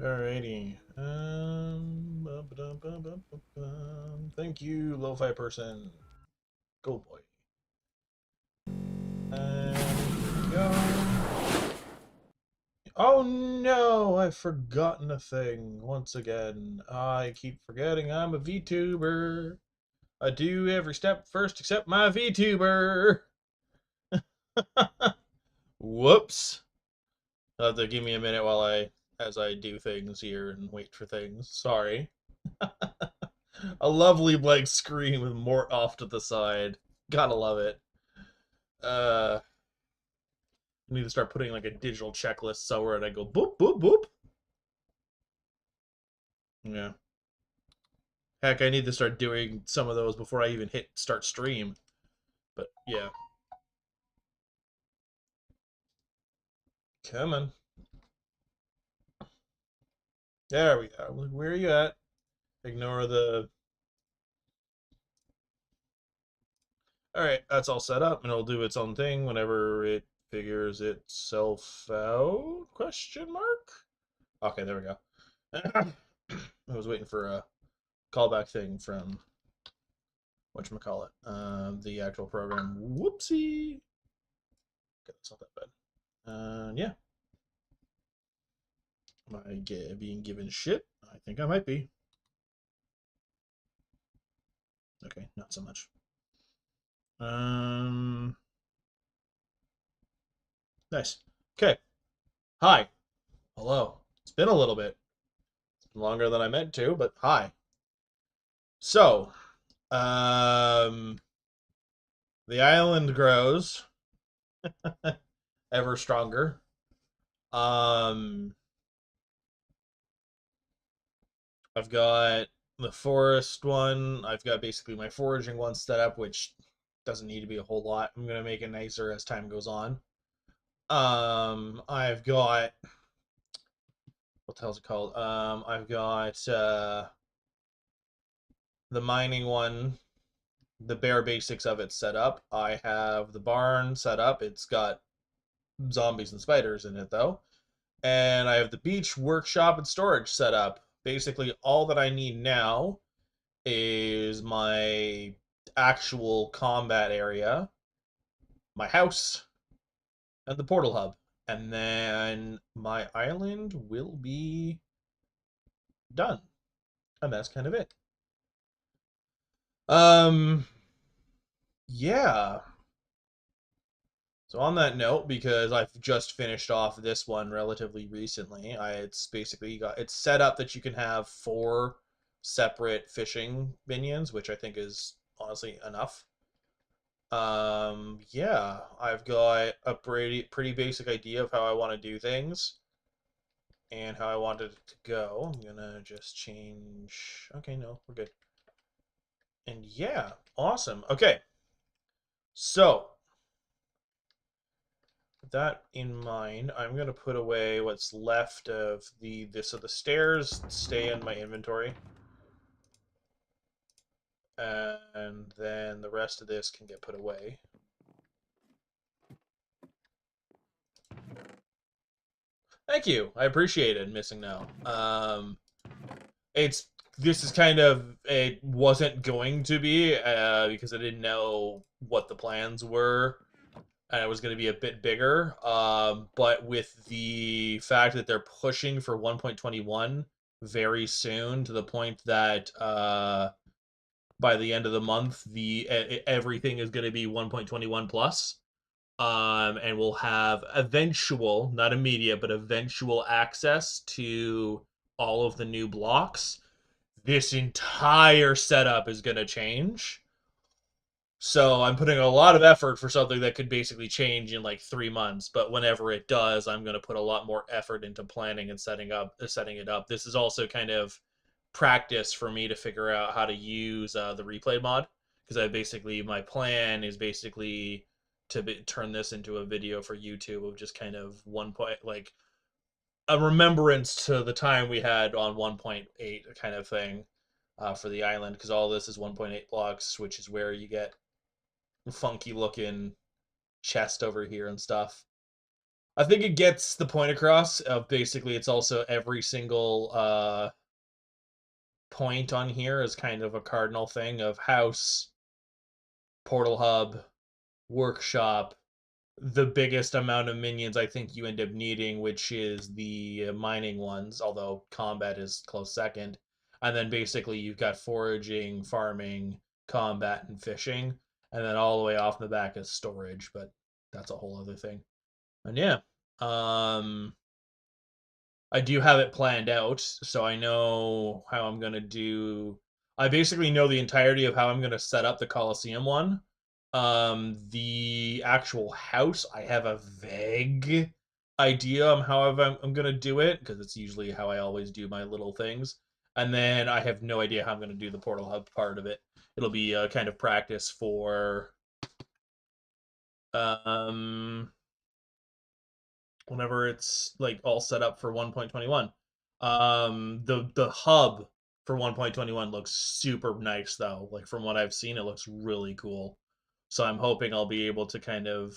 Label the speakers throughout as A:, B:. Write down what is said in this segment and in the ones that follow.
A: Alrighty. Thank you, lo-fi person. Go boy. Here we go. Oh no, I've forgotten a thing once again. I keep forgetting I'm a VTuber. I do every step first except my VTuber. Whoops. You'll have to give me a minute as I do things here and wait for things. Sorry. A lovely blank screen with more off to the side. Gotta love it. I need to start putting like a digital checklist somewhere and I go boop boop boop. Yeah. Heck, I need to start doing some of those before I even hit start stream. But yeah. Come on. There we go. Where are you at? Ignore the. Alright, that's all set up and it'll do its own thing whenever it figures itself out? Question mark? Okay, there we go. I was waiting for a callback thing from whatchamacallit, the actual program. Whoopsie. Okay, that's not that bad. Yeah. Am I being given shit? I think I might be. Okay, not so much. Nice. Okay. Hi. Hello. It's been a little bit. It's been longer than I meant to, but hi. So, um, the island grows ever stronger. Um, I've got the forest one. I've got basically my foraging one set up, which doesn't need to be a whole lot. I'm gonna make it nicer as time goes on. I've got what the hell's it called? I've got the mining one, the bare basics of it set up. I have the barn set up. It's got zombies and spiders in it though. And I have the beach, workshop, and storage set up. Basically, all that I need now is my actual combat area, my house, and the portal hub. And then my island will be done. And that's kind of it. Um, yeah. So on that note, because I've just finished off this one relatively recently, it's basically it's set up that you can have 4 separate fishing minions, which I think is honestly enough. Yeah, I've got a pretty basic idea of how I want to do things and how I want it to go. I'm gonna just change. Okay, no, we're good. And yeah, awesome. Okay, so with that in mind, I'm gonna put away what's left of so the stairs stay in my inventory, and then the rest of this can get put away. Thank you. I appreciate it, Missing Now. It's this is kind of it wasn't going to be because I didn't know what the plans were and it was going to be a bit bigger. But with the fact that they're pushing for 1.21 very soon to the point that by the end of the month everything is going to be 1.21 plus. And we'll have eventual, not immediate, but eventual access to all of the new blocks. This entire setup is going to change. So I'm putting a lot of effort for something that could basically change in like 3 months. But whenever it does, I'm going to put a lot more effort into planning and setting it up. This is also kind of practice for me to figure out how to use the replay mod because my plan is basically to turn this into a video for YouTube of just kind of one point like a remembrance to the time we had on 1.8 kind of thing for the island because all this is 1.8 blocks, which is where you get funky looking chest over here and stuff. I think it gets the point across of basically it's also every single point on here is kind of a cardinal thing of house, portal hub, workshop, the biggest amount of minions I think you end up needing, which is the mining ones, although combat is close second. And then basically you've got foraging, farming, combat, and fishing. And then all the way off in the back is storage, but that's a whole other thing. And yeah. Um I do have it planned out, so I know how I'm gonna do. I basically know the entirety of how I'm gonna set up the Coliseum one. The actual house, I have a vague idea on how I'm gonna do it because it's usually how I always do my little things. And then I have no idea how I'm gonna do the portal hub part of it. It'll be a kind of practice for um whenever it's like all set up for 1.21. The hub for 1.21 looks super nice though. Like from what I've seen, it looks really cool. So I'm hoping I'll be able to kind of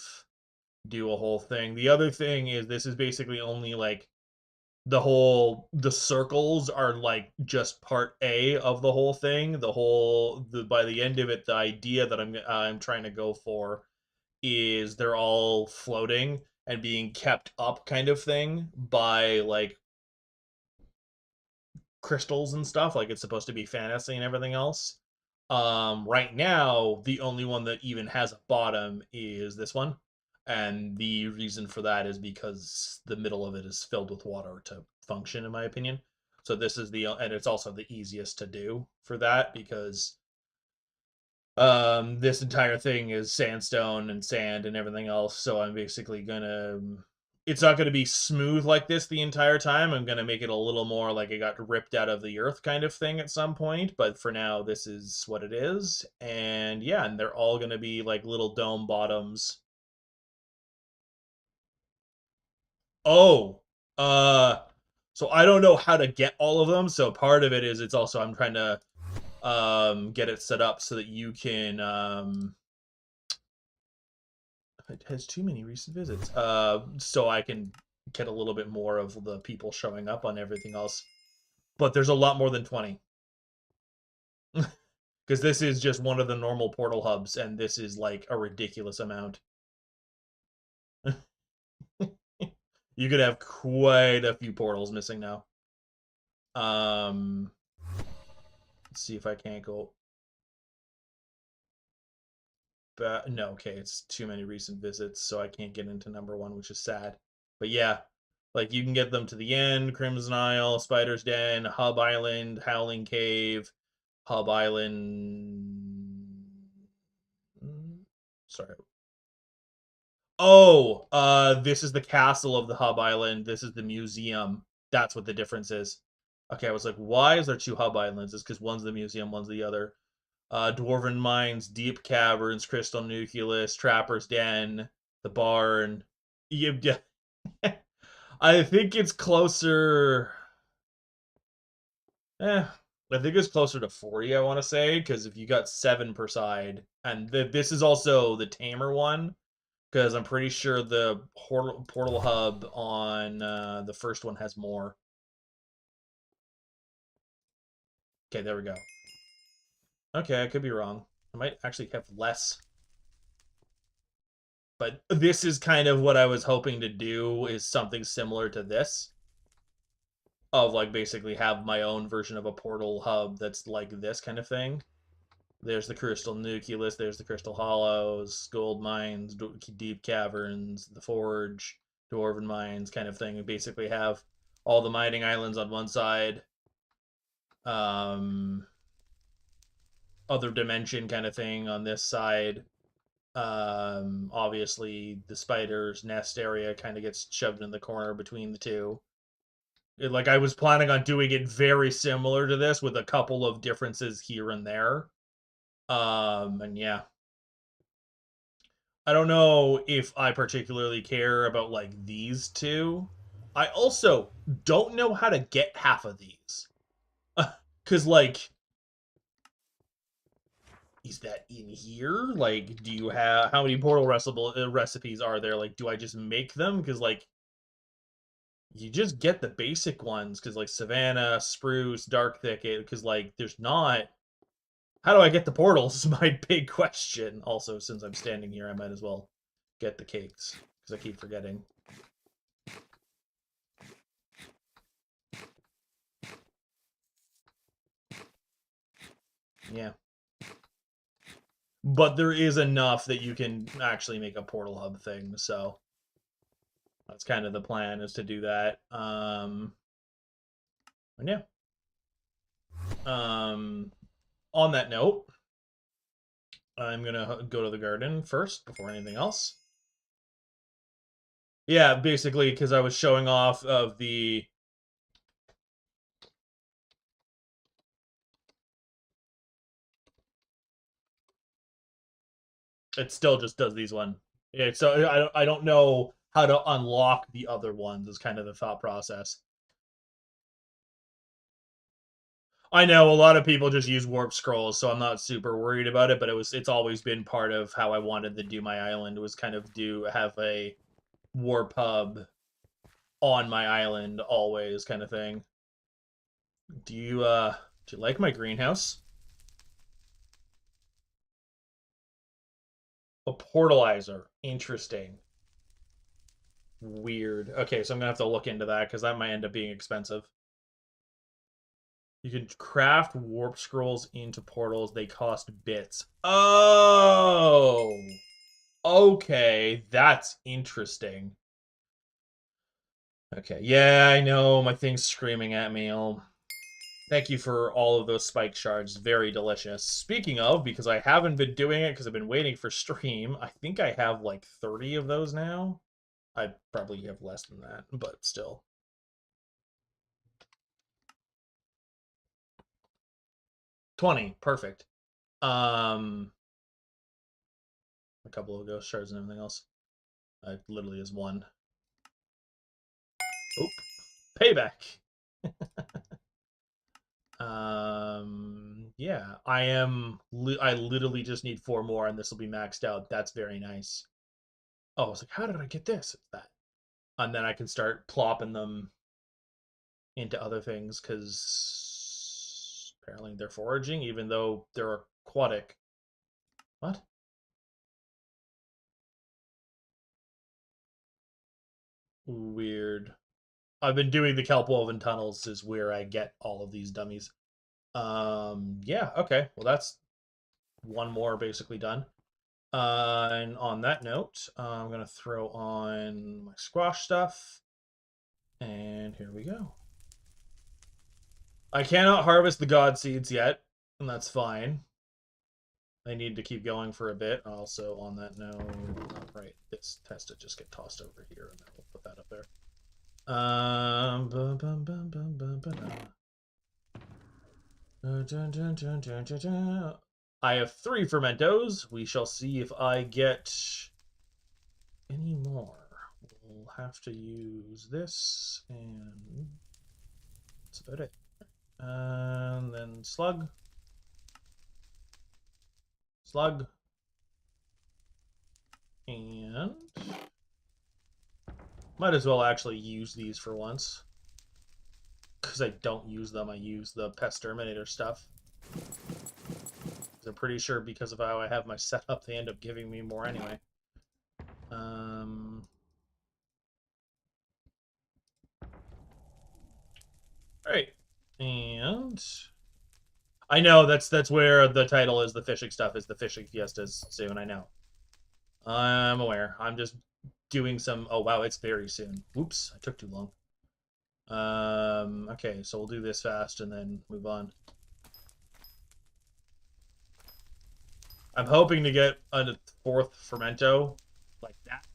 A: do a whole thing. The other thing is this is basically only like the circles are like just part A of the whole thing. The by the end of it, the idea that I'm trying to go for is they're all floating and being kept up kind of thing by like crystals and stuff. Like it's supposed to be fantasy and everything else. Right now, the only one that even has a bottom is this one. And the reason for that is because the middle of it is filled with water to function, in my opinion. So this is and it's also the easiest to do for that because this entire thing is sandstone and sand and everything else, so I'm basically gonna it's not gonna be smooth like this the entire time. I'm gonna make it a little more like it got ripped out of the earth kind of thing at some point, but for now this is what it is. And yeah, and they're all gonna be like little dome bottoms. Oh, uh so I don't know how to get all of them, so part of it is it's also I'm trying to get it set up so that you can it has too many recent visits. So I can get a little bit more of the people showing up on everything else. But there's a lot more than 20. Because this is just one of the normal portal hubs, and this is like a ridiculous amount. You could have quite a few portals missing now. Um, let's see if I can't go back. No, okay, it's too many recent visits, so I can't get into number one, which is sad. But yeah, like you can get them to the end: Crimson Isle, Spider's Den, Hub Island, Howling Cave, Hub Island. Sorry. Oh, this is the castle of the Hub Island. This is the museum. That's what the difference is. Okay, I was like, why is there two Hub Islands? It's because one's the museum, one's the other. Dwarven Mines, Deep Caverns, Crystal Nucleus, Trapper's Den, the Barn. Yeah, I think it's closer. I think it's closer to 40, I want to say, because if you got 7 per side, and this is also the tamer one, because I'm pretty sure the portal hub on the first one has more. Okay, there we go. Okay, I could be wrong. I might actually have less. But this is kind of what I was hoping to do, is something similar to this. Of like basically have my own version of a portal hub that's like this kind of thing. There's the Crystal Nucleus, there's the Crystal Hollows, Gold Mines, Deep Caverns, the Forge, Dwarven Mines kind of thing. We basically have all the mining islands on one side, um, other dimension kind of thing on this side. Obviously, the spider's nest area kind of gets shoved in the corner between the two. Like I was planning on doing it very similar to this with a couple of differences here and there. And yeah. I don't know if I particularly care about like these two. I also don't know how to get half of these. Cuz like is that in here? Like, do you have how many portal recipes are there? Like, do I just make them? Because like, you just get the basic ones. Because like Savannah, Spruce, Dark Thicket. Because like, there's not. How do I get the portals? Is my big question. Also, since I'm standing here, I might as well get the cakes because I keep forgetting. Yeah. But there is enough that you can actually make a portal hub thing, so that's kind of the plan, is to do that. And yeah. On that note, I'm gonna go to the garden first before anything else. Yeah, basically because I was showing off of the. It still just does these one. Yeah, so I don't know how to unlock the other ones. Is kind of the thought process. I know a lot of people just use warp scrolls, so I'm not super worried about it. But it's always been part of how I wanted to do my island, was kind of have a warp hub on my island always, kind of thing. Do you like my greenhouse? A portalizer. Interesting. Weird. Okay, so I'm gonna have to look into that because that might end up being expensive. You can craft warp scrolls into portals. They cost bits. Oh, okay. That's interesting. Okay. Yeah, I know. My thing's screaming at me. Thank you for all of those spike shards. Very delicious. Speaking of, because I haven't been doing it because I've been waiting for stream, I think I have like 30 of those now. I probably have less than that, but still. 20. Perfect. A couple of ghost shards and everything else. Literally is one. Oop. Payback. Yeah, I literally just need 4 more and this will be maxed out. That's very nice. Oh, I was like, how did I get this? It's that. And then I can start plopping them into other things because apparently they're foraging, even though they're aquatic. What? Weird. I've been doing the kelp woven tunnels is where I get all of these dummies. Yeah, okay. Well, that's one more basically done. And on that note, I'm gonna throw on my squash stuff. And here we go. I cannot harvest the god seeds yet, and that's fine. I need to keep going for a bit. Also, on that note, right, this has to just get tossed over here, and then we'll put that up there. I have 3 fermentos. We shall see if I get any more. We'll have to use this, and that's about it. And then slug. Slug. And might as well actually use these for once. Because I don't use them, I use the pest terminator stuff. I'm pretty sure because of how I have my setup, they end up giving me more anyway. Alright. And I know that's where the title is. The fishing stuff is the fishing fiestas soon. I know. I'm aware. I'm just doing some. Oh wow, it's very soon. Oops, I took too long. Okay, so we'll do this fast and then move on. I'm hoping to get a 4th fermento like that.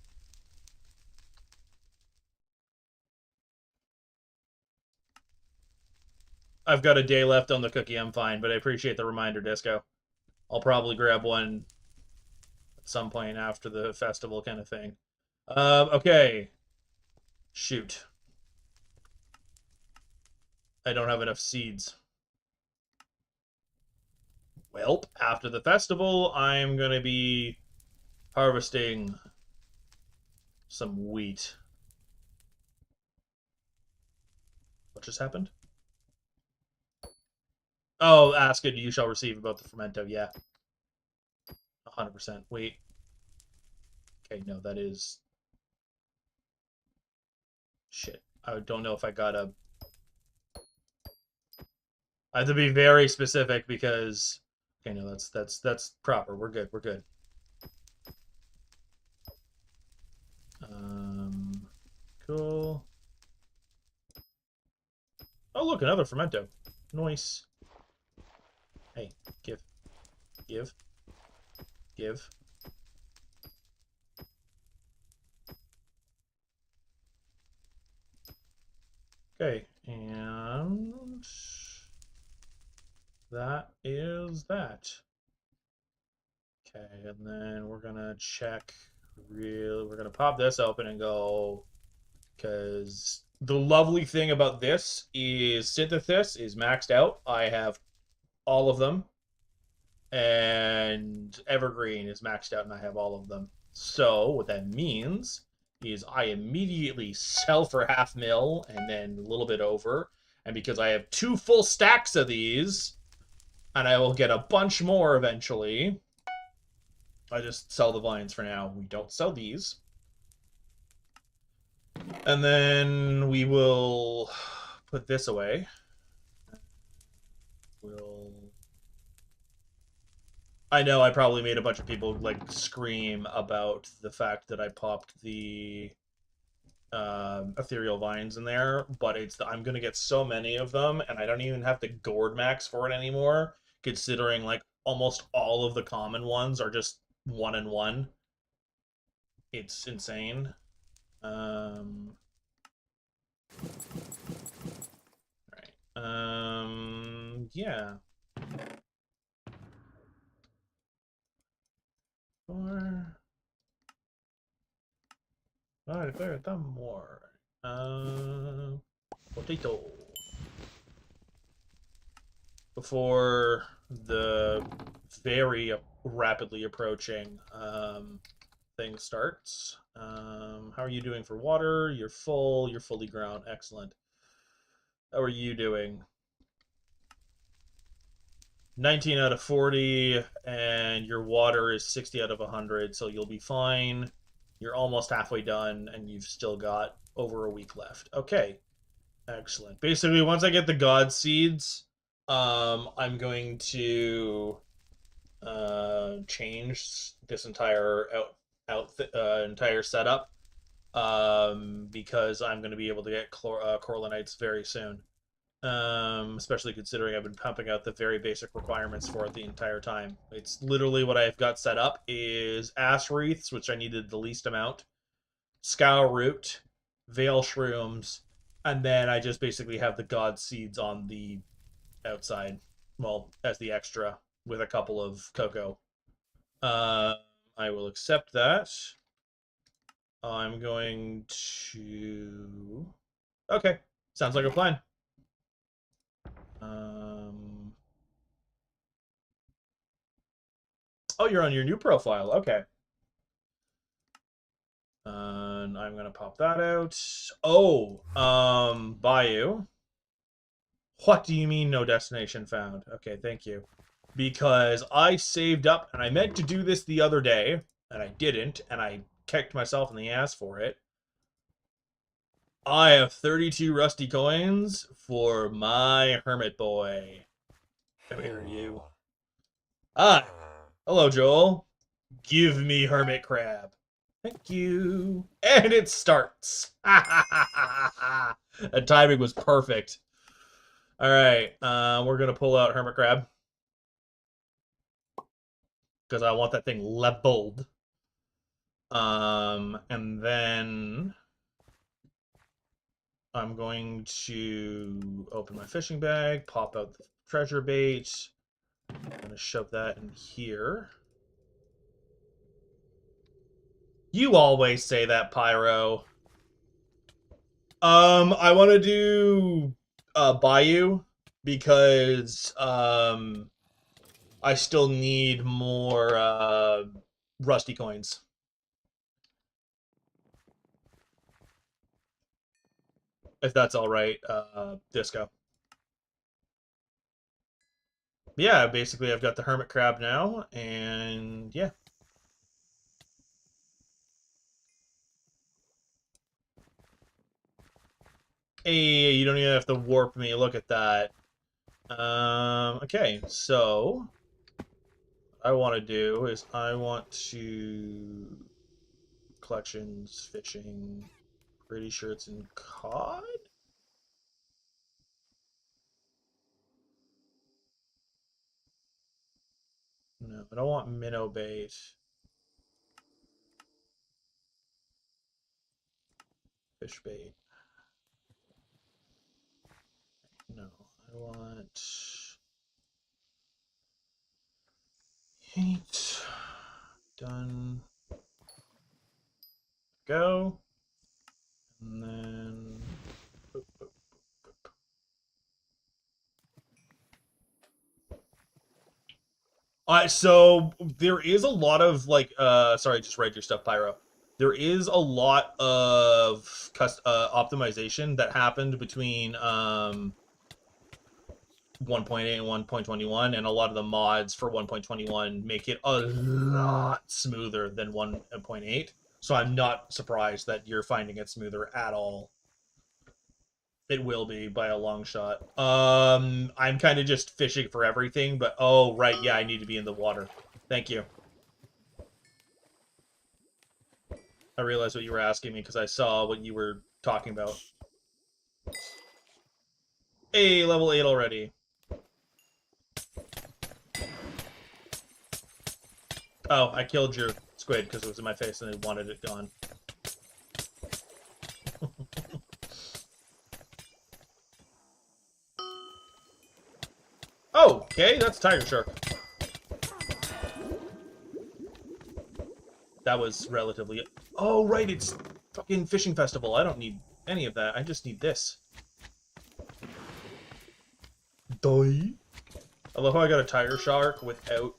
A: I've got a day left on the cookie. I'm fine, but I appreciate the reminder, Disco. I'll probably grab one at some point after the festival kind of thing. Okay. Shoot. I don't have enough seeds. Well, after the festival, I'm going to be harvesting some wheat. What just happened? Oh, ask it, you shall receive about the fermento. Yeah. 100%. Wait. Okay, no, that is... Shit. I don't know if I got a... I have to be very specific because... Okay, no, that's proper. We're good. We're good. Cool. Oh, look, another fermento. Nice. Hey, give. Give. Give. Okay, and that is that. Okay, and then we're gonna check we're gonna pop this open and go, because the lovely thing about this is Synthesis is maxed out. I have all of them, and Evergreen is maxed out and I have all of them. So what that means is I immediately sell for $500,000 and then a little bit over. And because I have 2 full stacks of these, and I will get a bunch more eventually, I just sell the vines for now. We don't sell these. And then we will put this away. I know I probably made a bunch of people like scream about the fact that I popped the ethereal vines in there, but I'm gonna get so many of them, and I don't even have to gourd max for it anymore, considering like almost all of the common ones are just 1 and 1. It's insane. Right. Yeah. Or I declare them more. Potato. Before the very rapidly approaching thing starts. How are you doing for water? You're full. You're fully ground. Excellent. How are you doing? 19 out of 40, and your water is 60 out of 100, so you'll be fine. You're almost halfway done, and you've still got over a week left. Okay, excellent. Basically, once I get the God Seeds, I'm going to change this entire entire setup, because I'm going to be able to get Coralinites very soon. Especially considering I've been pumping out the very basic requirements for it the entire time. It's literally what I've got set up is Ash Wreaths, which I needed the least amount, Scour Root, Veil Shrooms, and then I just basically have the God Seeds on the outside, well, as the extra, with a couple of cocoa. I will accept that. I'm going to... Okay, sounds like a plan. Oh, you're on your new profile. Okay. And I'm gonna pop that out. Oh, Bayou. What do you mean no destination found? Okay, thank you. Because I saved up, and I meant to do this the other day, and I didn't, and I kicked myself in the ass for it. I have 32 rusty coins for my hermit boy. Come here, you. Ah, hello, Joel. Give me hermit crab. Thank you. And it starts. The timing was perfect. All right, we're gonna pull out hermit crab because I want that thing leveled. And then I'm going to open my fishing bag, pop out the treasure bait. I'm gonna shove that in here. You always say that, Pyro. I want to do Bayou because I still need more rusty coins. If that's all right, Disco. Yeah, basically I've got the hermit crab now, and yeah. Hey, you don't even have to warp me. Look at that. Okay, so what I want to do is I want to collections, fishing. Pretty sure it's in cod. No, I don't want minnow bait. Fish bait. No, I want hate. Done. Go. And then. Boop, boop, boop. So there is a lot of like sorry, just read your stuff, Pyro. There is a lot of optimization that happened between 1.8 and 1.21, and a lot of the mods for 1.21 make it a lot smoother than 1.8. So I'm not surprised that you're finding it smoother at all. It will be by a long shot. I'm kind of just fishing for everything, but oh right, yeah, I need to be in the water. Thank you. I realized what you were asking me because I saw what you were talking about. Hey, level 8 already. Oh, I killed your squid because it was in my face and I wanted it gone. Oh, okay, that's tiger shark. That was relatively... Oh, right, it's fucking fishing festival. I don't need any of that. I just need this. Die. I love how I got a tiger shark without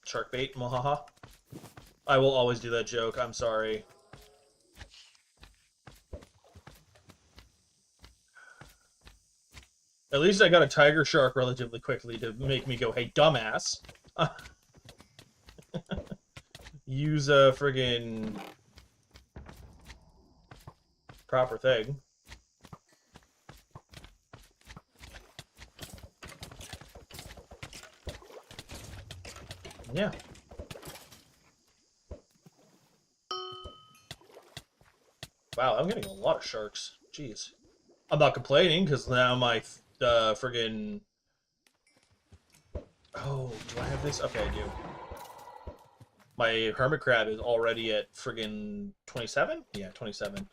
A: shark bait. Mohaha. I will always do that joke. I'm sorry. At least I got a tiger shark relatively quickly to make me go, hey, dumbass. Use a friggin' proper thing. Yeah. Wow, I'm getting a lot of sharks. Jeez. I'm not complaining, because now my friggin'... Oh, do I have this? Okay, I do. My hermit crab is already at friggin' 27? Yeah, 27.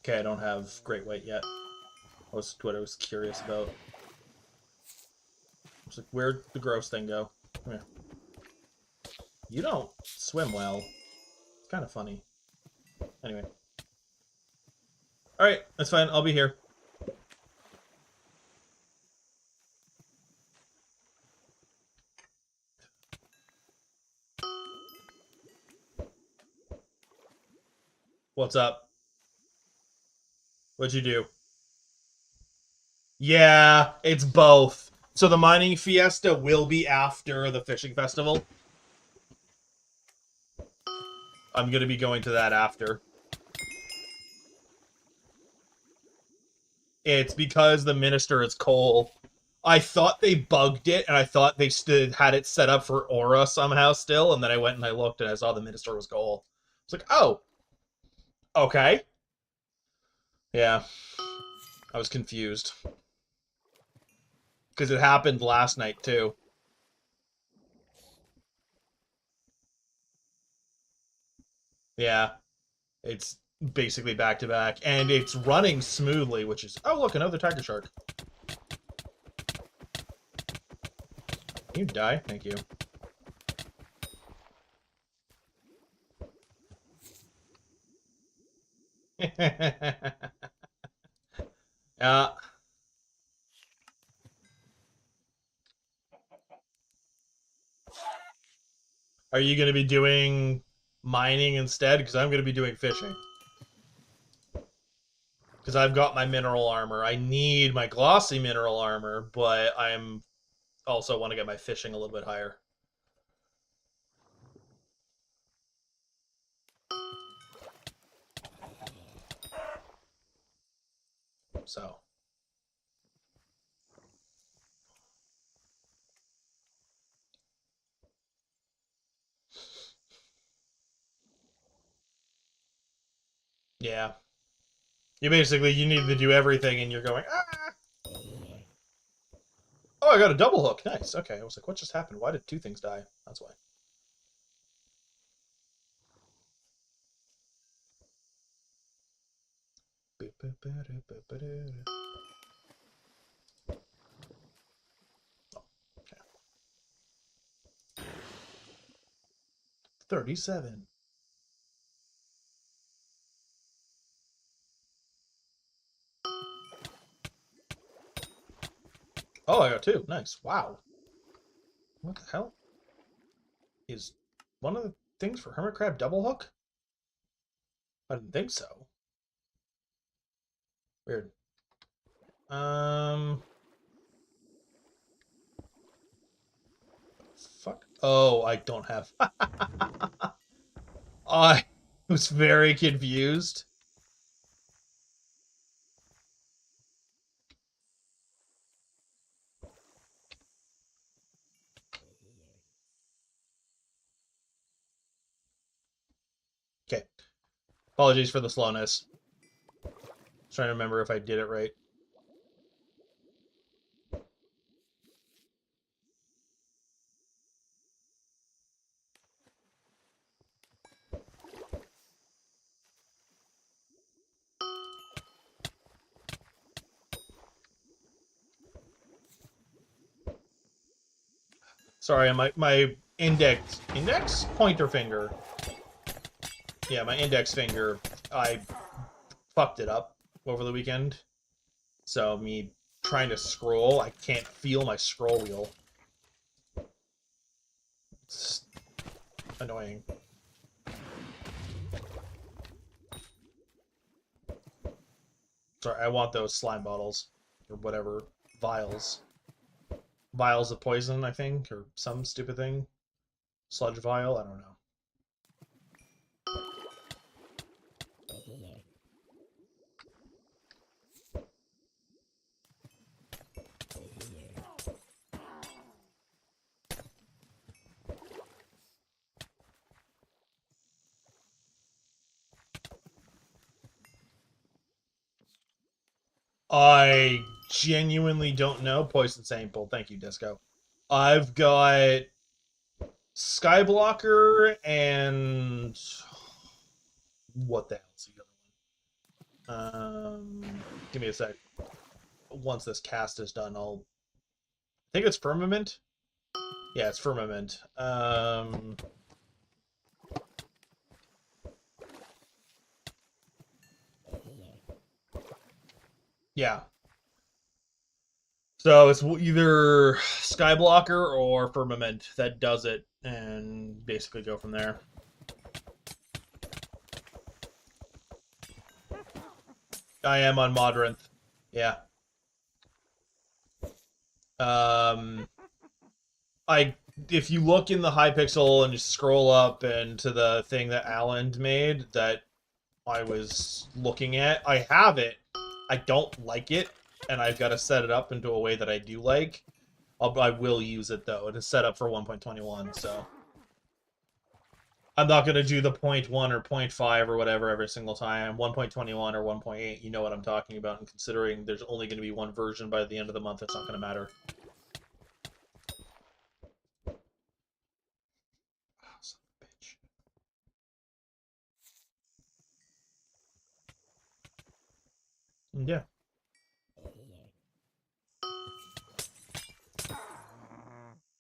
A: Okay, I don't have great white yet. Was what I was curious about. I was like, where'd the gross thing go? Come here. You don't swim well. It's kind of funny. Anyway. Alright, that's fine. I'll be here. What's up? What'd you do? Yeah, it's both. So the mining fiesta will be after the fishing festival. I'm going to be going to that after. It's because the minister is coal. I thought they bugged it, and I thought they had it set up for Aura somehow still, and then I went and I looked, and I saw the minister was coal. It's like, oh, okay. Yeah, I was confused. Because it happened last night, too. Yeah, it's basically back-to-back, and it's running smoothly, which is... Oh, look, another tiger shark. You die? Thank you. Yeah. Are you going to be doing mining instead? Because I'm going to be doing fishing. Because I've got my mineral armor. I need my glossy mineral armor, but I'm also want to get my fishing a little bit higher. So. Yeah. You need to do everything and you're going, ah! Oh, I got a double hook. Nice. Okay. I was like, what just happened? Why did two things die? That's why. Okay. 37. Oh, I got two. Nice. Wow. What the hell? Is one of the things for Hermit Crab double hook? I didn't think so. Weird. Um. Fuck. Oh, I don't have. I was very confused. Okay. Apologies for the slowness. Trying to remember if I did it right. Sorry, my index pointer finger. Yeah, my index finger. I fucked it up over the weekend. So me trying to scroll, I can't feel my scroll wheel. It's annoying. Sorry, I want those slime bottles or whatever vials. Vials of poison, I think, or some stupid thing. Sludge vial, I don't know. I genuinely don't know. Poison sample. Thank you, Disco. I've got Skyblocker and what the hell's the other one? Give me a sec. Once this cast is done, I think it's Firmament. Yeah, it's Firmament. Yeah. So it's either Skyblocker or Firmament that does it, and basically go from there. I am on Modrinth. Yeah. Um, I if you look in the Hypixel and you scroll up into the thing that Alan made that I was looking at, I have it. I don't like it, and I've got to set it up into a way that I do like. I will use it though. It is set up for 1.21, so I'm not going to do the 0.1 or 0.5 or whatever every single time. 1.21 or 1.8, you know what I'm talking about. And considering there's only going to be one version by the end of the month, it's not going to matter. Oh, son of a bitch. Yeah.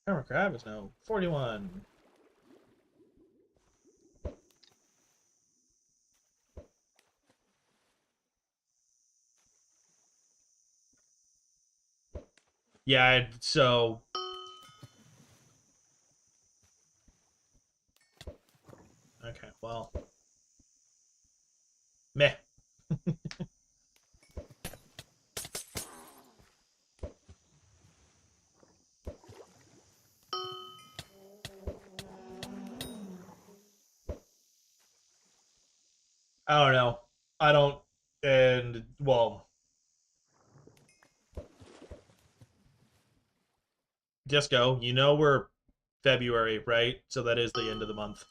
A: Hammer Crab is now 41. Yeah, so... Okay, well... Meh. I don't know. I don't... And, well... Disco, you know we're February, right? So that is the end of the month.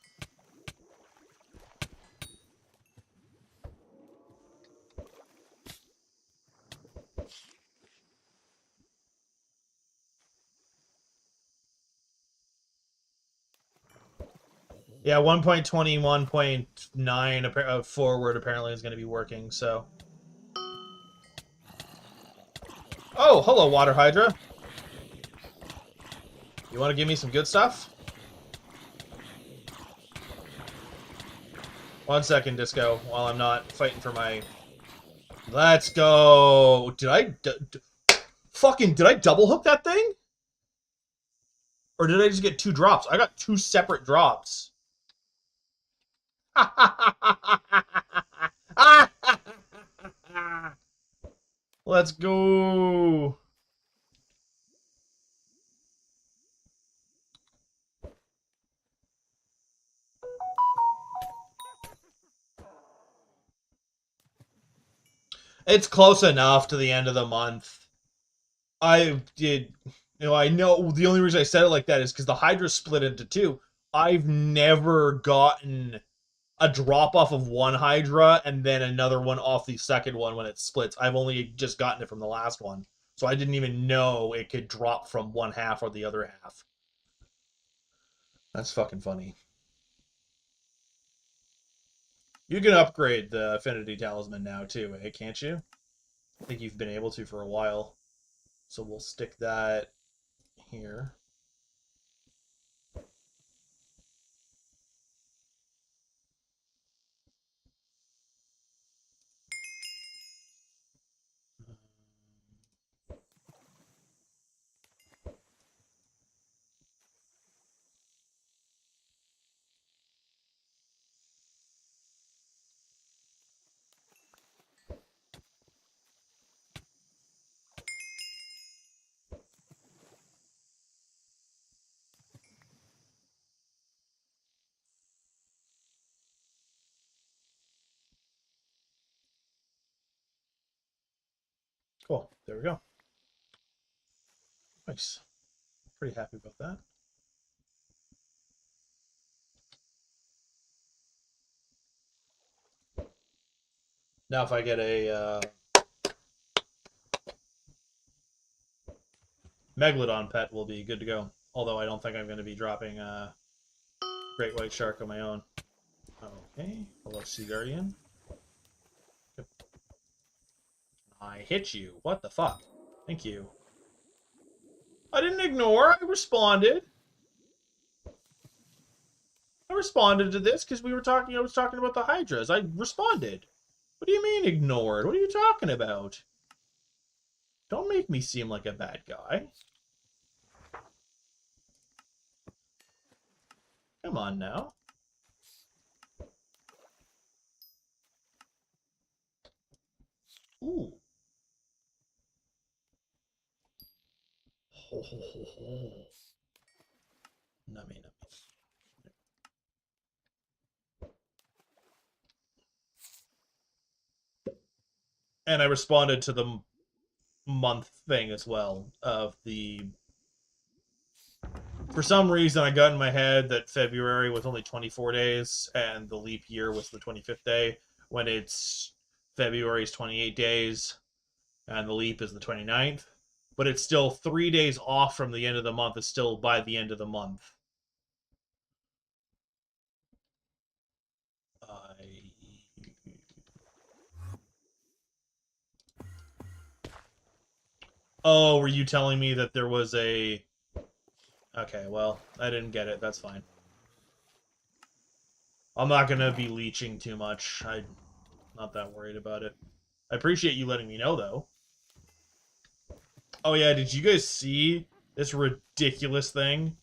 A: Yeah, 1.20, 1.9 forward apparently is going to be working, so... Oh, hello, Water Hydra. You want to give me some good stuff? 1 second, Disco, while I'm not fighting for my... Let's go! Did I double hook that thing? Or did I just get 2 drops? I got 2 separate drops. Let's go! It's close enough to the end of the month. I know the only reason I said it like that is because the Hydra split into 2. I've never gotten a drop off of one Hydra and then another one off the second one when it splits. I've only just gotten it from the last one. So I didn't even know it could drop from one half or the other half. That's fucking funny. You can upgrade the Affinity Talisman now too, eh? Can't you? I think you've been able to for a while. So we'll stick that here. Cool. There we go. Nice. Pretty happy about that. Now if I get a Megalodon pet, we'll be good to go. Although I don't think I'm going to be dropping a Great White Shark on my own. Okay. Hello, Sea Guardian. I hit you. What the fuck? Thank you. I didn't ignore. I responded. I responded to this because we were talking. I was talking about the Hydras. I responded. What do you mean ignored? What are you talking about? Don't make me seem like a bad guy. Come on now. Ooh. Ho, ho, ho, ho. Nummy, nummy. And I responded to the month thing as well of the... For some reason, I got in my head that February was only 24 days and the leap year was the 25th day, when it's February's 28 days and the leap is the 29th. But it's still 3 days off from the end of the month. It's still by the end of the month. Oh, were you telling me that there was a... Okay, well, I didn't get it. That's fine. I'm not going to be leeching too much. I'm not that worried about it. I appreciate you letting me know, though. Oh yeah, did you guys see this ridiculous thing?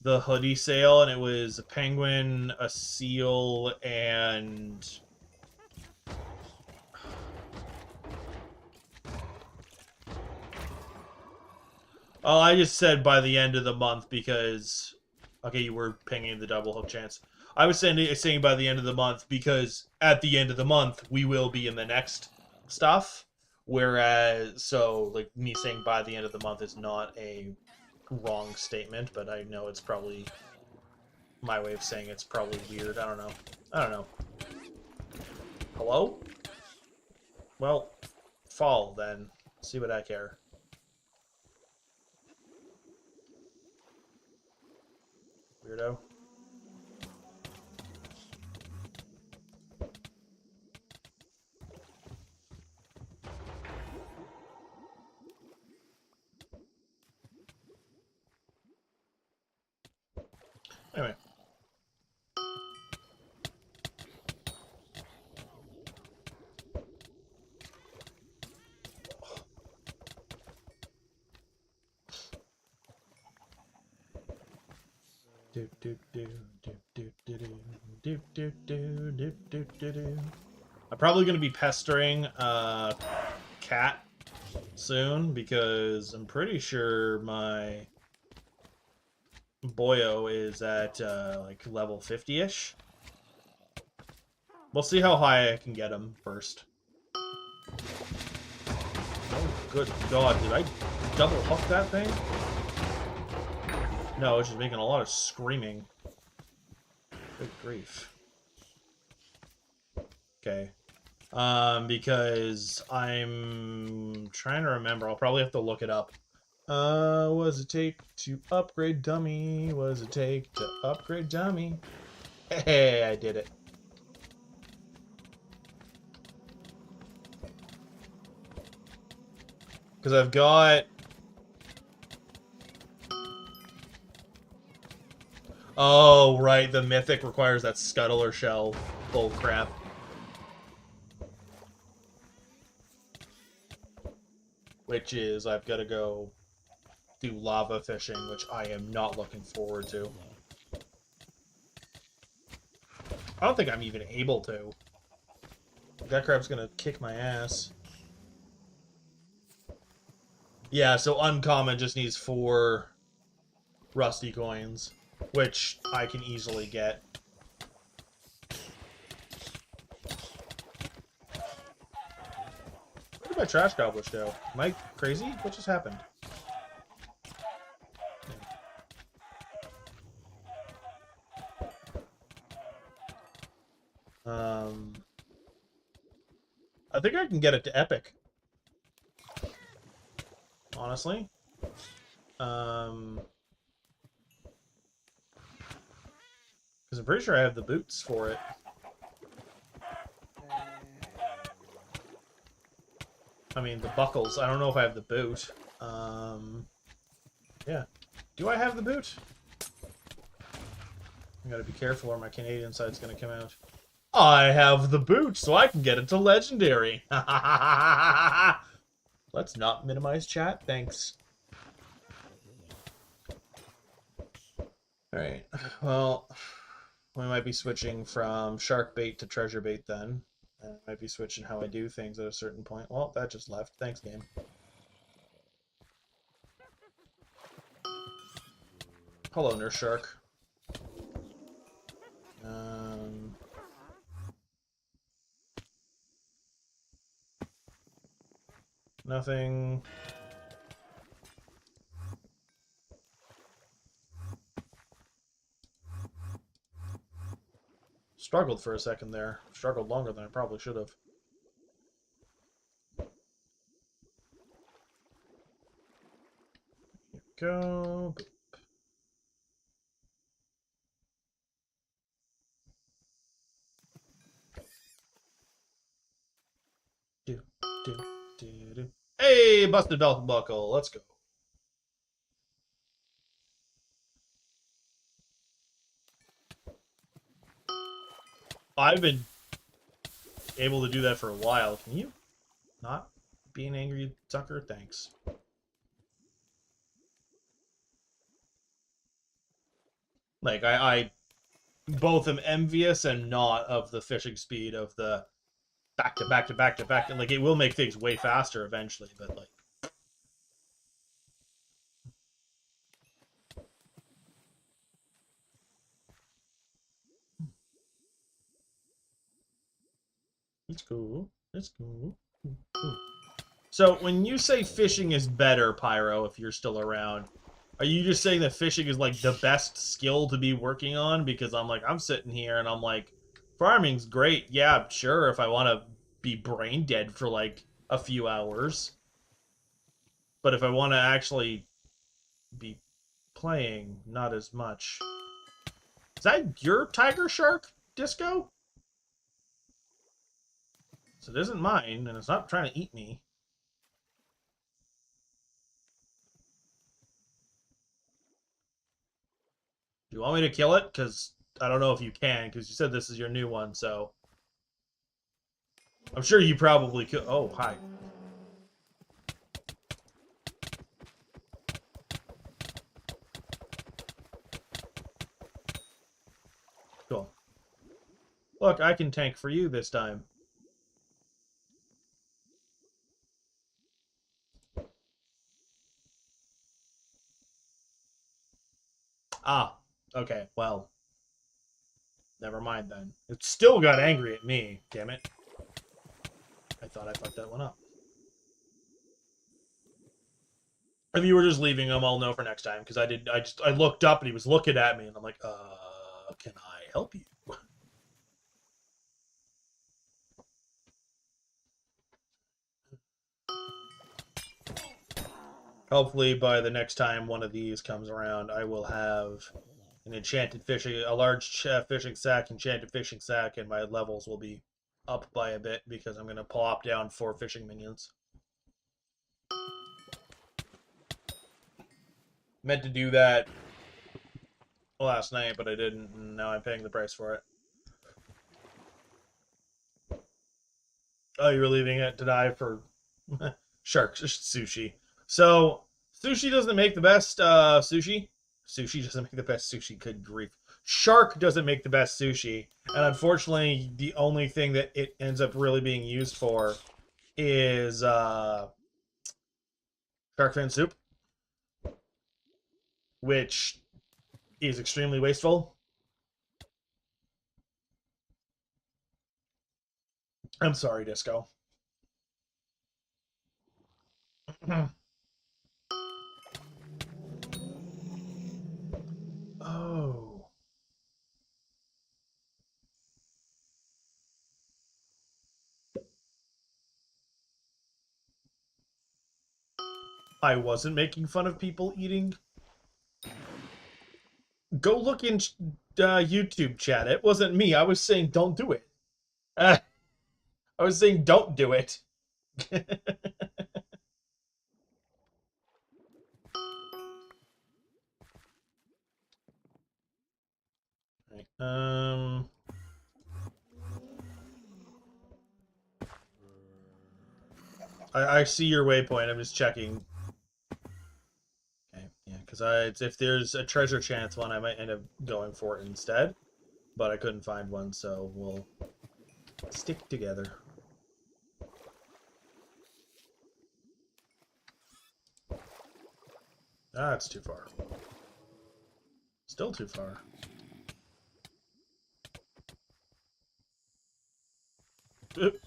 A: The hoodie sale, and it was a penguin, a seal, and oh, I just said by the end of the month because okay, you were pinging the double hook chance. I was saying by the end of the month because at the end of the month we will be in the next stuff. Whereas, so like me saying by the end of the month is not a wrong statement, but I know it's probably my way of saying it's probably weird. I don't know. I don't know. Hello? Well, fall then. See what I care. Weirdo. Anyway. I'm probably going to be pestering Cat soon because I'm pretty sure my Boyo is at like level 50-ish. We'll see how high I can get him first. Oh, good God. Did I double hook that thing? No, it's just making a lot of screaming. Good grief. Okay. Because I'm trying to remember. I'll probably have to look it up. What does it take to upgrade dummy? What does it take to upgrade dummy? Hey, I did it. Because I've got... Oh, right, the mythic requires that scuttler shell. Bull crap. Which is, I've got to go do lava fishing, which I am not looking forward to. I don't think I'm even able to. That crab's gonna kick my ass. Yeah, so uncommon just needs 4 rusty coins, which I can easily get. Where did my trash goblins go? Am I crazy? What just happened? I think I can get it to epic. Honestly. Because I'm pretty sure I have the boots for it. I mean, the buckles. I don't know if I have the boot. Yeah. Do I have the boot? I gotta be careful or my Canadian side's gonna come out. I have the boot, so I can get it to legendary. Let's not minimize chat. Thanks. Alright. Well, we might be switching from shark bait to treasure bait then. And I might be switching how I do things at a certain point. Well, that just left. Thanks, game. Hello, Nurse Shark. Nothing. Struggled for a second there. Struggled longer than I probably should have. Here we go. Do, do, do, do. Hey, busted belt buckle. Let's go. I've been able to do that for a while. Can you not? being angry, sucker. Thanks. Like, I both am envious and not of the fishing speed of the back to back to back to back. And, like, it will make things way faster eventually, but, like... It's cool. It's cool. So, when you say fishing is better, Pyro, if you're still around, are you just saying that fishing is, like, the best skill to be working on? Because I'm like, I'm sitting here and I'm like, farming's great. Yeah, sure, if I want to be brain dead for, like, a few hours. But if I want to actually be playing, not as much. Is that your tiger shark, Disco? So it isn't mine, and it's not trying to eat me. Do you want me to kill it? Because I don't know if you can, because you said this is your new one, so... I'm sure you probably could... Oh, hi. Cool. Look, I can tank for you this time. Ah, okay, well... Never mind then. It still got angry at me, damn it. I thought I fucked that one up. If you were just leaving him, I'll know for next time, because I looked up and he was looking at me, and I'm like, can I help you? Hopefully by the next time one of these comes around, I will have an enchanted fishing, a large fishing sack, enchanted fishing sack, and my levels will be up by a bit because I'm going to plop down 4 fishing minions. Meant to do that last night, but I didn't, and now I'm paying the price for it. Oh, you were leaving it to die for shark sushi. So, sushi doesn't make the best sushi. Sushi doesn't make the best sushi. Good grief. Shark doesn't make the best sushi. And unfortunately, the only thing that it ends up really being used for is shark fin soup, which is extremely wasteful. I'm sorry, Disco. Oh. I wasn't making fun of people eating. Go look in YouTube chat. It wasn't me. I was saying don't do it. I was saying don't do it. Right. I see your waypoint. I'm just checking. Okay, yeah, because if there's a treasure chance one, I might end up going for it instead. But I couldn't find one, so we'll stick together. Ah, it's too far. Still too far. Oop.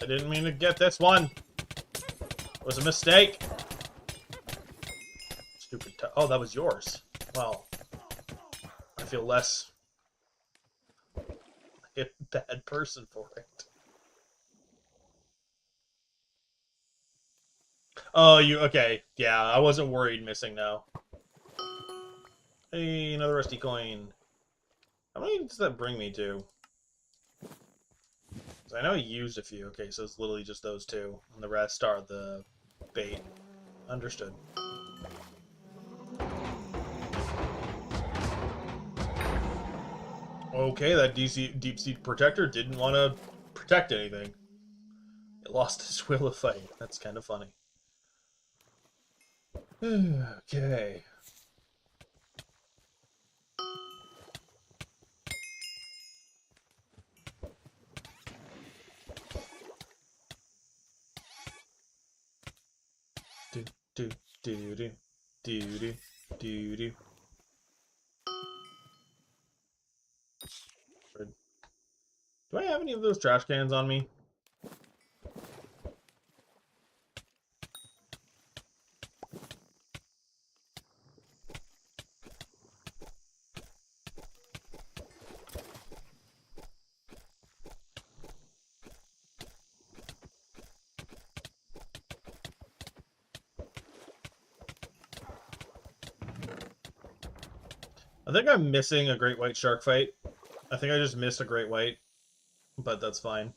A: I didn't mean to get this one. It was a mistake. Stupid. Oh, that was yours. Well, I feel less like a bad person for it. Oh, you okay? Yeah, I wasn't worried missing though. Hey, another rusty coin. How many does that bring me to? I know I used a few. Okay, so it's literally just those two. And the rest are the bait. Understood. Okay, that deep sea protector didn't want to protect anything. It lost its will to fight. That's kind of funny. Okay. Do do do do do do do do. Do I have any of those trash cans on me? I think I'm missing a great white shark fight. I think I just missed a great white, but that's fine.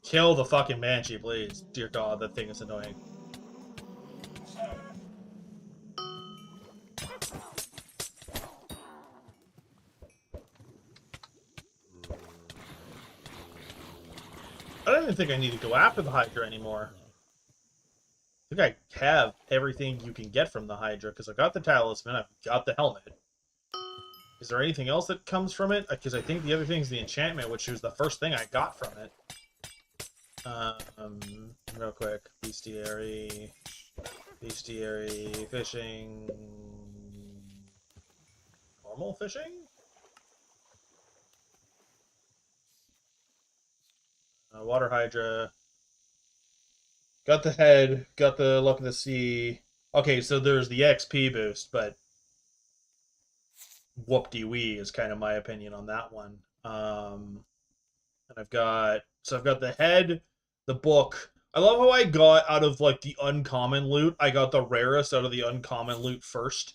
A: Kill the fucking Banshee, please. Dear God, that thing is annoying. I don't even think I need to go after the Hydra anymore. I think I have everything you can get from the Hydra, because I got the talisman, I've got the helmet. Is there anything else that comes from it? Because I think the other thing is the enchantment, which was the first thing I got from it. Real quick. Bestiary, fishing... Normal fishing? Water Hydra. Got the head, got the luck of the sea. Okay, so there's the XP boost, but whoop-de-wee is kind of my opinion on that one. And I've got the head, the book. I love how I got out of like the uncommon loot. I got the rarest out of the uncommon loot first.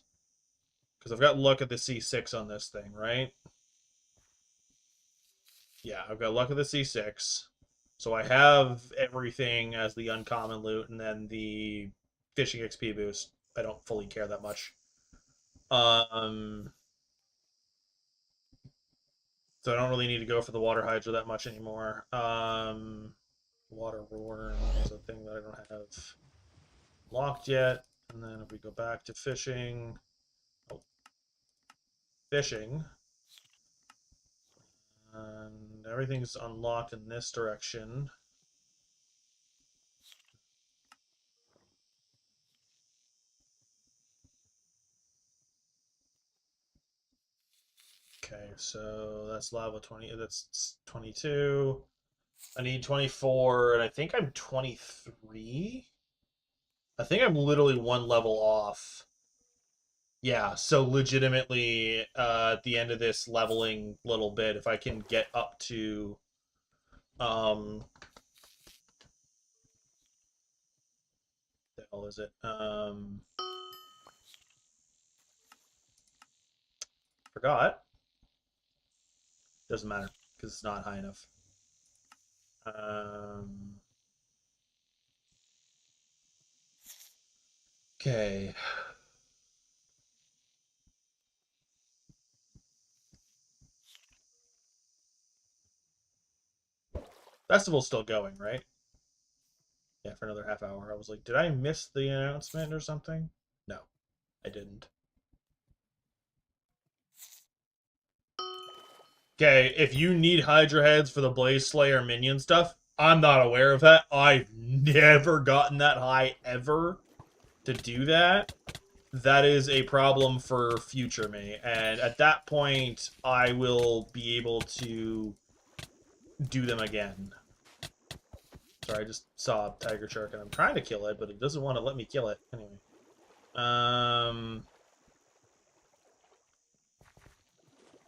A: Because I've got luck at the C6 on this thing, right? Yeah, I've got luck at the C6. So I have everything as the uncommon loot, and then the fishing XP boost. I don't fully care that much. So I don't really need to go for the water hydra that much anymore. Water roar is a thing that I don't have locked yet. And then if we go back to fishing, fishing, and everything's unlocked in this direction. Okay, so that's lava 20, that's 22. I need 24, and I think I'm 23. I think I'm literally one level off. Yeah, so legitimately, at the end of this leveling little bit, if I can get up to, the hell is it? Forgot. Doesn't matter, because it's not high enough. Okay. Festival's still going, right? Yeah, for another half hour. I was like, did I miss the announcement or something? No, I didn't. Okay, if you need Hydra heads for the Blaze Slayer minion stuff, I'm not aware of that. I've never gotten that high ever to do that. That is a problem for future me. And at that point, I will be able to do them again. Sorry, I just saw a tiger shark and I'm trying to kill it, but it doesn't want to let me kill it. Anyway.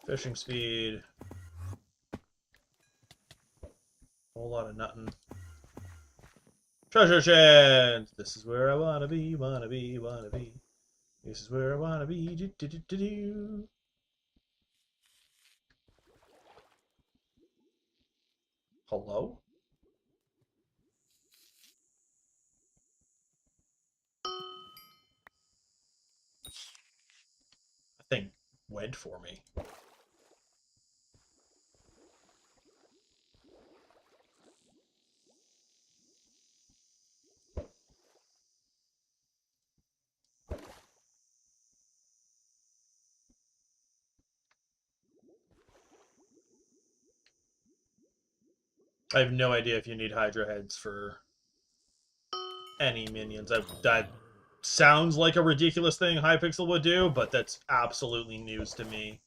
A: Fishing speed. Whole lot of nothing. Treasure chest! This is where I wanna be, wanna be, wanna be. This is where I wanna be. Do, do, do, do, do. Hello? That thing went for me. I have no idea if you need Hydra heads for any minions. That sounds like a ridiculous thing Hypixel would do, but that's absolutely news to me.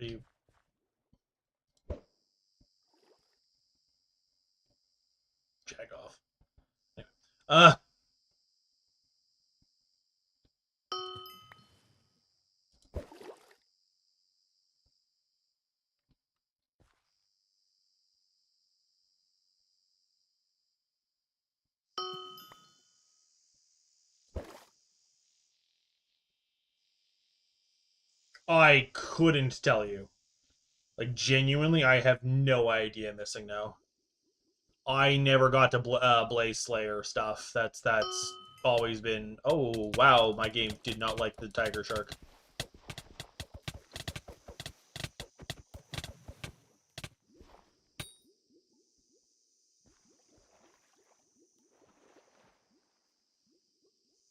A: You jack off. Uh, I couldn't tell you. Like, genuinely, I have no idea missing now. I never got to Blaze Slayer stuff. That's always been... Oh, wow, my game did not like the Tiger Shark.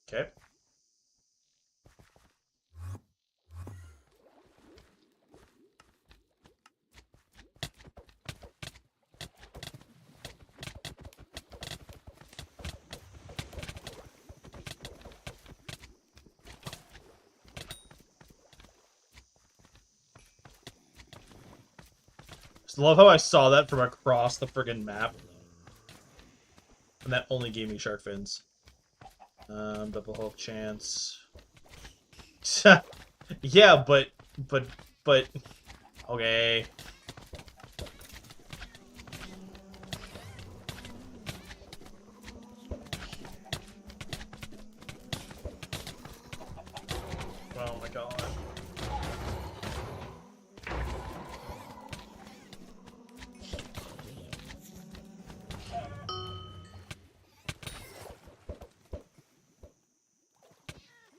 A: Okay. Just love how I saw that from across the friggin' map. And that only gave me shark fins. Double health chance. Yeah, but... Okay. Oh my god.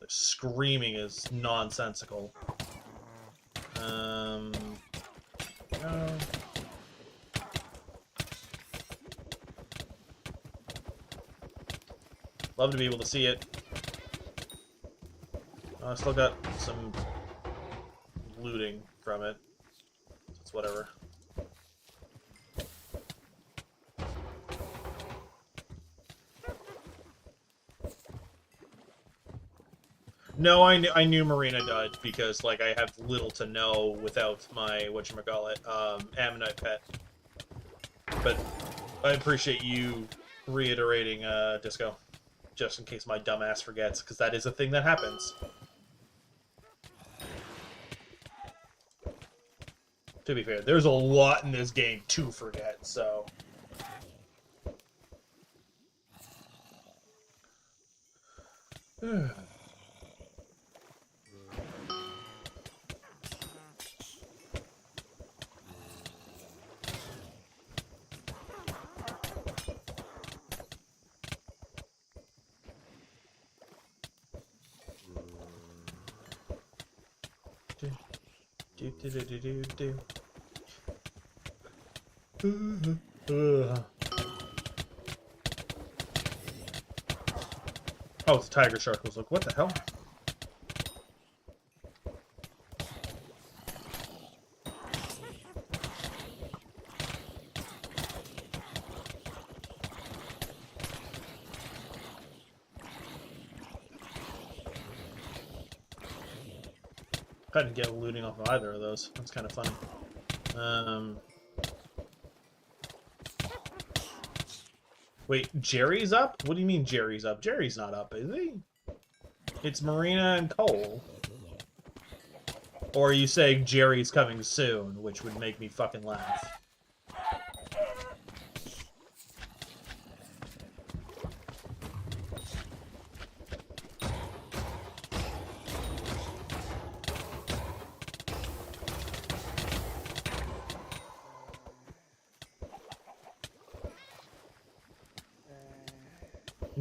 A: The screaming is nonsensical. No. Love to be able to see it. I still got some looting from it. It's whatever. No, I knew Marina died because like I have little to know without my whatchamacallit, Ammonite pet. But I appreciate you reiterating, Disco, just in case my dumbass forgets, because that is a thing that happens. To be fair, there's a lot in this game to forget, so... Oh, it's a tiger shark. I was like, what the hell? I didn't get looting off of either of those. That's kind of funny. Wait, Jerry's up? What do you mean Jerry's up? Jerry's not up, is he? It's Marina and Cole. Or are you saying Jerry's coming soon, which would make me fucking laugh?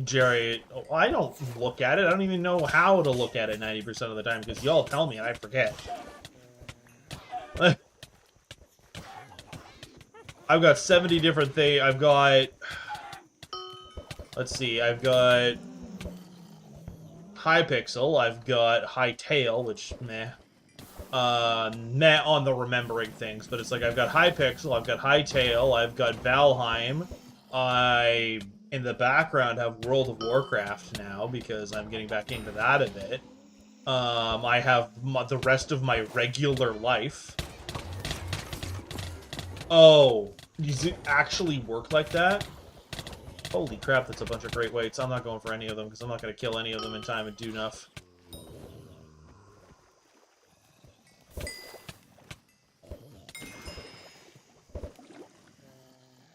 A: Jerry, I don't look at it. I don't even know how to look at it 90% of the time because y'all tell me and I forget. I've got 70 different things. I've got... Let's see. I've got... Hypixel. I've got Hytail, which, meh. Meh on the remembering things. But it's like I've got Hypixel, I've got Hytail, I've got Valheim. I... in the background have World of Warcraft now because I'm getting back into that a bit. I have the rest of my regular life. Oh, does it actually work like that? Holy crap, that's a bunch of great weights. I'm not going for any of them because I'm not going to kill any of them in time and do enough.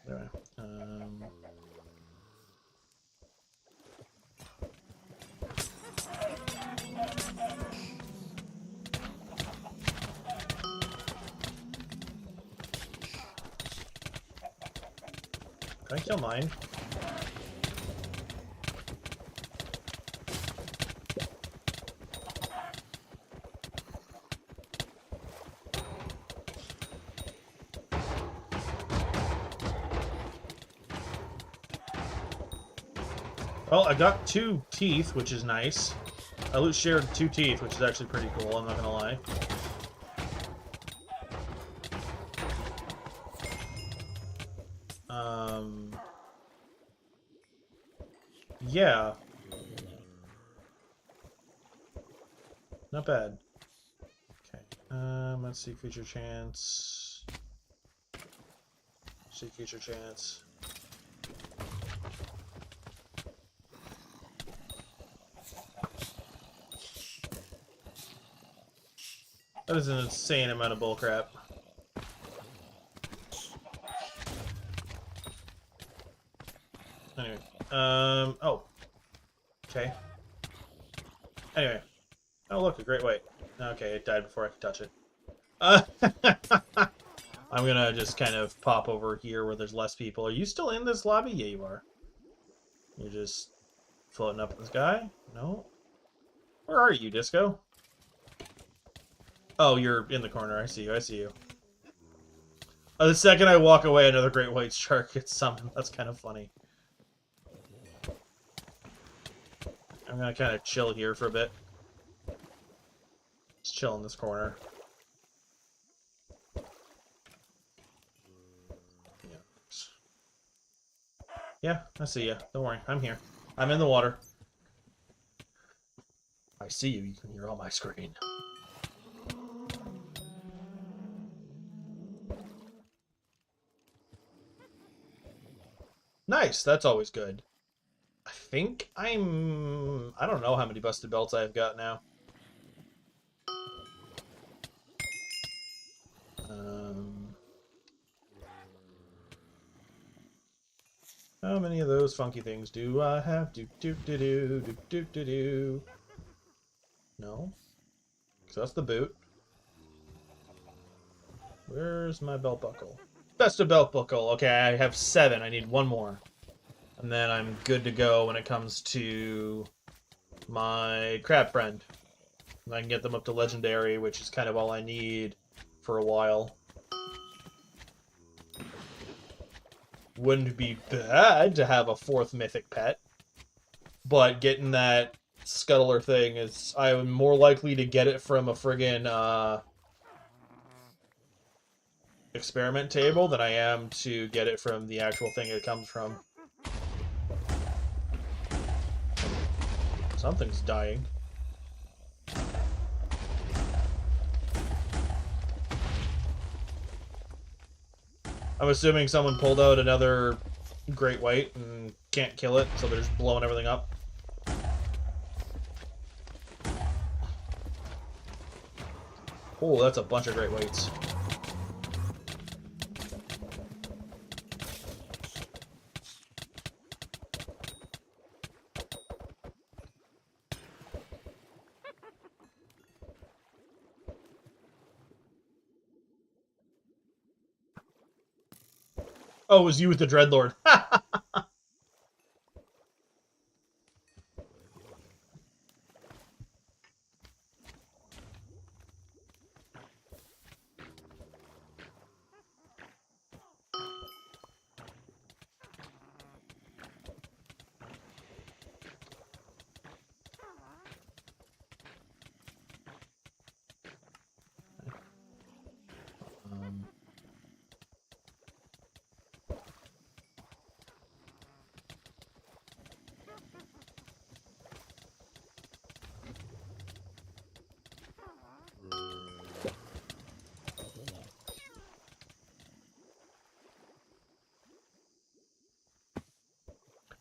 A: Anyway, can I kill mine? Well, I got 2 teeth, which is nice. I loot shared 2 teeth, which is actually pretty cool, I'm not gonna lie. Yeah. Not bad. Okay. Let's see feature chance. See feature chance. That is an insane amount of bullcrap. Anyway, oh. Okay. Anyway. Oh, look, a great weight. Okay, it died before I could touch it. I'm gonna just kind of pop over here where there's less people. Are you still in this lobby? Yeah, you are. You're just floating up in the sky? No? Where are you, Disco? Oh, you're in the corner. I see you. I see you. The second I walk away, another great white shark gets summoned. That's kind of funny. I'm gonna kind of chill here for a bit. Just chill in this corner. Yeah, I see you. Don't worry. I'm here. I'm in the water. I see you. You can hear on my screen. Nice. That's always good. I think I don't know how many busted belts I've got now. How many of those funky things do I have? Do do do do do do do do. No, so that's the boot. Where's my belt buckle? Best of belt buckle. Okay, I have 7. I need 1 more, and then I'm good to go when it comes to my crab friend. And I can get them up to legendary, which is kind of all I need for a while. Wouldn't be bad to have a 4th mythic pet, but getting that scuttler thing is, I'm more likely to get it from a friggin' experiment table than I am to get it from the actual thing it comes from. Something's dying. I'm assuming someone pulled out another great white and can't kill it, so they're just blowing everything up. Oh, that's a bunch of great whites. Oh, it was you with the Dreadlord.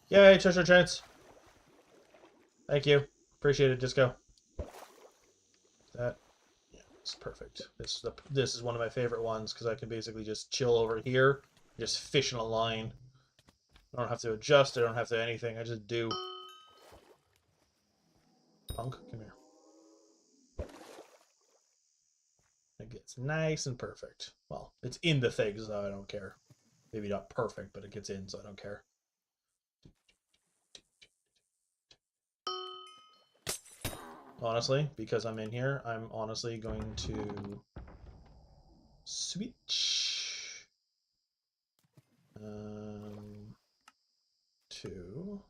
A: Yay, treasure chance. Thank you. Appreciate it, Disco. That, yeah, it's perfect. This is one of my favorite ones because I can basically just chill over here, just fish in a line. I don't have to adjust. I don't have to anything. I just do. Punk, come here. It gets nice and perfect. Well, it's in the thing, so I don't care. Maybe not perfect, but it gets in, so I don't care. Honestly, because I'm in here, I'm honestly going to switch to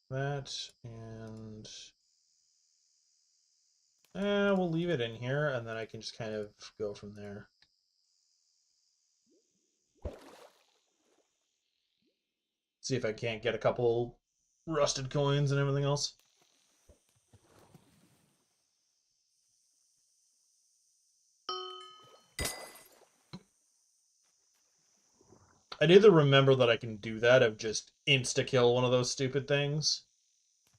A: that, and we'll leave it in here, and then I can just kind of go from there. See if I can't get a couple rusted coins and everything else. I need to remember that I can do that of just insta-kill one of those stupid things.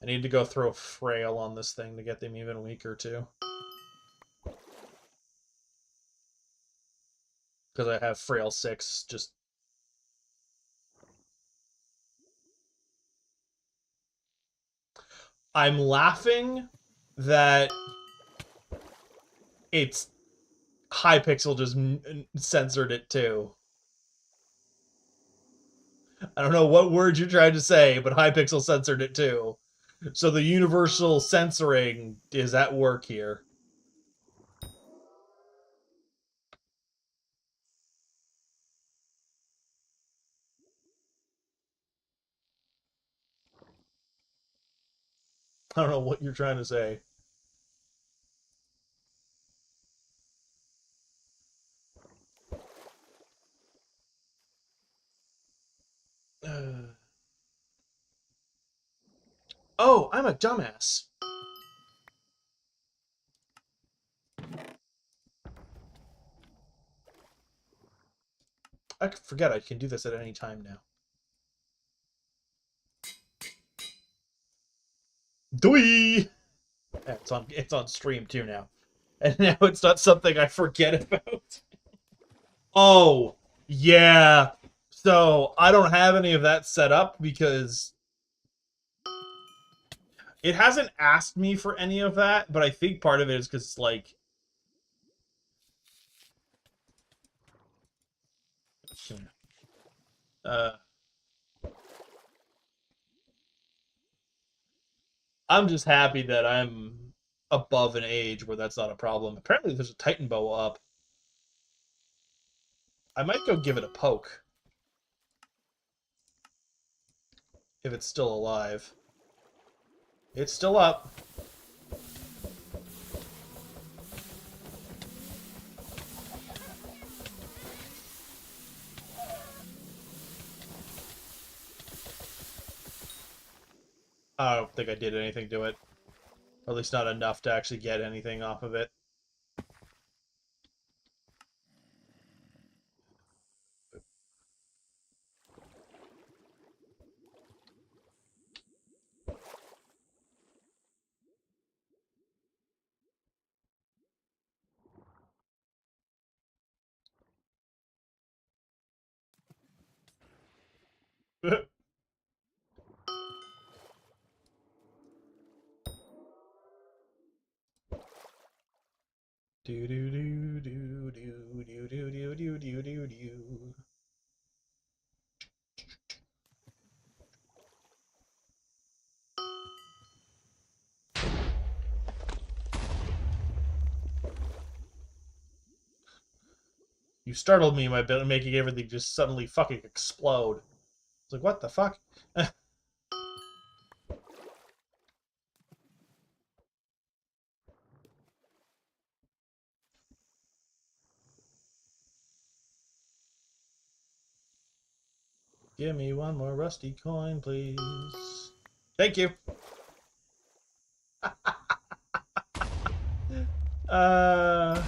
A: I need to go throw Frail on this thing to get them even weaker, too. Because I have Frail 6, just... I'm laughing that it's... Hypixel just censored it, too. I don't know what words you're trying to say, but Hypixel censored it, too. So the universal censoring is at work here. I don't know what you're trying to say. Oh, I'm a dumbass. I forget I can do this at any time now. Doi! Yeah, it's on stream too now. And now it's not something I forget about. Oh, yeah. So I don't have any of that set up because it hasn't asked me for any of that, but I think part of it is because, like... I'm just happy that I'm above an age where that's not a problem. Apparently there's a Titan bow up. I might go give it a poke. If it's still alive. It's still up. I don't think I did anything to it. Or at least not enough to actually get anything off of it. Do do do do do do do do do do do do. You startled me by making everything just suddenly fucking explode. It's like, what the fuck? Give me one more rusty coin, please. Thank you. uh...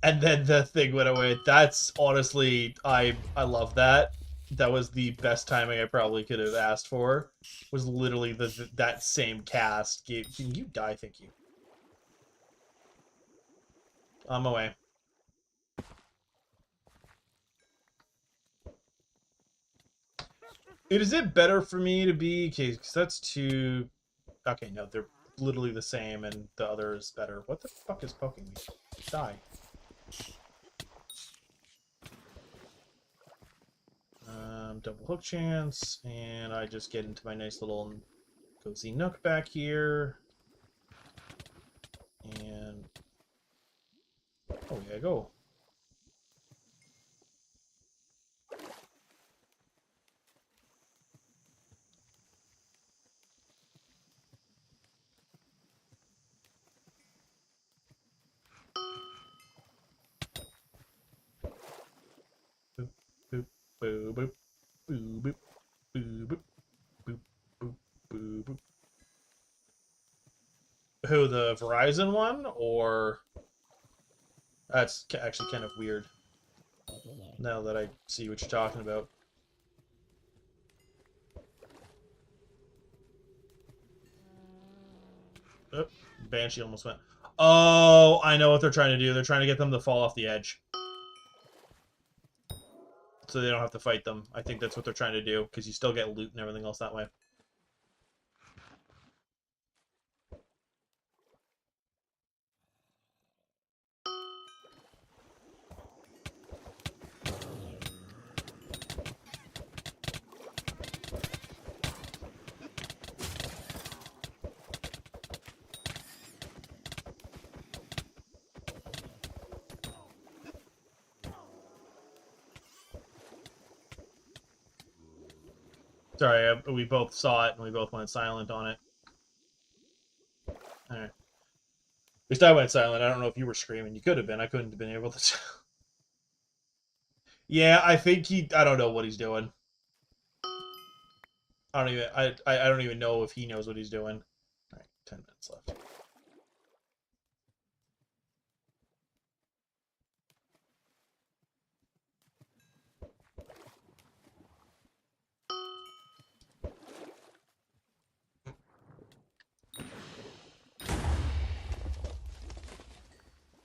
A: And then the thing went away. That's honestly, I love that. That was the best timing I probably could have asked for. Was literally that same cast. Can you die? Thank you. On my way. Is it better for me to be... Okay, because that's too... Okay, no, they're literally the same, and the other is better. What the fuck is poking me? Die. Double hook chance, and I just get into my nice little cozy nook back here. And... Oh, yeah, go. Boop, boop, boop, boop, boop, boop, boop, boop, boop, boop, boop, boop. Who, the Verizon one, or... That's actually kind of weird. Now that I see what you're talking about. Oh, Banshee almost went. Oh, I know what they're trying to do. They're trying to get them to fall off the edge. So they don't have to fight them. I think that's what they're trying to do, because you still get loot and everything else that way. Sorry, we both saw it and we both went silent on it. Alright. At least I went silent. I don't know if you were screaming. You could have been. I couldn't have been able to. Yeah, I think I don't know what he's doing. I don't even know if he knows what he's doing. Alright, 10 minutes left.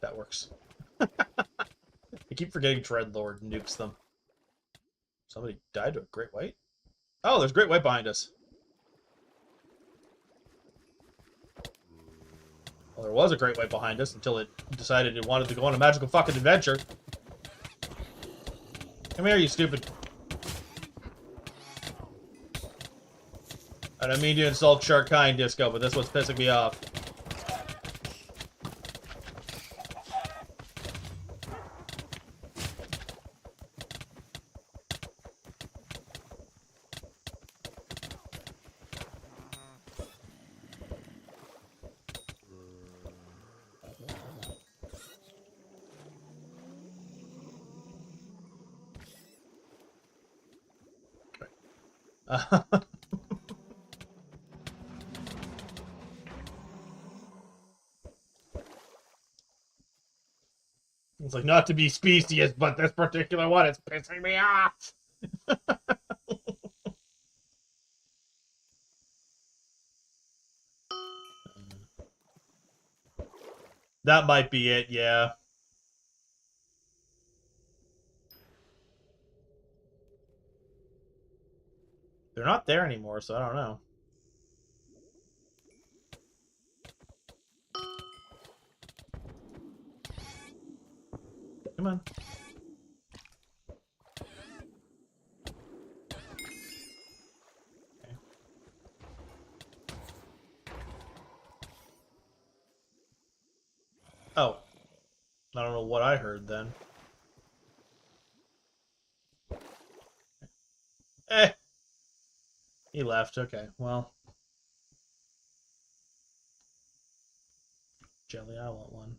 A: That works. I keep forgetting Dreadlord nukes them. Somebody died to a Great White? Oh, there's Great White behind us. Well, there was a Great White behind us until it decided it wanted to go on a magical fucking adventure. Come here, you stupid. I don't mean to insult Sharkine Disco, but that's what's pissing me off. It's like, not to be specious, but this particular one is pissing me off. That might be it, yeah. They're not there anymore, so I don't know. Come on. Okay. Oh. I don't know what I heard then. Eh. He left. Okay, well. Jelly, I want one.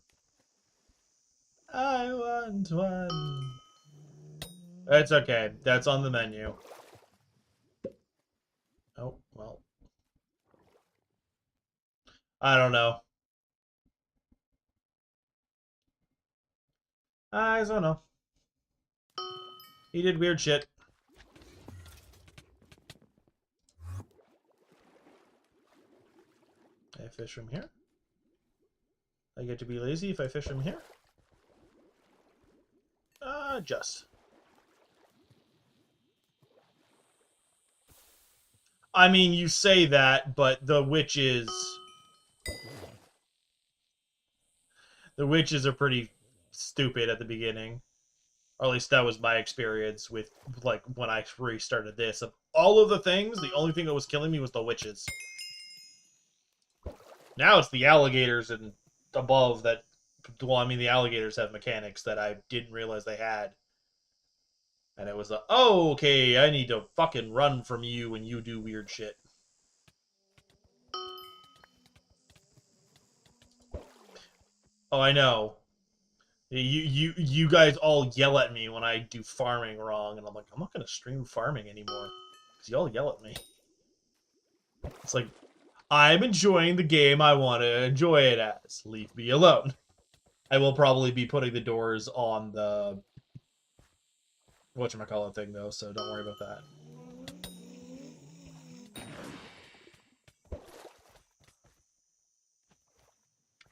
A: I want one. It's okay. That's on the menu. Oh, well. I don't know. I don't know. He did weird shit. I fish from here. I get to be lazy if I fish from here. Just. I mean, you say that, but the witches are pretty stupid at the beginning. Or at least that was my experience with, like, when I restarted this. Of all of the things, the only thing that was killing me was the witches. Now it's the alligators and above that. Well, I mean, the alligators have mechanics that I didn't realize they had. And it was like, oh, okay, I need to fucking run from you when you do weird shit. Oh, I know. You guys all yell at me when I do farming wrong, and I'm like, I'm not gonna stream farming anymore because y'all yell at me. It's like, I'm enjoying the game I want to enjoy it as. Leave me alone. I will probably be putting the doors on the whatchamacallit thing though, so don't worry about that.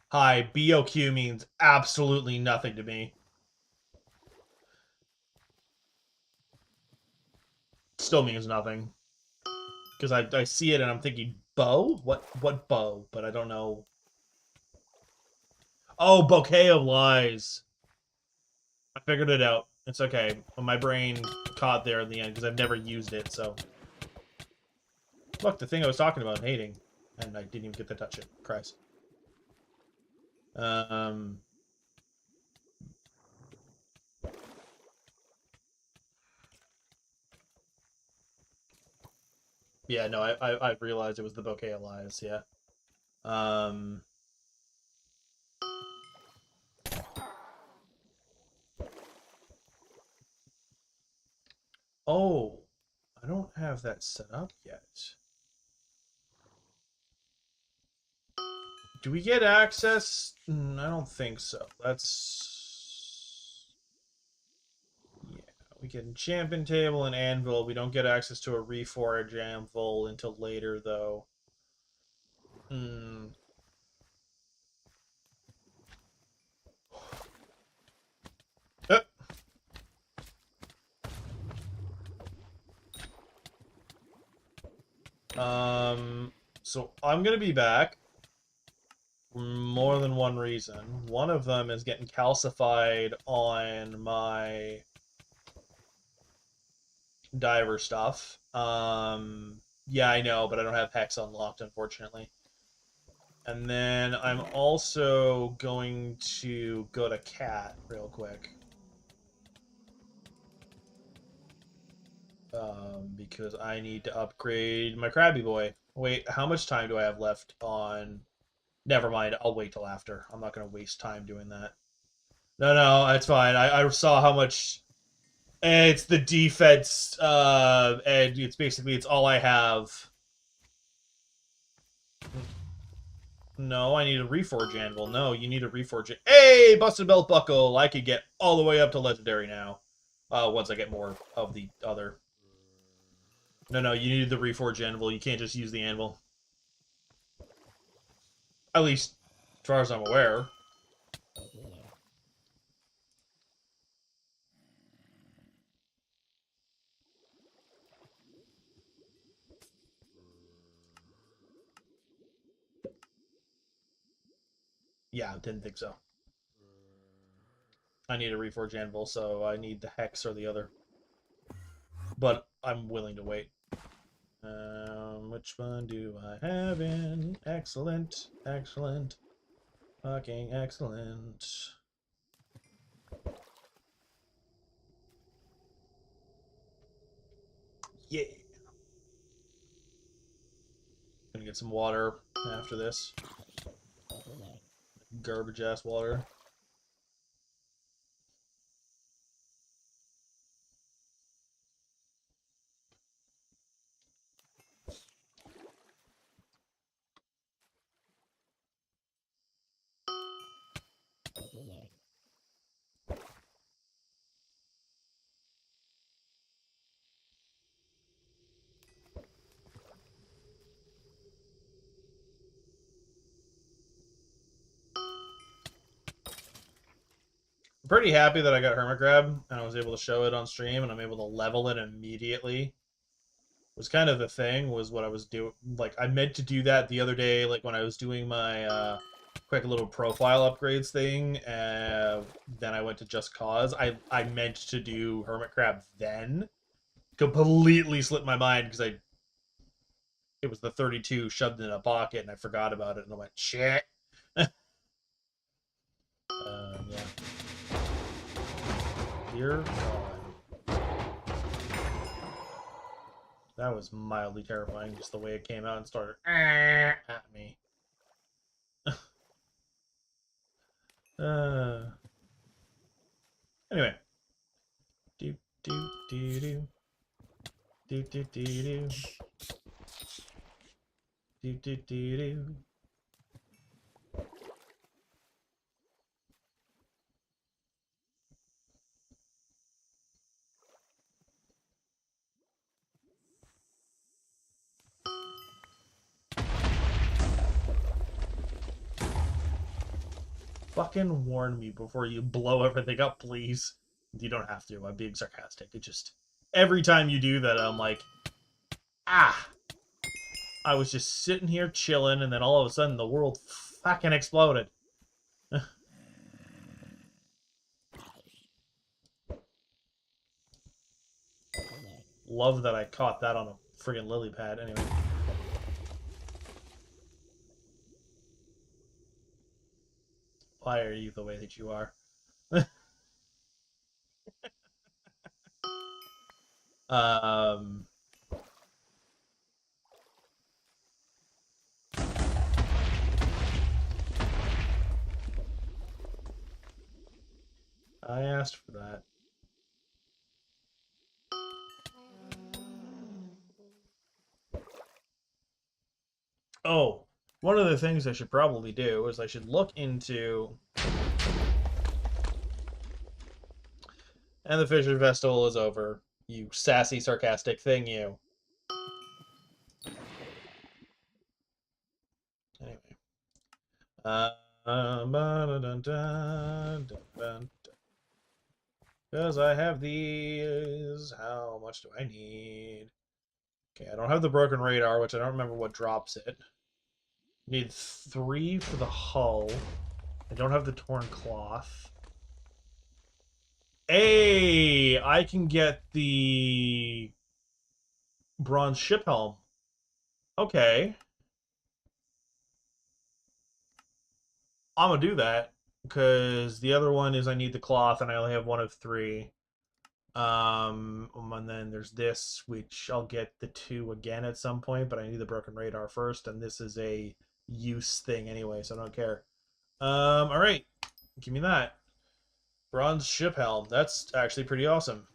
A: Hi, BOQ means absolutely nothing to me. Still means nothing. Because I see it and I'm thinking, bow? What bow? But I don't know. Oh, bouquet of lies. I figured it out. It's okay. My brain caught there in the end because I've never used it, so. Look, the thing I was talking about hating. And I didn't even get to touch it. Christ. Yeah, no, I realized it was the bouquet of lies, yeah. Oh, I don't have that set up yet. Do we get access? I don't think so. That's... Yeah, we get enchantment table and anvil. We don't get access to a reforge anvil until later, though. Hmm. So I'm gonna be back for more than one reason. One of them is getting calcified on my diver stuff. Yeah, I know, but I don't have Hex unlocked, unfortunately. And then I'm also going to go to Cat real quick. Because I need to upgrade my Krabby Boy. Wait, how much time do I have left on... Never mind, I'll wait till after. I'm not going to waste time doing that. No, no, it's fine. I saw how much It's the defense, and it's basically it's all I have. No, I need a reforge anvil. No, you need a reforge. Hey, busted belt buckle. I could get all the way up to legendary now. Once I get more of the other. No, no, you need the reforge anvil. You can't just use the anvil. At least, as far as I'm aware. Yeah, didn't think so. I need a reforge anvil, so I need the hex or the other. But I'm willing to wait. Which one do I have in? Excellent, excellent, fucking excellent. Yeah. Gonna get some water after this. Garbage ass water. I'm pretty happy that I got Hermit Crab and I was able to show it on stream and I'm able to level it immediately. Was kind of the thing, was what I was doing. Like, I meant to do that the other day, like when I was doing my quick little profile upgrades thing, then I went to Just Cause. I meant to do Hermit Crab then. Completely slipped my mind because it was the 32 shoved in a pocket and I forgot about it and I went, shit. Yeah. Dear God. That was mildly terrifying, just the way it came out and started at me. Anyway. Do do do do do do do do do do do do. Fucking warn me before you blow everything up, please. You don't have to. I'm being sarcastic. It just every time you do that, I'm like, ah. I was just sitting here chilling, and then all of a sudden the world fucking exploded. Love that I caught that on a friggin' lily pad. Anyway. Why are you the way that you are? um... I asked for that. Oh, one of the things I should probably do is I should look into... And the Fisher Festival is over. You sassy, sarcastic thing, you. Anyway. Because I have these. How much do I need? Okay, I don't have the broken radar, which I don't remember what drops it. Need 3 for the hull. I don't have the torn cloth. Hey, I can get the bronze ship helm. Okay. I'm gonna do that because the other one is I need the cloth and I only have one of 3. And then there's this, which I'll get the 2 again at some point, but I need the broken radar first, and this is a use thing anyway, so I don't care. All right, give me that bronze ship helm. That's actually pretty awesome.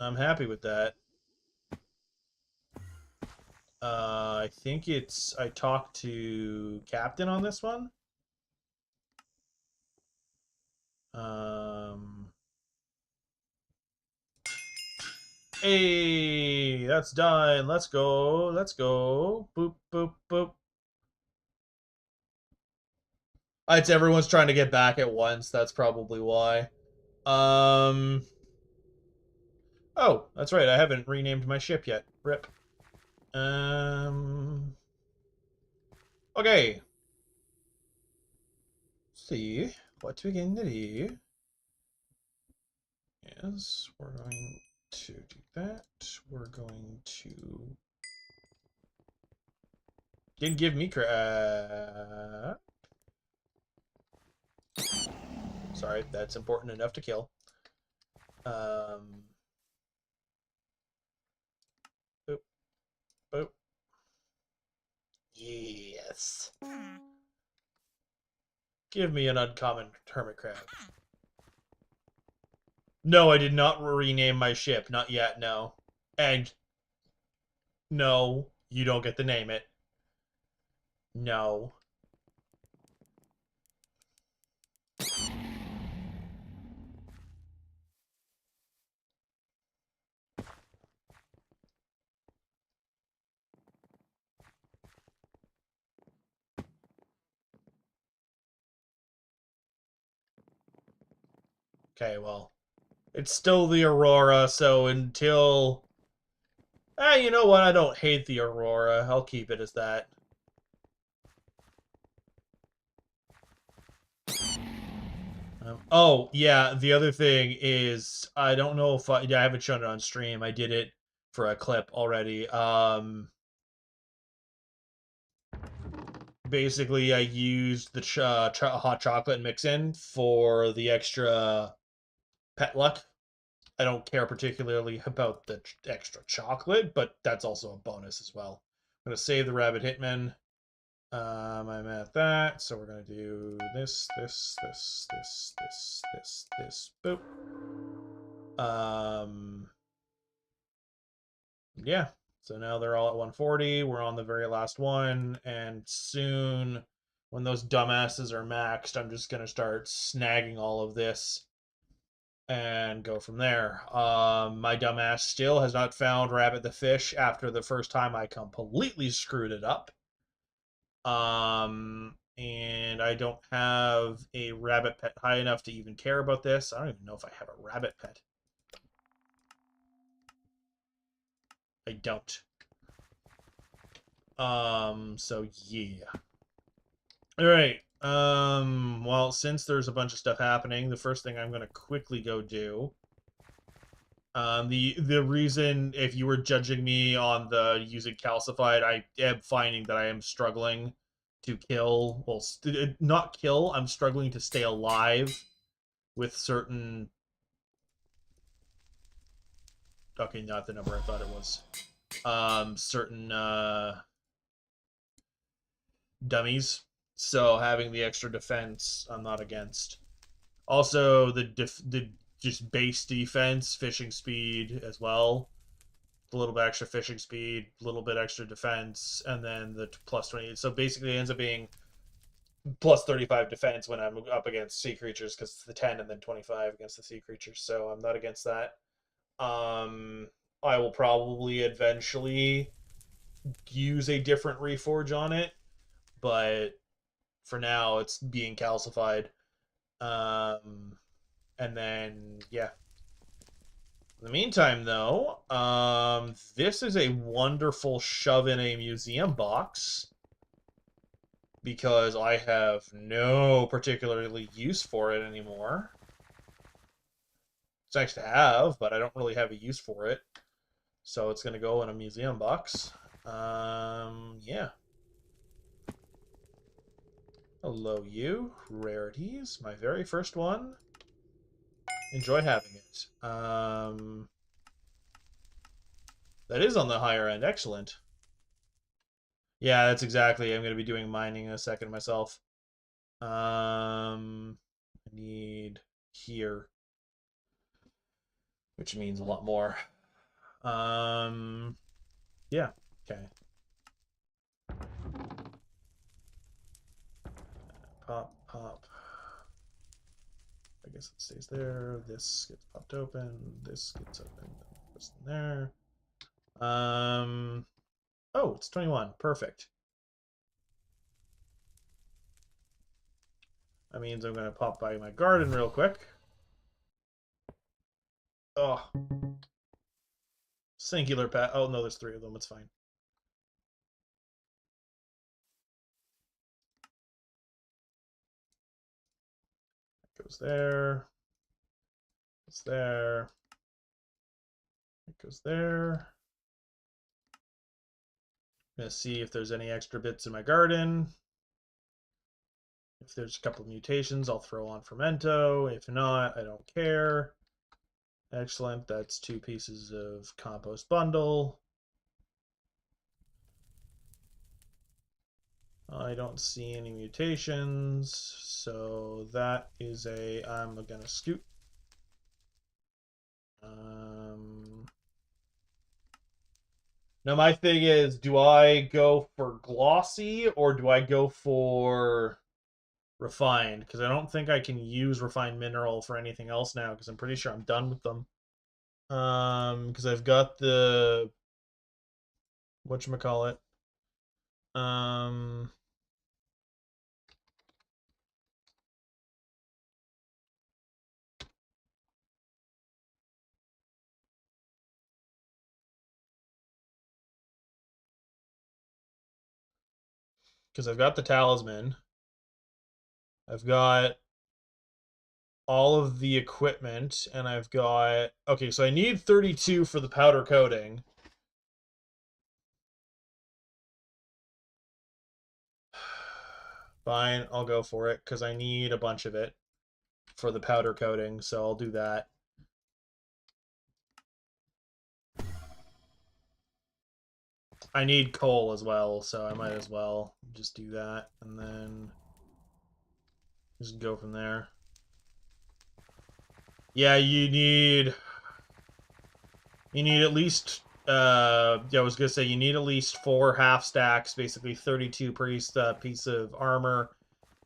A: I'm happy with that. I think I talked to Captain on this one. Um, hey, that's done. Let's go. Let's go. Boop, boop, boop. It's everyone's trying to get back at once. That's probably why. Um. Oh, that's right. I haven't renamed my ship yet. Rip. Okay. Let's see what we can do. Yes, we're going to do that. We're going to. Didn't give me crap. Sorry, that's important enough to kill. Boop, boop. Yes. Give me an uncommon hermit crab. No, I did not rename my ship. Not yet, no. And no, you don't get to name it. No. Okay, well, it's still the Aurora, so until... you know what? I don't hate the Aurora. I'll keep it as that. Oh, yeah, the other thing is, I don't know if I haven't shown it on stream. I did it for a clip already. Basically, I used the hot chocolate mix-in for the extra pet luck. I don't care particularly about the extra chocolate, but that's also a bonus as well. I'm going to save the Rabbit Hitman. I'm at that, so we're going to do this, this, boop. Yeah, so now they're all at 140. We're on the very last one, and soon, when those dumbasses are maxed, I'm just going to start snagging all of this and go from there. My dumbass still has not found Rabbit the Fish after the first time I completely screwed it up. And I don't have a rabbit pet high enough to even care about this. I don't even know if I have a rabbit pet. I don't. So yeah. All right. Well, since there's a bunch of stuff happening, the first thing I'm gonna quickly go do. The reason, if you were judging me on the using calcified, I am finding that I am struggling to kill. Well, not kill. I'm struggling to stay alive with certain. Okay, not the number I thought it was. Certain dummies. So having the extra defense, I'm not against. Also, the just base defense, fishing speed as well. A little bit extra fishing speed, a little bit extra defense, and then the plus 20. So basically, it ends up being plus 35 defense when I'm up against sea creatures because it's the 10 and then 25 against the sea creatures. So I'm not against that. I will probably eventually use a different reforge on it, but for now, it's being calcified. And then, yeah. In the meantime, though, this is a wonderful shove in a museum box because I have no particularly use for it anymore. It's nice to have, but I don't really have a use for it. So it's going to go in a museum box. Yeah. Hello, you. Rarities. My very first one. Enjoy having it. That is on the higher end. Excellent. Yeah, that's exactly. I'm going to be doing mining in a second myself. I need here. which means a lot more. Yeah, okay. Pop, pop. I guess it stays there. This gets popped open. This gets open. Goes in there. Oh, it's 21. Perfect. That means I'm going to pop by my garden real quick. Oh. Singular pet. Oh, no, there's 3 of them. It's fine. It goes there. It's there. It goes there. I'm going to see if there's any extra bits in my garden. If there's a couple of mutations, I'll throw on Fermento. If not, I don't care. Excellent. That's 2 pieces of compost bundle. I don't see any mutations, so that is I'm gonna scoot. Now my thing is, do I go for glossy or do I go for refined? Because I don't think I can use refined mineral for anything else now, because I'm pretty sure I'm done with them. Because I've got the whatchamacallit. Because I've got the talisman. I've got all of the equipment, and I've got... Okay, so I need 32 for the powder coating. Fine, I'll go for it, because I need a bunch of it for the powder coating, so I'll do that. I need coal as well, so I might as well just do that, and then just go from there. Yeah, you need at least yeah, I was gonna say you need at least 4 half stacks, basically 32 per piece of armor,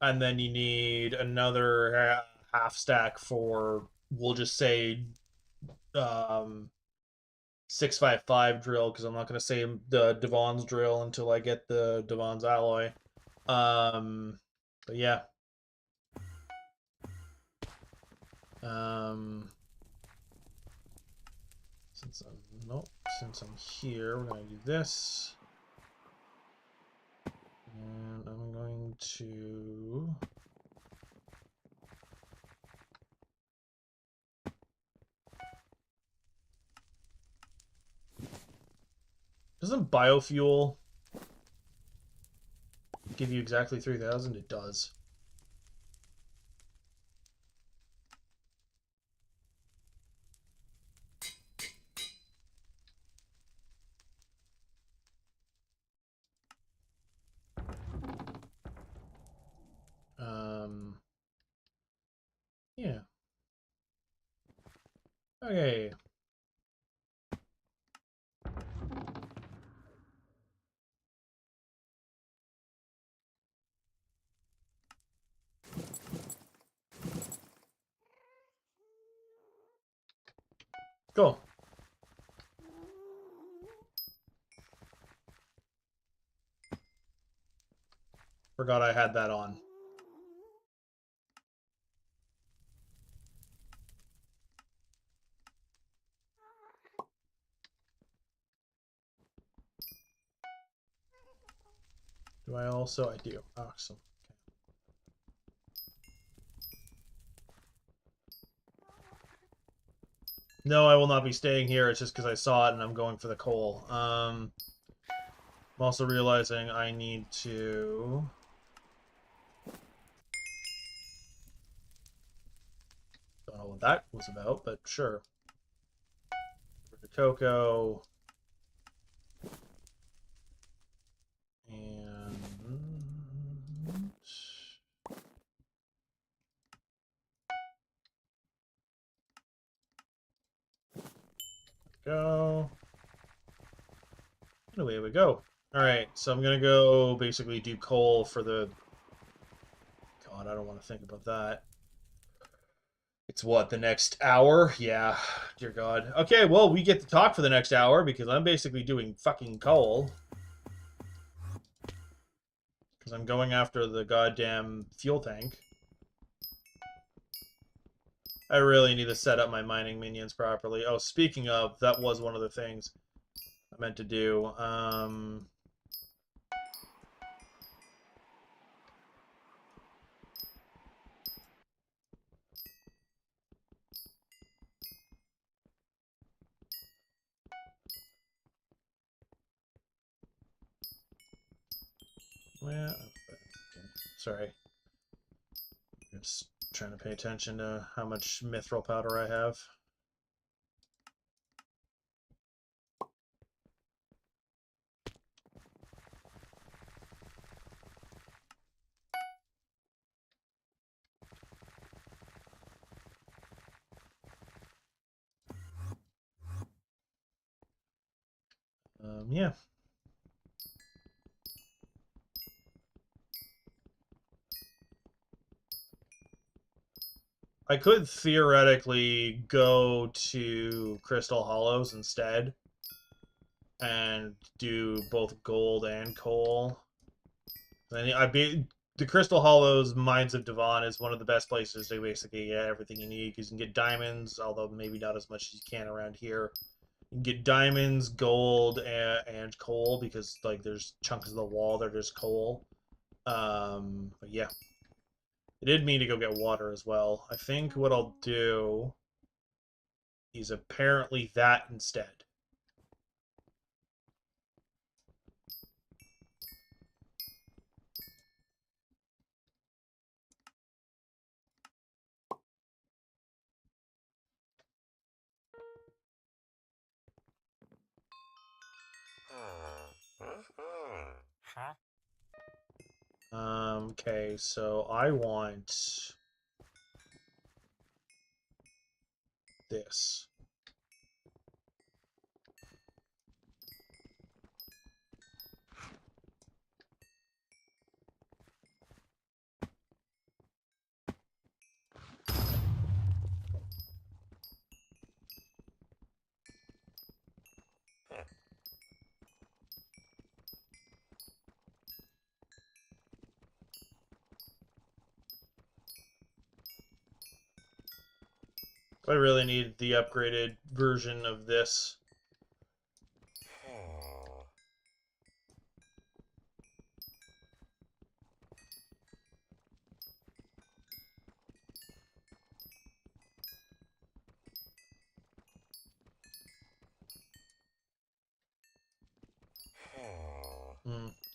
A: and then you need another half stack for, we'll just say, 655 drill, because I'm not gonna say the Devon's drill until I get the Devon's alloy. But yeah. Since I'm here, we're gonna do this. And I'm going to... Doesn't biofuel give you exactly 3,000? It does. Yeah. Okay. Cool. Forgot I had that on. Do I also? I do. Awesome. No, I will not be staying here. It's just because I saw it and I'm going for the coal. I'm also realizing I need to... Don't know what that was about, but sure. The cocoa. And... Go. And away we go. Alright, so I'm gonna go basically do coal for the... God, I don't want to think about that. It's what, the next hour? Yeah, dear God. Okay, well, we get to talk for the next hour because I'm basically doing fucking coal. Because I'm going after the goddamn fuel tank. I really need to set up my mining minions properly. Oh, speaking of, that was one of the things I meant to do. Well, okay. Sorry. Just trying to pay attention to how much mithril powder I have. Yeah. I could theoretically go to Crystal Hollows instead and do both gold and coal. And the Crystal Hollows Mines of Devon is one of the best places to basically get everything you need because you can get diamonds, although maybe not as much as you can around here. You can get diamonds, gold, and coal because like there's chunks of the wall that are just coal. But yeah. I did mean to go get water as well. I think what I'll do is apparently that instead. Okay, so I want this. I really need the upgraded version of this.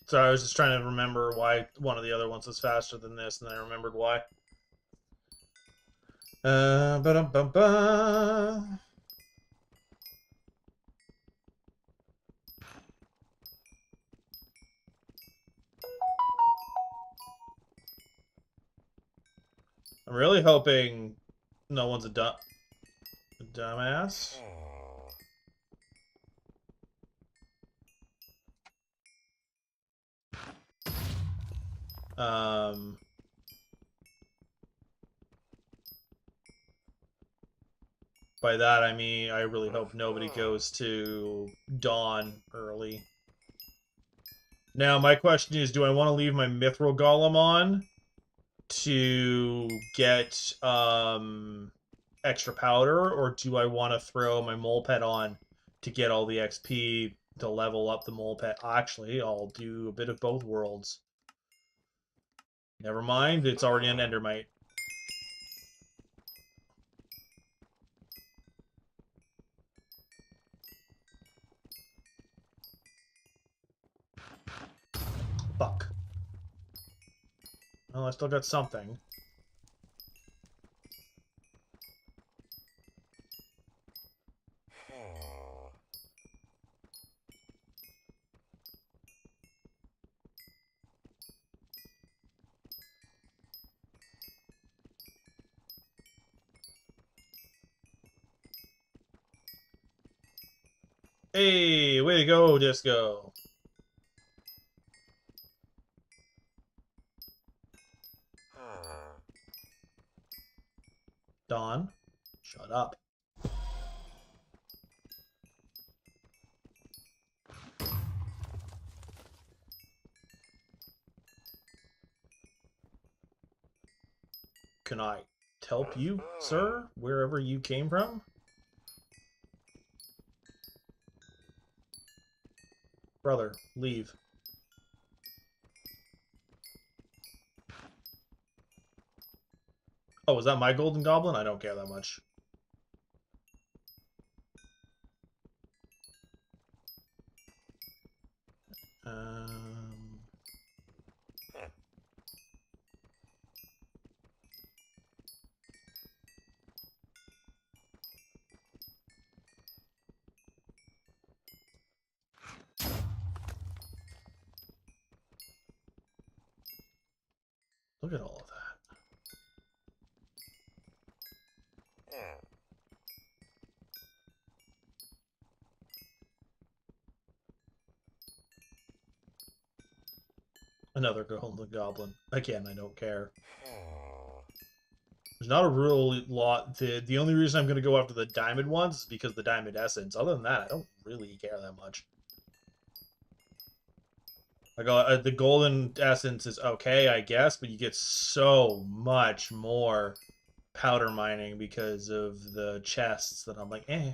A: So I was just trying to remember why one of the other ones was faster than this, and then I remembered why. Ba-dum-bum-ba. I'm really hoping no one's a dumbass. Um, by that I mean I really hope nobody goes to dawn early. Now my question is, do I want to leave my mithril golem on to get extra powder, or do I want to throw my mole pet on to get all the XP to level up the mole pet? Actually, I'll do a bit of both worlds. Never mind, it's already an endermite. Fuck. Well, I still got something. Hey, way to go, Disco. Don, shut up. Can I help you, sir, wherever you came from? Brother, leave. Oh, was that my golden goblin? I don't care that much. Um... Look at all of that. Another golden goblin. Again, I don't care. There's not a real lot. The only reason I'm going to go after the diamond ones is because of the diamond essence. Other than that, I don't really care that much. Like the golden essence is okay, I guess, but you get so much more powder mining because of the chests that I'm like, eh.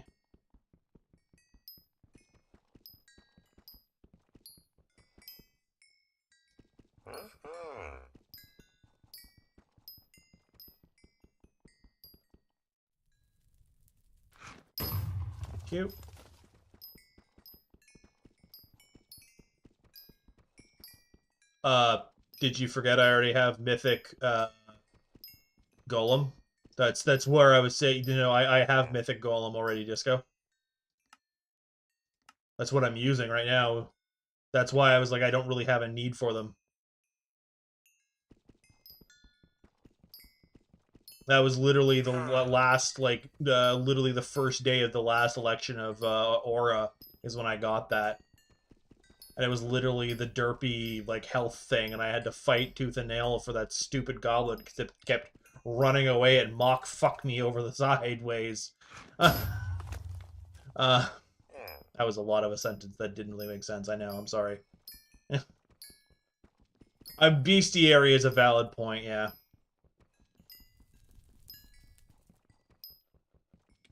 A: Cute. Did you forget I already have mythic golem? That's where I was saying, I have mythic golem already, Disco. That's what I'm using right now. That's why I was like, I don't really have a need for them. That was literally the last, like, literally the first day of the last election of Aura is when I got that. And it was literally the derpy, like, health thing, and I had to fight tooth and nail for that stupid goblin because it kept running away and mock fuck me over the sideways. That was a lot of a sentence that didn't really make sense. I know, I'm sorry. A bestiary is a valid point, yeah.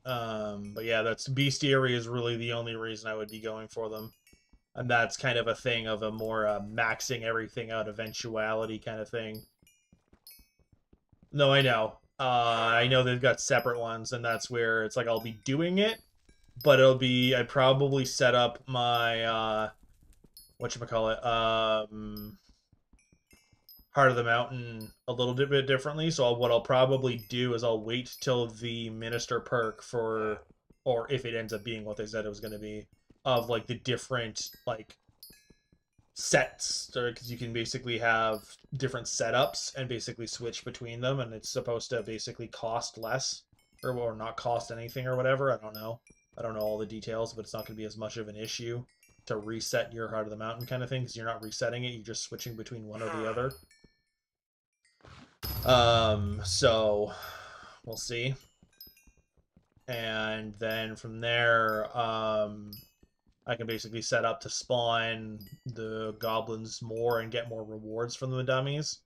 A: But yeah, that's bestiary is really the only reason I would be going for them. And that's kind of a thing of a more maxing everything out eventuality kind of thing. No, I know. I know they've got separate ones, and that's where it's like I'll be doing it, but it'll be I probably set up my whatchamacallit, Heart of the Mountain a little bit differently. So what I'll probably do is I'll wait till the Minister perk for, or if it ends up being what they said it was going to be, of like the different like sets, because you can basically have different setups and basically switch between them, and it's supposed to basically cost less or not cost anything or whatever. I don't know. I don't know all the details, but it's not going to be as much of an issue to reset your Heart of the Mountain kind of thing, because you're not resetting it, you're just switching between one or the other. So we'll see. And then from there, I can basically set up to spawn the goblins more and get more rewards from the dummies.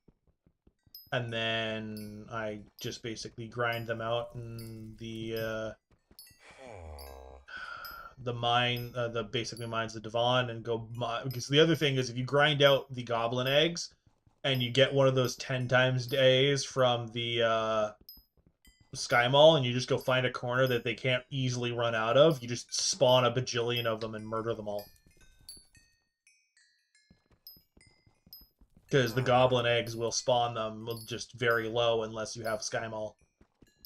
A: And then I just basically grind them out in the mine, the basically mines the Devon and go, because the other thing is if you grind out the goblin eggs and you get one of those 10 times days from the Sky Mall and you just go find a corner that they can't easily run out of, you just spawn a bajillion of them and murder them all. Because the goblin eggs will spawn them just very low unless you have Sky Mall.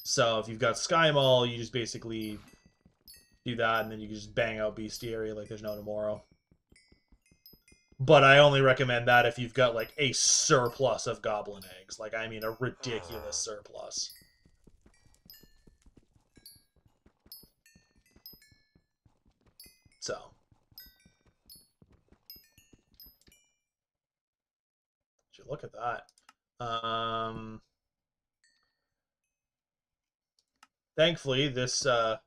A: So if you've got Sky Mall, you just basically do that, and then you can just bang out Bestiary like there's no tomorrow. But I only recommend that if you've got, like, a surplus of goblin eggs. Like, I mean, a ridiculous surplus. So. Look at that. Thankfully, this I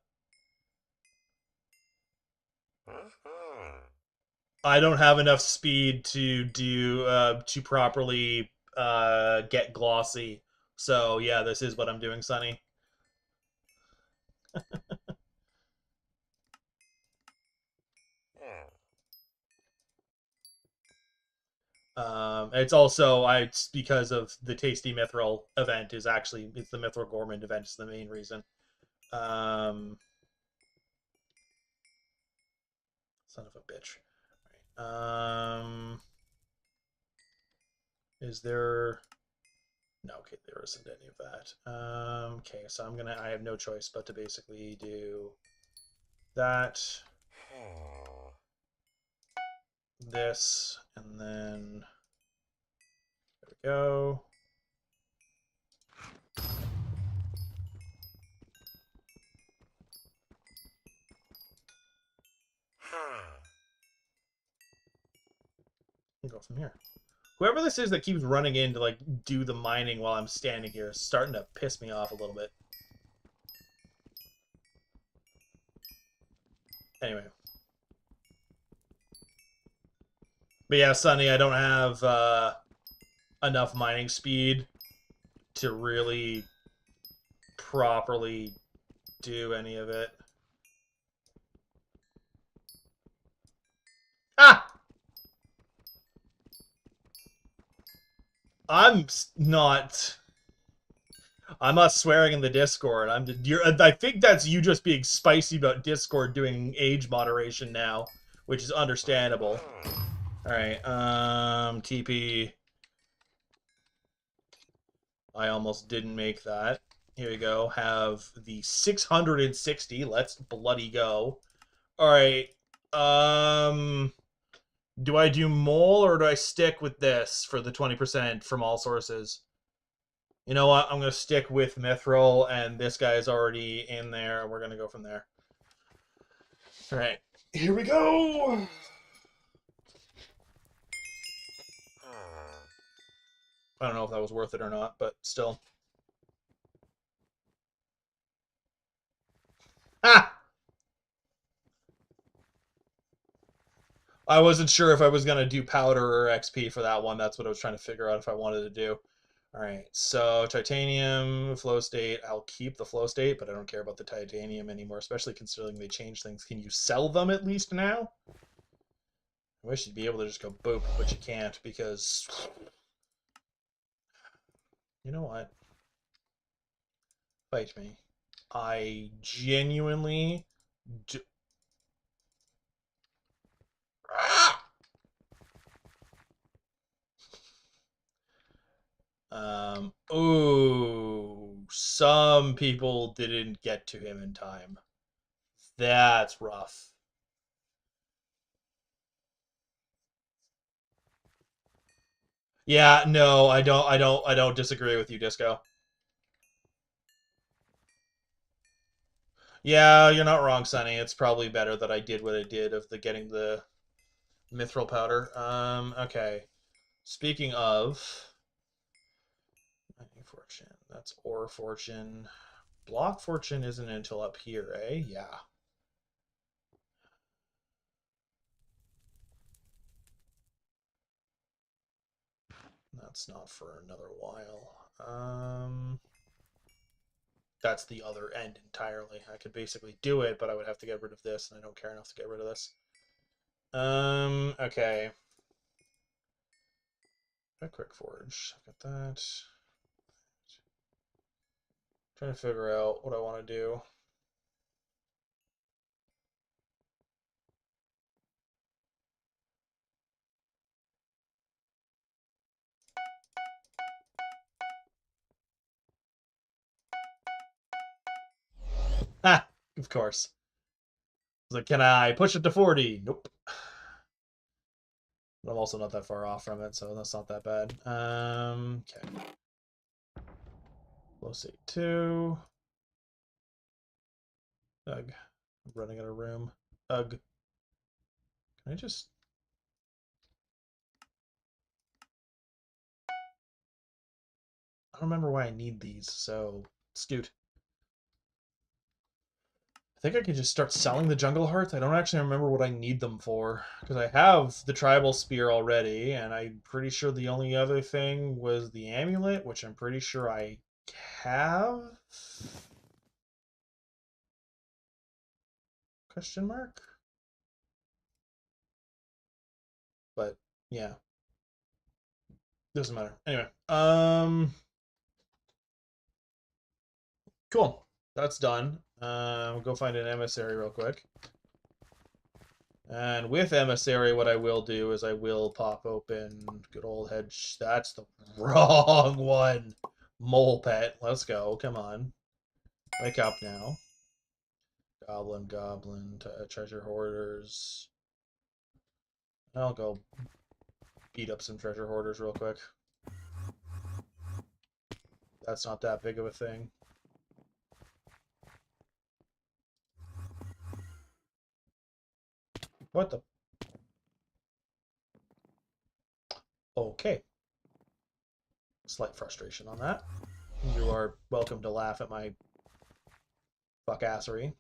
A: don't have enough speed to do to properly get glossy. So yeah, this is what I'm doing, Sonny. It's also it's because of the Tasty Mithril event is actually it's the Mithril Gourmand event is the main reason. Son of a bitch. Right. Is there? No, okay, there isn't any of that. Okay, so I have no choice but to basically do that, this, and then there we go. And go from here. Whoever this is that keeps running in to like do the mining while I'm standing here is starting to piss me off a little bit. Anyway. But yeah, Sonny, I don't have enough mining speed to really properly do any of it. Ah! I'm not swearing in the Discord. I think that's you just being spicy about Discord doing age moderation now, which is understandable. All right, TP. I almost didn't make that. Here we go. Have the 660. Let's bloody go. All right. Do I do mole or do I stick with this for the 20% from all sources? You know what? I'm going to stick with Mithril, and this guy is already in there, and we're going to go from there. All right. Here we go! I don't know if that was worth it or not, but still. Ah! I wasn't sure if I was going to do powder or XP for that one. That's what I was trying to figure out if I wanted to do. All right, so titanium, flow state. I'll keep the flow state, but I don't care about the titanium anymore, especially considering they changed things. Can you sell them at least now? I wish you'd be able to just go boop, but you can't because... You know what? Fight me. I genuinely do... Ah! Ooh, some people didn't get to him in time. That's rough. Yeah, no, I don't disagree with you, Disco. Yeah, you're not wrong, Sonny. It's probably better that I did what I did of the getting the mithril powder. Okay. Speaking of mining fortune, that's ore fortune. Block fortune isn't until up here, eh? Yeah. That's not for another while. That's the other end entirely. I could basically do it, but I would have to get rid of this, and I don't care enough to get rid of this. Okay. A quick forge. I've got that. Trying to figure out what I want to do. Ah, of course. Like, can I push it to 40? Nope. But I'm also not that far off from it, so that's not that bad. Okay. Low state 2. Ugh. I'm running out of room. Ugh. Can I just... I don't remember why I need these, so... Scoot. I think I could just start selling the jungle hearts. I don't actually remember what I need them for. Because I have the tribal spear already, and I'm pretty sure the only other thing was the amulet, which I'm pretty sure I have? Question mark? But, yeah. Doesn't matter. Anyway, cool. That's done. We'll go find an emissary real quick. And with emissary, what I will do is I will pop open good old hedge. That's the wrong one. Mole pet. Let's go. Come on. Wake up now. Goblin, treasure hoarders. I'll go beat up some treasure hoarders real quick. That's not that big of a thing. What the? Okay. Slight frustration on that. You are welcome to laugh at my fuckassery.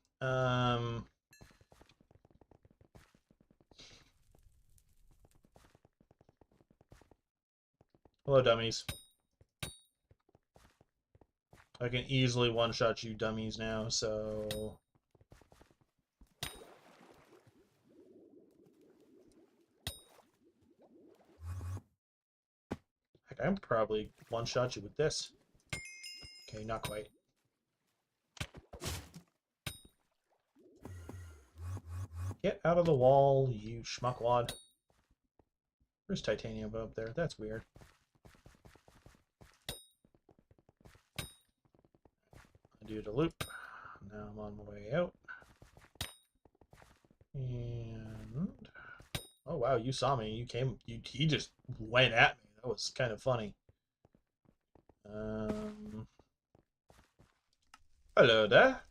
A: Hello, dummies. I can easily one-shot you dummies now, so... Heck, I can probably one-shot you with this. Okay, not quite. Get out of the wall, you schmuckwad. There's titanium up there. That's weird. I do the loop. Now I'm on my way out. And... Oh, wow, you saw me. You came... He just went at me. That was kind of funny. Hello there.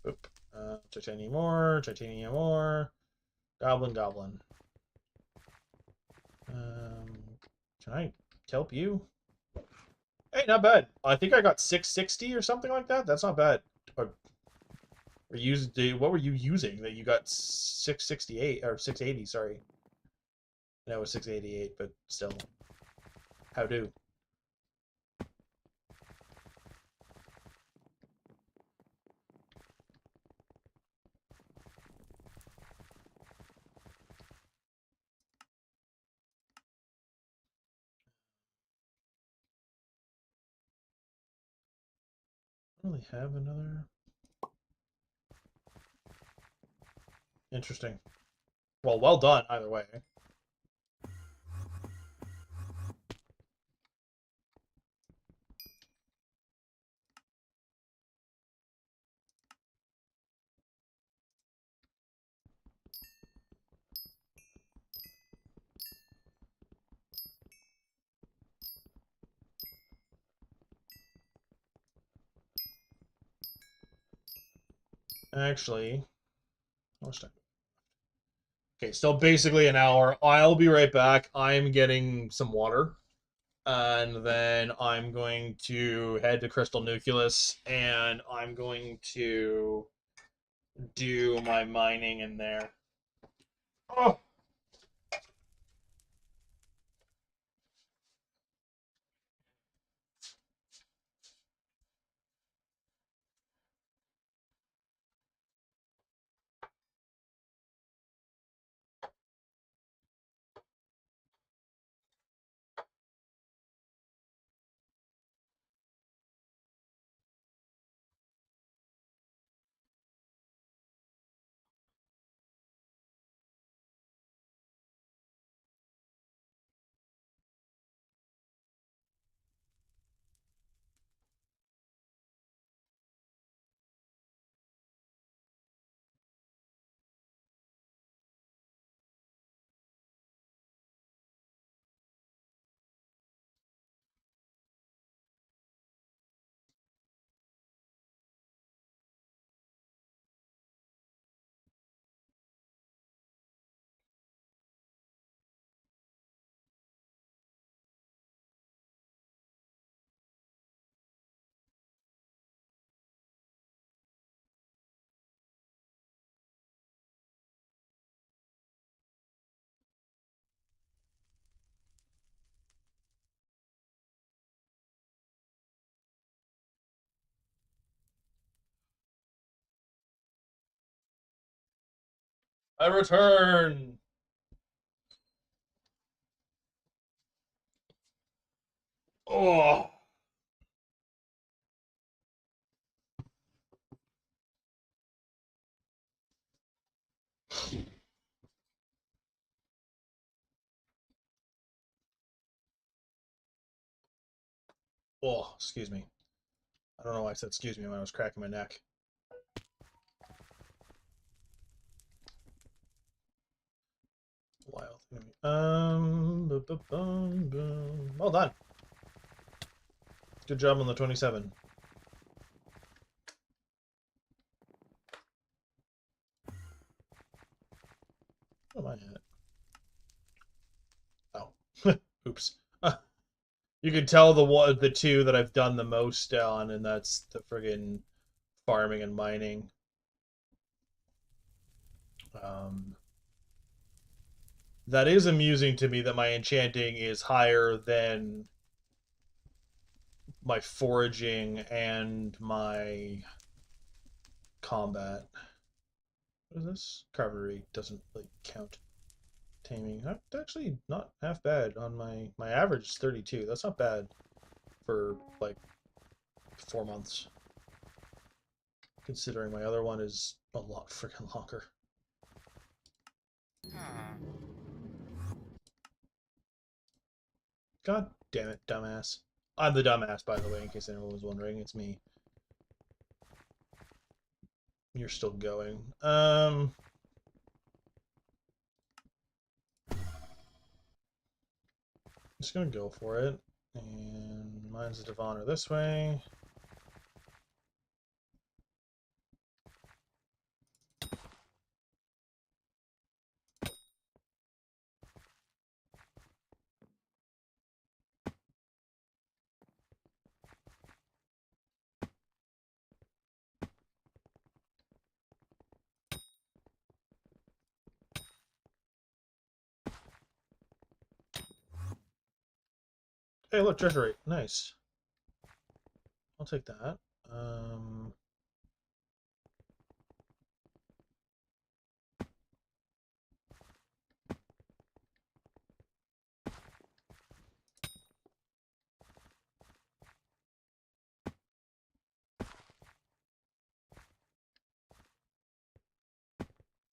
A: Oop. Titanium ore, titanium ore. Goblin. Can I help you? Hey, not bad. I think I got 660 or something like that. That's not bad. Or used, what were you using that you got 668 or 680? Sorry, that was 688, but still, how do? I don't really have another. Interesting. Well done either way. Actually, how much time? Okay, still basically an hour. I'll be right back. I'm getting some water. And then I'm going to head to Crystal Nucleus, and I'm going to do my mining in there. Oh, I return. Oh. Oh, excuse me. I don't know why I said excuse me when I was cracking my neck. Wild. Well done. Good job on the 27. What am I at? Oh, oops. You can tell the two that I've done the most on, and that's the friggin' farming and mining. Um, that is amusing to me that my enchanting is higher than my foraging and my combat. What is this? Cavalry doesn't really count. Taming. That's actually not half bad on my average is 32. That's not bad for like 4 months. Considering my other one is a lot freaking longer. God damn it, dumbass. I'm the dumbass, by the way, in case anyone was wondering. It's me. You're still going. Just gonna go for it. And mine's the Diviner this way. Hey, look, treasure rate. Nice. I'll take that.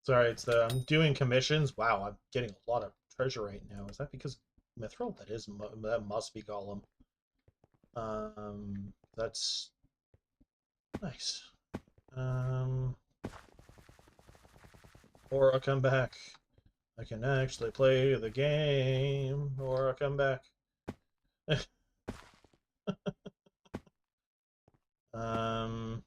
A: Sorry, it's the I'm doing commissions. Wow, I'm getting a lot of treasure right now. Is that because Mithril? That must be Golem. That's nice. Or I'll come back. I can actually play the game, or I'll come back. um,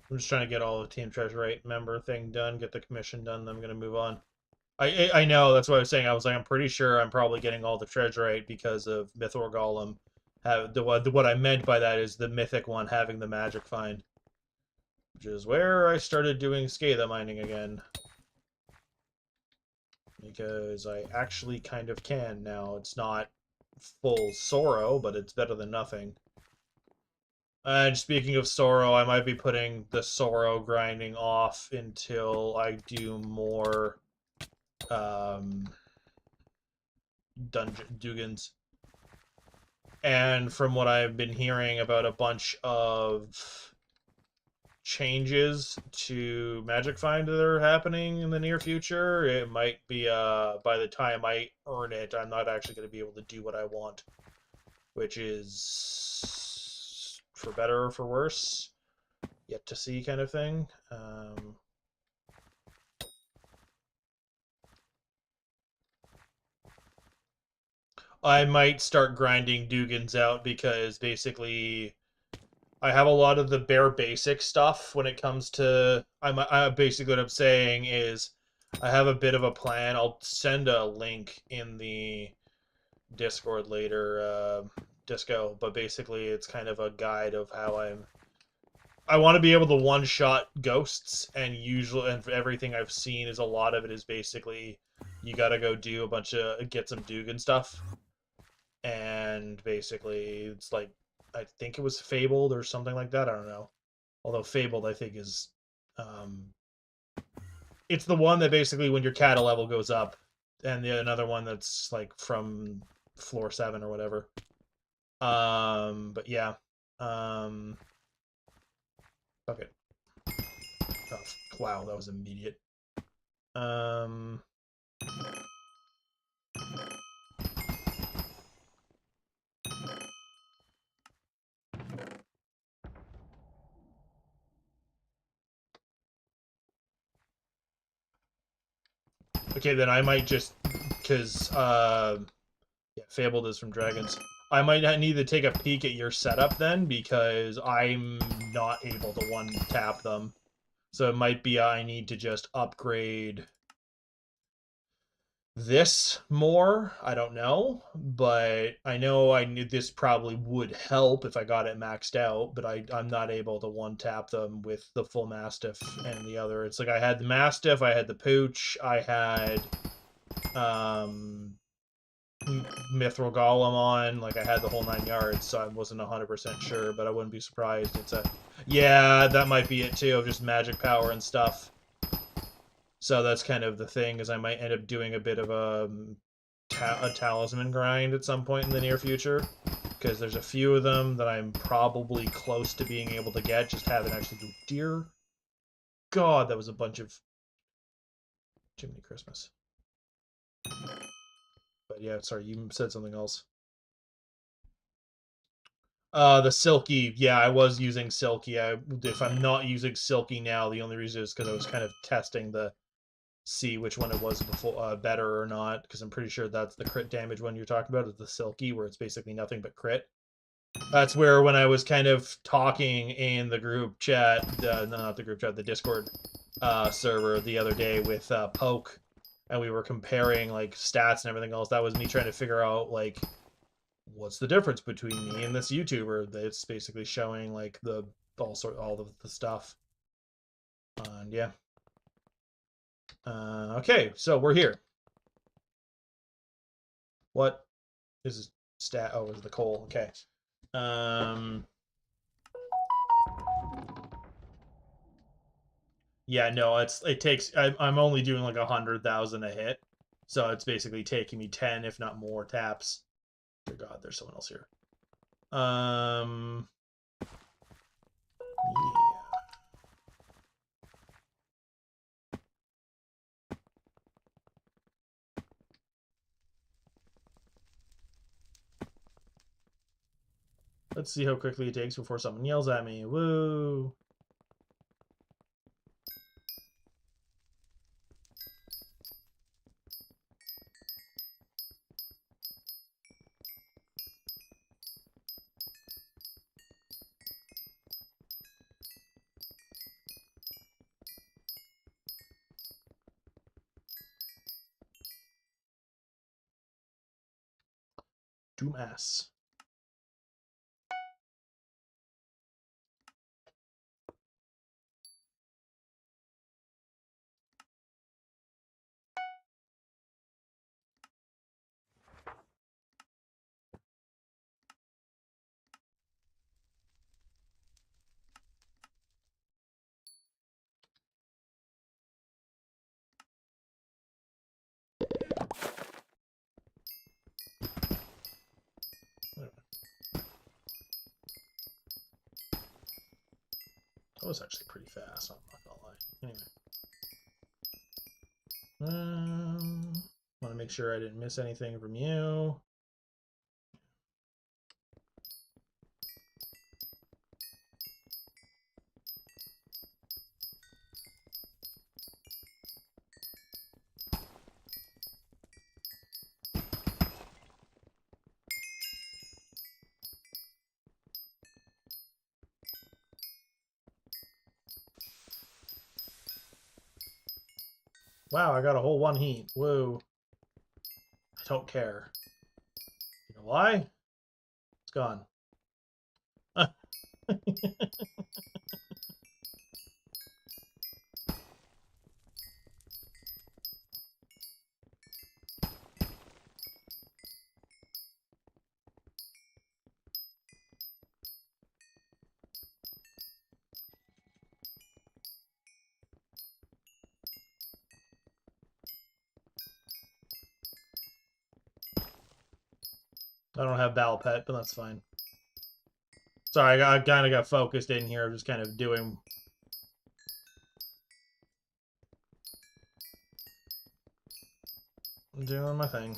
A: I'm just trying to get all the Team Treasure Rate member thing done, get the commission done, then I'm gonna move on. I know, that's what I was saying. I was like, I'm pretty sure I'm probably getting all the treasure rate because of Mythor Golem. What I meant by that is the mythic one having the magic find, which is where I started doing Skatha mining again. Because I actually kind of can now. It's not full sorrow, but it's better than nothing. And speaking of sorrow, I might be putting the sorrow grinding off until I do more dungeon Dugans. And from what I've been hearing about a bunch of changes to Magic Find that are happening in the near future, it might be by the time I earn it, I'm not actually going to be able to do what I want, which is for better or for worse, yet to see kind of thing. I might start grinding Dugans out because basically I have a lot of the bare basic stuff when it comes to. I basically what I'm saying is I have a bit of a plan. I'll send a link in the Discord later, Disco, but basically it's kind of a guide of how I'm I want to be able to one-shot ghosts, and usually, and everything I've seen is a lot of it is basically you gotta go do a bunch of get some Dugan stuff, and basically it's like I think it was Fabled or something like that. I don't know. Although Fabled, I think is, um, it's the one that basically when your cata level goes up, and the another one that's like from floor 7 or whatever. But yeah. Um, okay. Oh, wow, that was immediate. Um, okay, then I might just because yeah, Fabled is from Dragons. I might not need to take a peek at your setup then because I'm not able to one tap them. So it might be I need to just upgrade this more. I don't know, but I know I knew this probably would help if I got it maxed out, but I'm not able to one tap them with the full Mastiff and the other. It's like I had the Mastiff, I had the Pooch, I had Mithril Golem on, like I had the whole 9 yards, so I wasn't 100% sure, but I wouldn't be surprised. It's a, yeah, that might be it too, of just magic power and stuff. So that's kind of the thing, is I might end up doing a bit of a talisman grind at some point in the near future, because there's a few of them that I'm probably close to being able to get, just haven't actually. Dear God, that was a bunch of Jiminy Christmas. But yeah, sorry, you said something else. The Silky, yeah, I was using Silky. If I'm not using Silky now, the only reason is because I was kind of testing the see which one it was before better or not, because I'm pretty sure that's the crit damage one you're talking about is the Silky, where it's basically nothing but crit. That's where when I was kind of talking in the group chat, no, not the group chat, the Discord server the other day with Poke, and we were comparing like stats and everything else. That was me trying to figure out like what's the difference between me and this YouTuber that's basically showing like all of the stuff. And yeah. Okay, so we're here. What is stat? Oh, is the coal? Okay. Yeah, no, it takes. I'm only doing like 100,000 a hit, so it's basically taking me 10, if not more, taps. Dear God, there's someone else here. Yeah. Let's see how quickly it takes before someone yells at me. Woo! Doomass. That was actually pretty fast, I'm not gonna lie. Anyway. Want to make sure I didn't miss anything from you. Wow, I got a whole 1 heat. Whoa. I don't care. You know why? It's gone. I don't have Battle Pet, but that's fine. Sorry, I kind of got focused in here, just kind of doing my thing.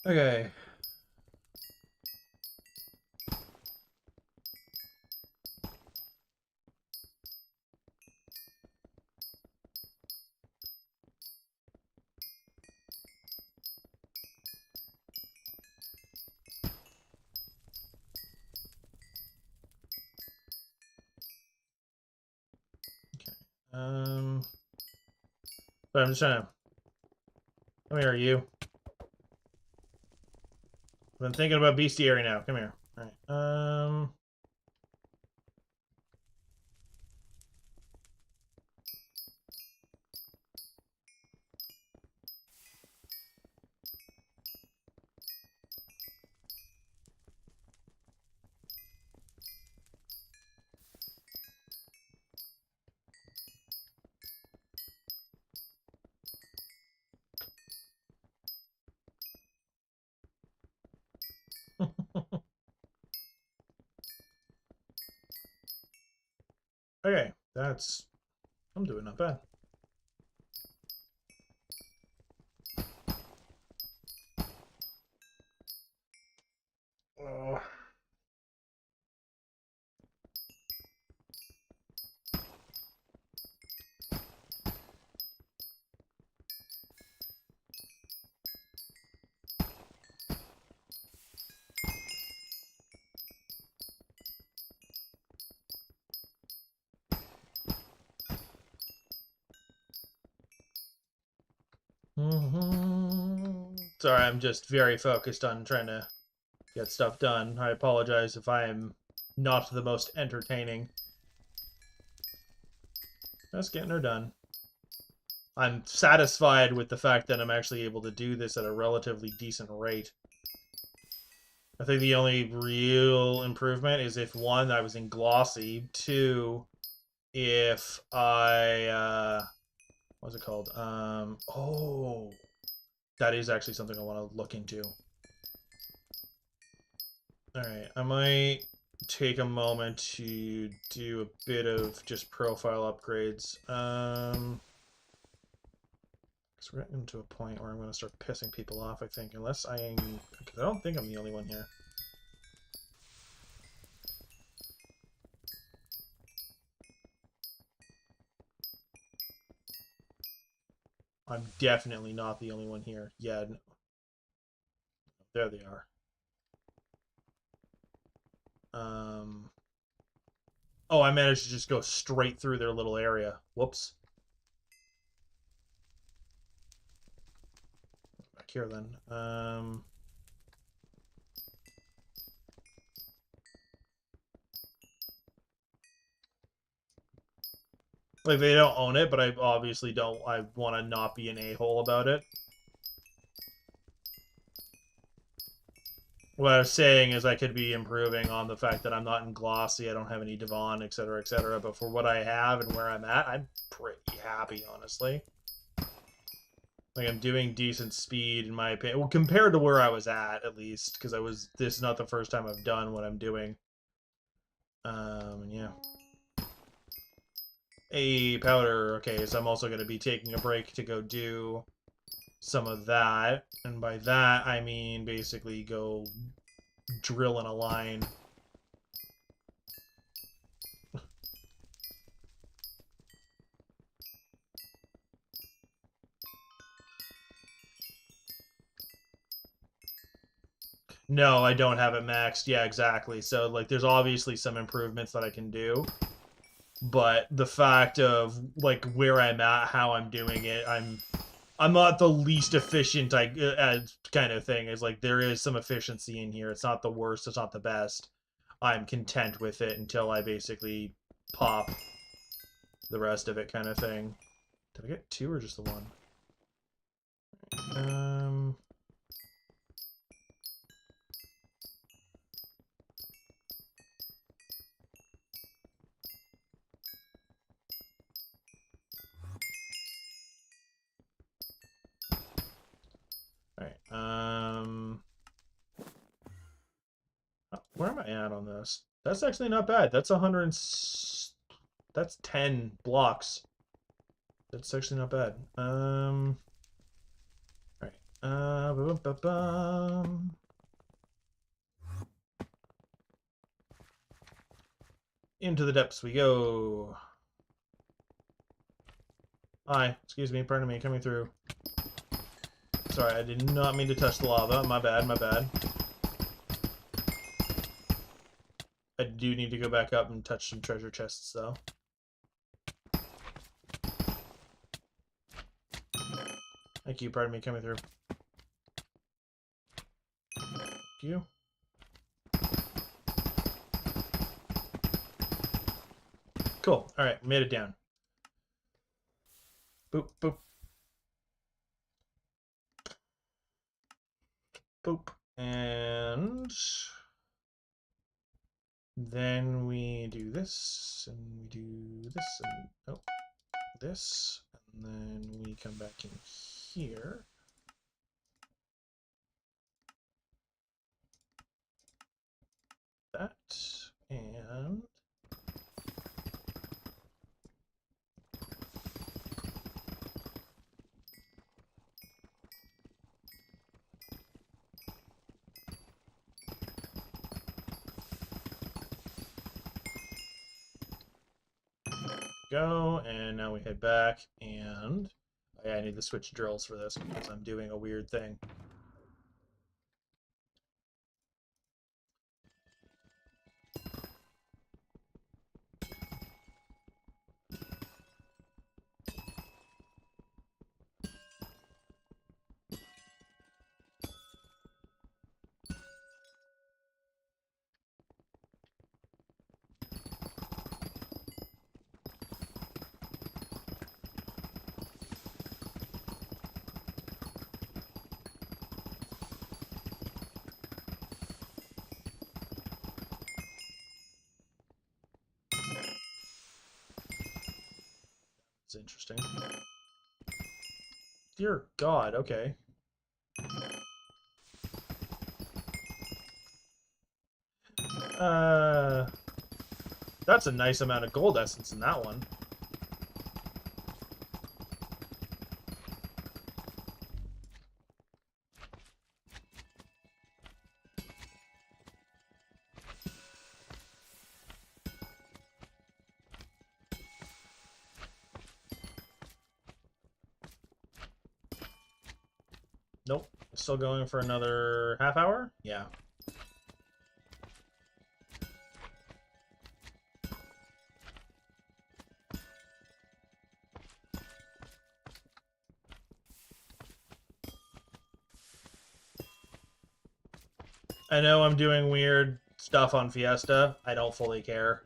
A: Okay. But I'm just trying to... Come here, you. I've been thinking about bestiary now. Come here. Alright, Okay, that's... I'm doing not bad. Oh. Sorry, I'm just very focused on trying to get stuff done. I apologize if I am not the most entertaining. Just getting her done. I'm satisfied with the fact that I'm actually able to do this at a relatively decent rate. I think the only real improvement is if, one, I was in glossy, two, if I, what's it called? Oh, that is actually something I want to look into. Alright, I might take a moment to do a bit of just profile upgrades. Because we're getting to a point where I'm going to start pissing people off, I think. Unless I am... Because I don't think I'm the only one here. I'm definitely not the only one here. Yeah. No. There they are. Oh, I managed to just go straight through their little area. Whoops. Back here, then. Like, they don't own it, but I obviously don't... I want to not be an a-hole about it. What I was saying is I could be improving on the fact that I'm not in glossy, I don't have any Devon, etc., etc., but for what I have and where I'm at, I'm pretty happy, honestly. Like, I'm doing decent speed, in my opinion. Well, compared to where I was at least, because this is not the first time I've done what I'm doing. Yeah. A powder. Okay, so I'm also going to be taking a break to go do some of that. And by that, I mean basically go drill in a line. No, I don't have it maxed. Yeah, exactly. So, like, there's obviously some improvements that I can do. But the fact of, like, where I'm at, how I'm doing it, I'm not the least efficient kind of thing. It's like, there is some efficiency in here. It's not the worst. It's not the best. I'm content with it until I basically pop the rest of it kind of thing. Did I get two or just the one? where am I at on this? That's actually not bad. That's 100 and that's 10 blocks. That's actually not bad. All right. Into the depths we go. Hi, excuse me, pardon me, coming through. Sorry, I did not mean to touch the lava. My bad, my bad. I do need to go back up and touch some treasure chests, though. Thank you, pardon me, coming through. Thank you. Cool. Alright, made it down. Boop, boop. Boop. And then we do this, and we do this, and oh, this, and then we come back in here. That, and go, and now we head back, and oh, yeah, I need to switch drills for this because I'm doing a weird thing. It's interesting. Dear God, okay. That's a nice amount of gold essence in that one. Nope. Still going for another half hour? Yeah. I know I'm doing weird stuff on Fiesta. I don't fully care.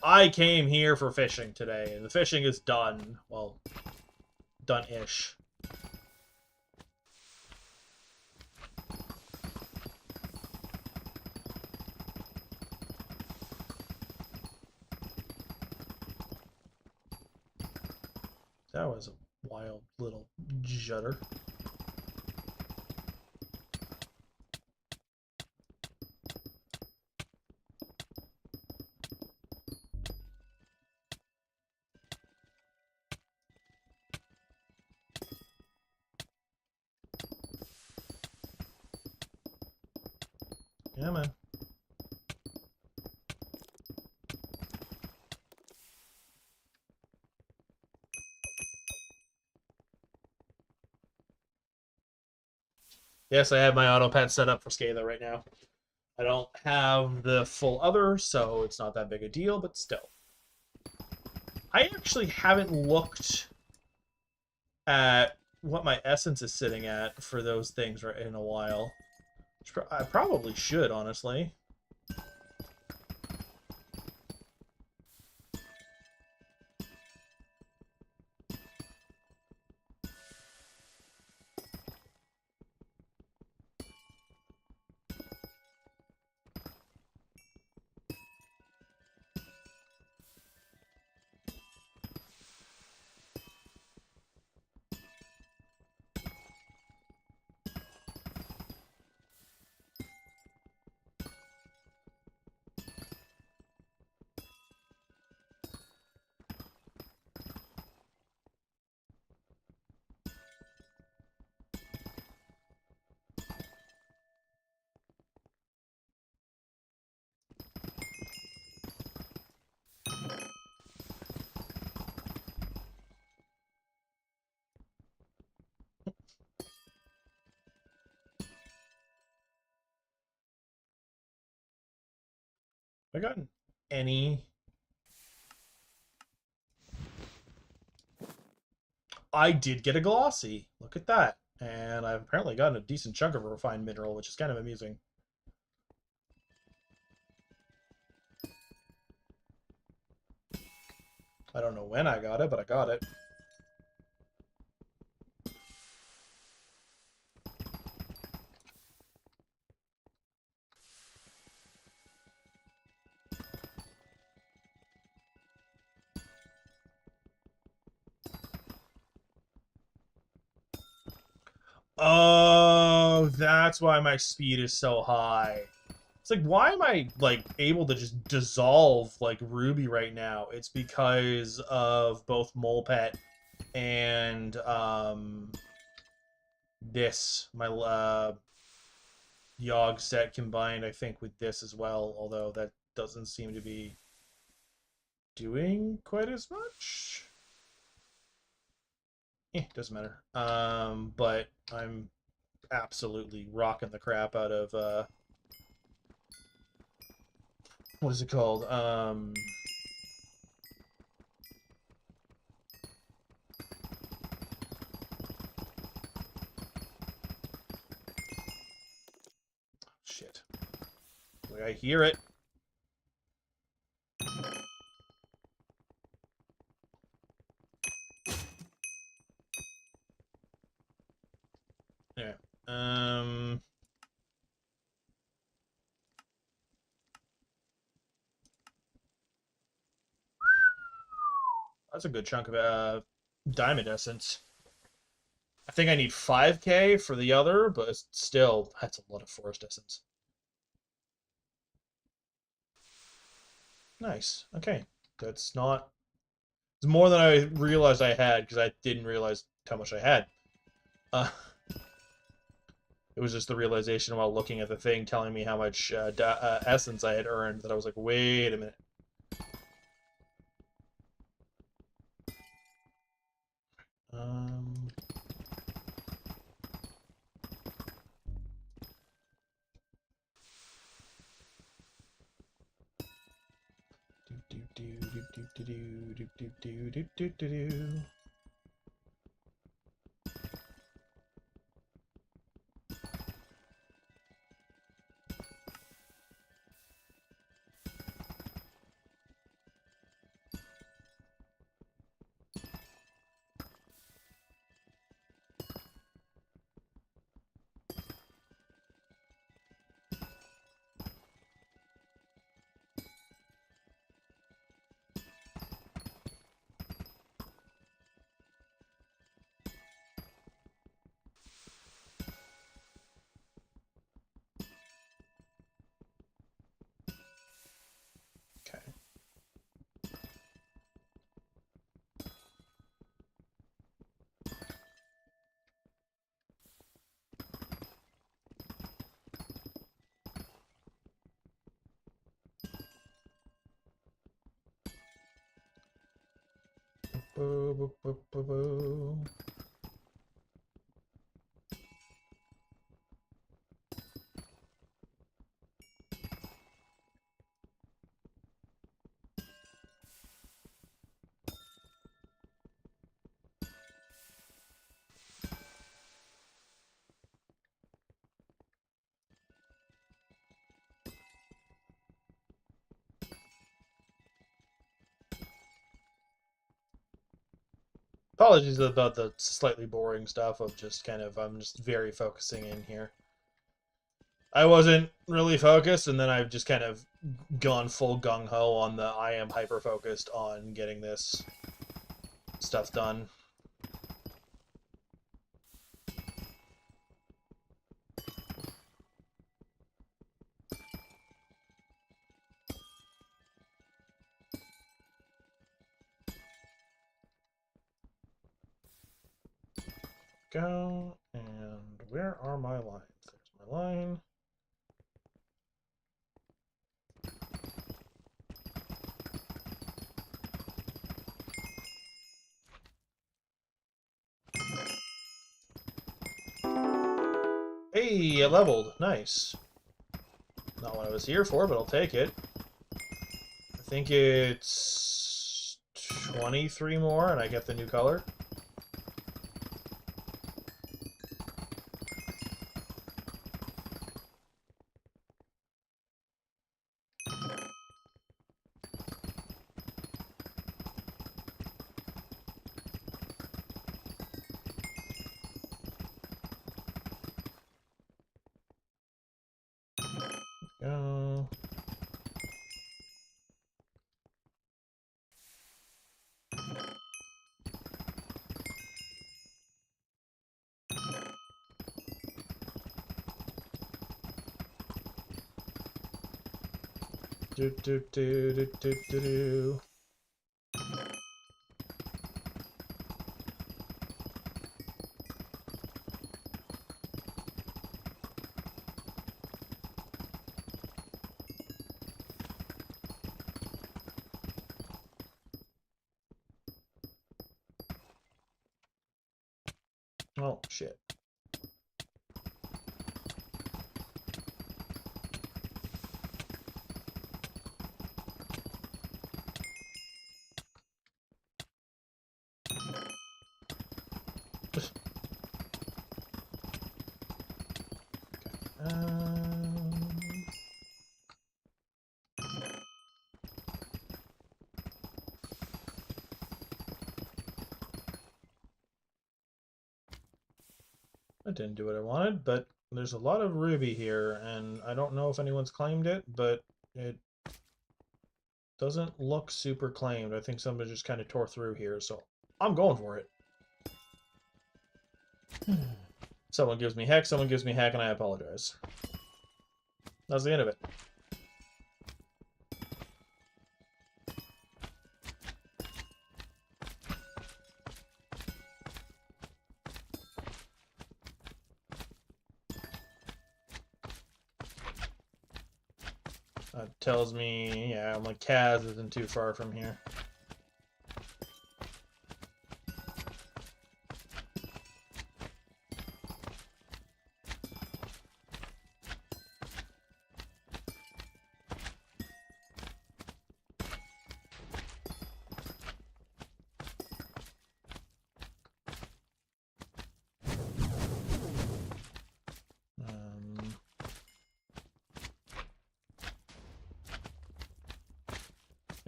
A: I came here for fishing today, and the fishing is done. Well, done-ish. That was a wild little judder. Yeah, man. Yes, I have my auto pet set up for Scala right now. I don't have the full other, so it's not that big a deal, but still. I actually haven't looked at what my essence is sitting at for those things right in a while. I probably should, honestly. I gotten any? I did get a glossy. Look at that. And I've apparently gotten a decent chunk of a refined mineral, which is kind of amusing. I don't know when I got it, but I got it. Oh, that's why my speed is so high. It's like, why am I, like, able to just dissolve, like, Ruby right now? It's because of both Molpet and, this, my, Yogg set combined, I think, with this as well, although that doesn't seem to be doing quite as much. Doesn't matter. But I'm absolutely rocking the crap out of, what is it called? Shit. I hear it. Yeah. That's a good chunk of diamond essence. I think I need 5k for the other, but still, that's a lot of forest essence. Nice. Okay. That's not... It's more than I realized I had, because I didn't realize how much I had. It was just the realization while looking at the thing telling me how much essence I had earned that I was like, wait a minute. Um... Okay. Boo, boo, boo, boo, boo. Apologies about the slightly boring stuff of just kind of, I'm just very focusing in here. I wasn't really focused, and then I've just kind of gone full gung-ho on the I am hyper-focused on getting this stuff done. Go, and where are my lines? There's my line. Hey, I leveled. Nice. Not what I was here for, but I'll take it. think it's 23 more and I get the new color. Go. Do do do do do do do. Oh shit. That didn't do what I wanted, but there's a lot of ruby here, and I don't know if anyone's claimed it, but it doesn't look super claimed. I think somebody just kind of tore through here, so I'm going for it. Someone gives me heck, and I apologize. That's the end of it. That tells me, yeah, I'm like, Kaz isn't too far from here.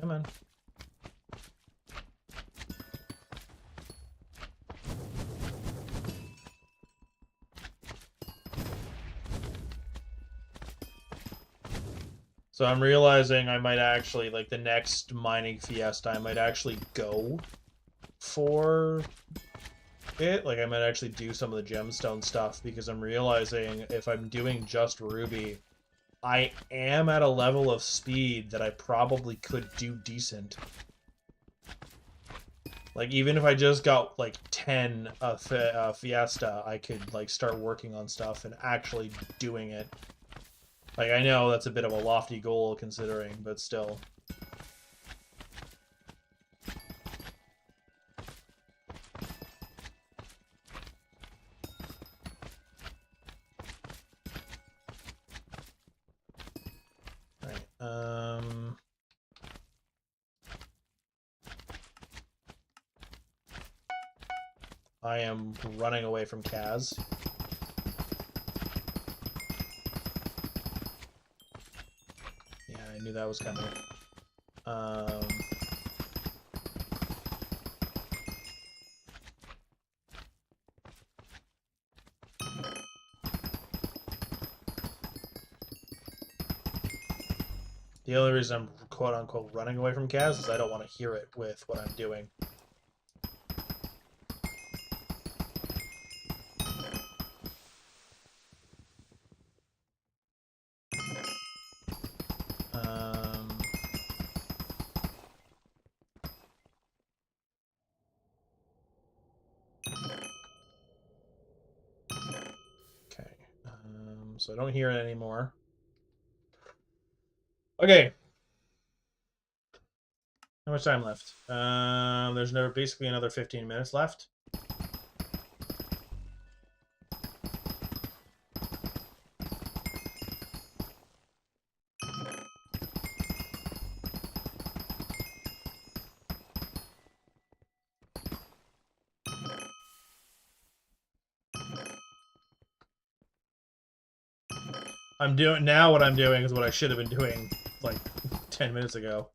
A: Come on. So I'm realizing I might actually, like, the next mining fiesta, I might actually go for it. Like, I might actually do some of the gemstone stuff, because I'm realizing if I'm doing just ruby, I am at a level of speed that I probably could do decent. Like, even if I just got, like, 10 Fiesta, I could, like, start working on stuff and actually doing it. Like, I know that's a bit of a lofty goal, considering, but still. I am running away from Kaz. Yeah, I knew that was coming. The only reason I'm quote-unquote running away from Kaz is I don't want to hear it with what I'm doing. So I don't hear it anymore. Okay. How much time left? There's basically another 15 minutes left. I'm doing now. What I'm doing is what I should have been doing like 10 minutes ago.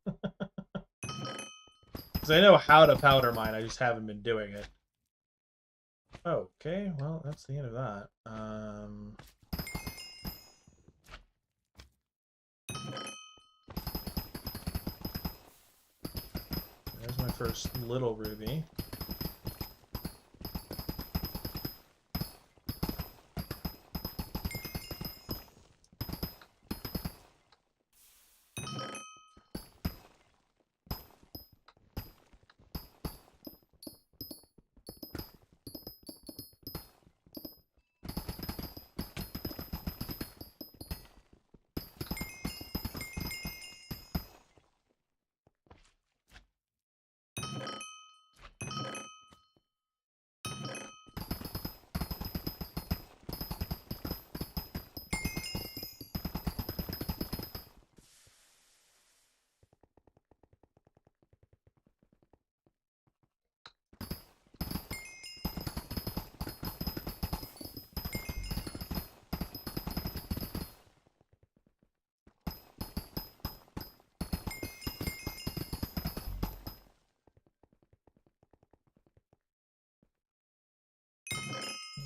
A: Because I know how to powder mine, I just haven't been doing it. Okay, well, that's the end of that. There's my first little ruby.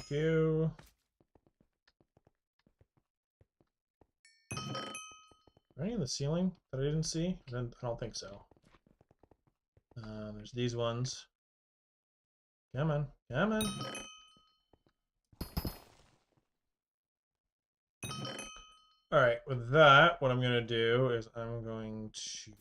A: Thank you. Are any in the ceiling that I didn't see? I don't think so. There's these ones. Come on, come on. Alright, with that, what I'm going to do is I'm going to...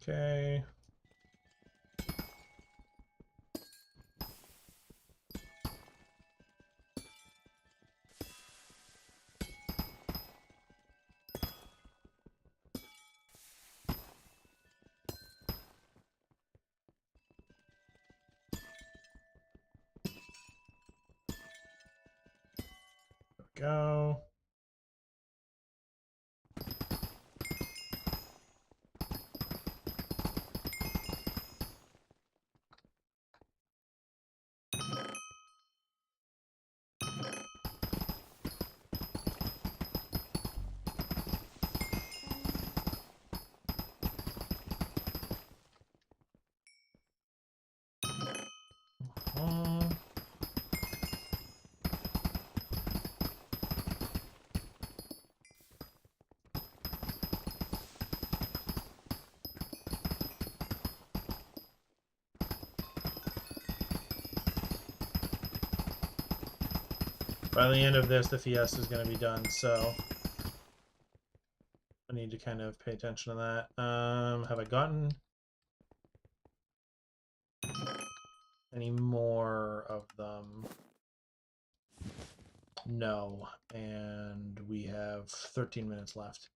A: Okay. Go. By the end of this, the Fiesta is going to be done, so I need to kind of pay attention to that. Have I gotten any more of them? No, and we have 13 minutes left.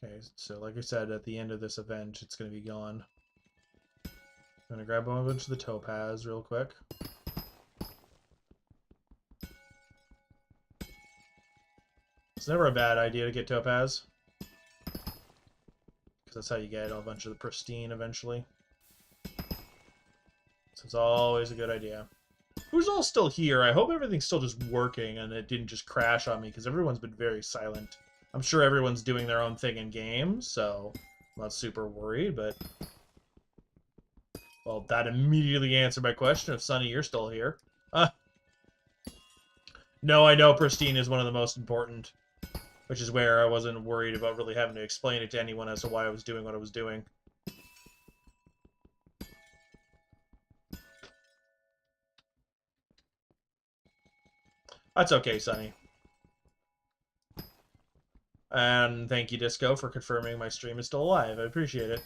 A: Okay, so like I said, at the end of this event, it's going to be gone. I'm going to grab a bunch of the topaz real quick. It's never a bad idea to get topaz, because that's how you get a bunch of the pristine eventually. So it's always a good idea. Who's all still here? I hope everything's still just working and it didn't just crash on me, because everyone's been very silent. I'm sure everyone's doing their own thing in game, so I'm not super worried, but... Well, that immediately answered my question. If Sonny, you're still here. No, I know pristine is one of the most important, which is where I wasn't worried about really having to explain it to anyone as to why I was doing what I was doing. That's okay, Sonny. And thank you, Disco, for confirming my stream is still alive. I appreciate it.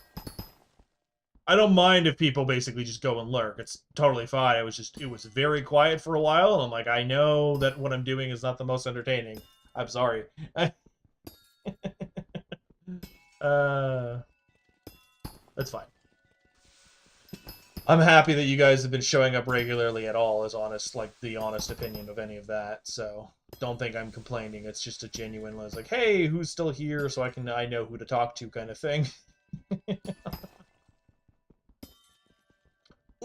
A: I don't mind if people basically just go and lurk. It's totally fine. It was very quiet for a while, and I'm like, I know that what I'm doing is not the most entertaining. I'm sorry. uh, that's fine. I'm happy that you guys have been showing up regularly at all, as honest, like the honest opinion of any of that. So don't think I'm complaining. It's just a genuine, like, hey, who's still here, so I know who to talk to, kind of thing.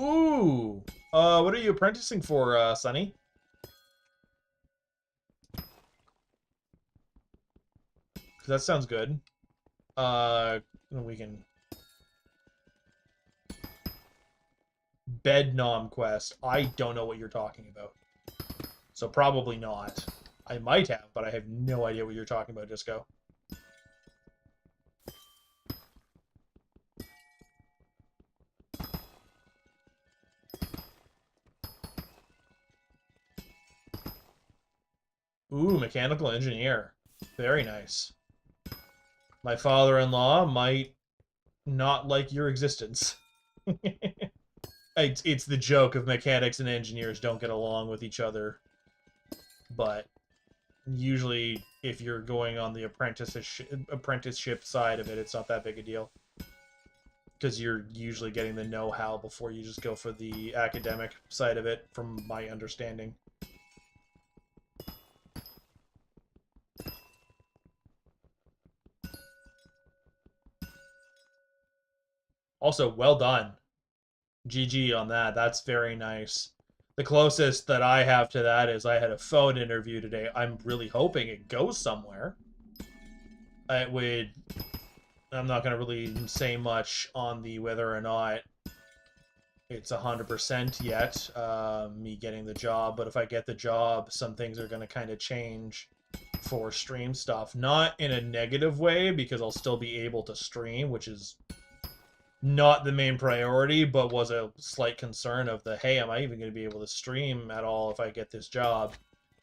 A: Ooh, what are you apprenticing for, Sonny? That sounds good. We can Bed Nom quest. I don't know what you're talking about. So probably not. I might have, but I have no idea what you're talking about, Disco. Ooh, mechanical engineer. Very nice. My father-in-law might not like your existence. It's the joke of mechanics and engineers don't get along with each other. But usually, if you're going on the apprenticeship side of it, it's not that big a deal. Because you're usually getting the know-how before you just go for the academic side of it, from my understanding. Also, well done. GG on that. That's very nice. The closest that I have to that is I had a phone interview today. I'm really hoping it goes somewhere. It would... I'm not going to really say much on the whether or not it's 100% yet, me getting the job. But if I get the job, some things are going to kind of change for stream stuff. Not in a negative way, because I'll still be able to stream, which is not the main priority, but was a slight concern of the, hey, am I even going to be able to stream at all if I get this job?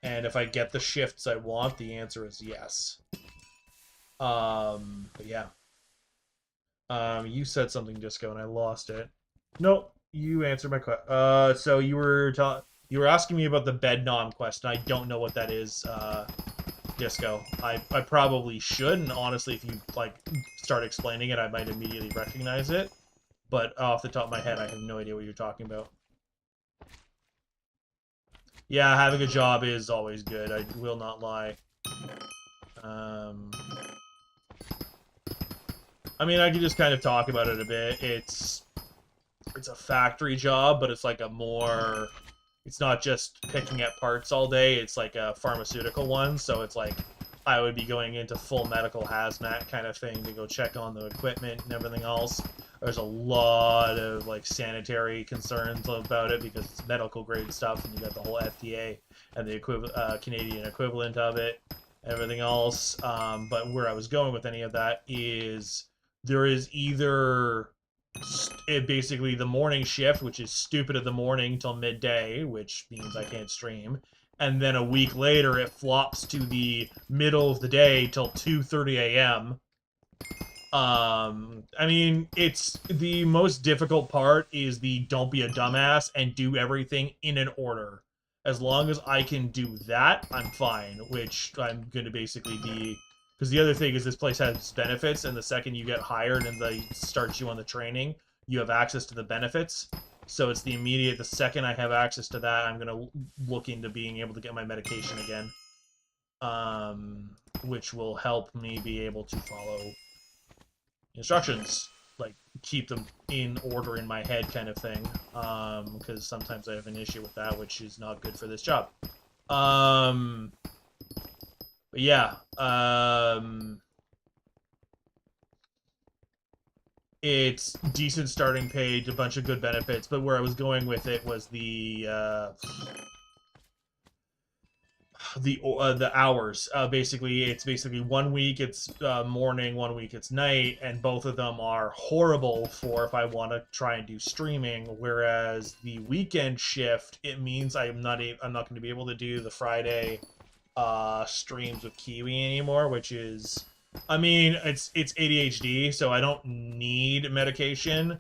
A: And if I get the shifts I want, the answer is yes. But yeah. You said something, Disco, and I lost it. Nope, you answered my question. So you were asking me about the Bed Nom quest, and I don't know what that is, Disco. I probably should, and honestly, if you like start explaining it, I might immediately recognize it. But off the top of my head, I have no idea what you're talking about. Yeah, having a job is always good. I will not lie. I mean, I can just kind of talk about it a bit. It's a factory job, but it's like a more... It's not just picking at parts all day. It's like a pharmaceutical one, so it's like I would be going into full medical hazmat kind of thing to go check on the equipment and everything else. There's a lot of like sanitary concerns about it because it's medical grade stuff, and you got the whole FDA and the Canadian equivalent of it, everything else. But where I was going with any of that is there is either basically the morning shift, which is stupid at the morning till midday, which means I can't stream, and then a week later it flops to the middle of the day till 2:30 a.m. I mean, it's the most difficult part is the don't be a dumbass and do everything in an order. As long as I can do that, I'm fine, which I'm going to basically be... Because the other thing is this place has benefits, and the second you get hired and they start you on the training, you have access to the benefits. So it's the immediate... The second I have access to that, I'm going to look into being able to get my medication again. Which will help me be able to follow instructions, like keep them in order in my head kind of thing, because sometimes I have an issue with that, which is not good for this job. But yeah, it's decent starting pay, a bunch of good benefits, but where I was going with it was the hours. Basically, it's 1 week it's morning, 1 week it's night, and both of them are horrible for if I want to try and do streaming. Whereas the weekend shift, it means I'm not going to be able to do the Friday streams with Kiwi anymore, which is I mean, it's ADHD, so I don't need medication,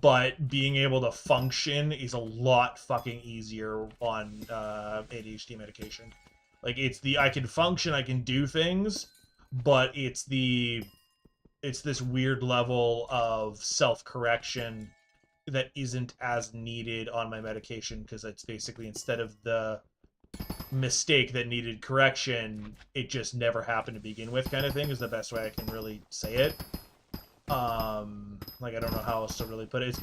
A: but being able to function is a lot fucking easier on ADHD medication. Like it's the I can function, I can do things, but it's this weird level of self-correction that isn't as needed on my medication because it's basically instead of the mistake that needed correction, it just never happened to begin with, kind of thing is the best way I can really say it. Like I don't know how else to really put it.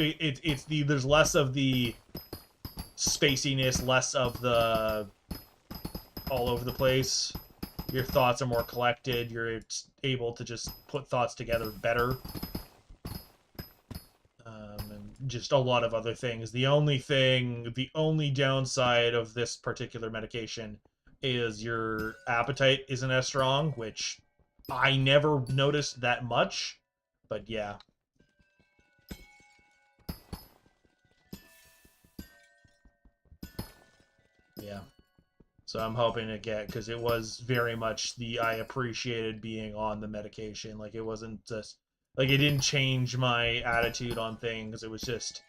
A: It's the there's less of the spaciness, less of the all over the place. Your thoughts are more collected. You're able to just put thoughts together better. And just a lot of other things. The only downside of this particular medication is your appetite isn't as strong, which I never noticed that much, but yeah. Yeah. So I'm hoping to get, because it was very much I appreciated being on the medication. Like it wasn't just, like it didn't change my attitude on things. It was just,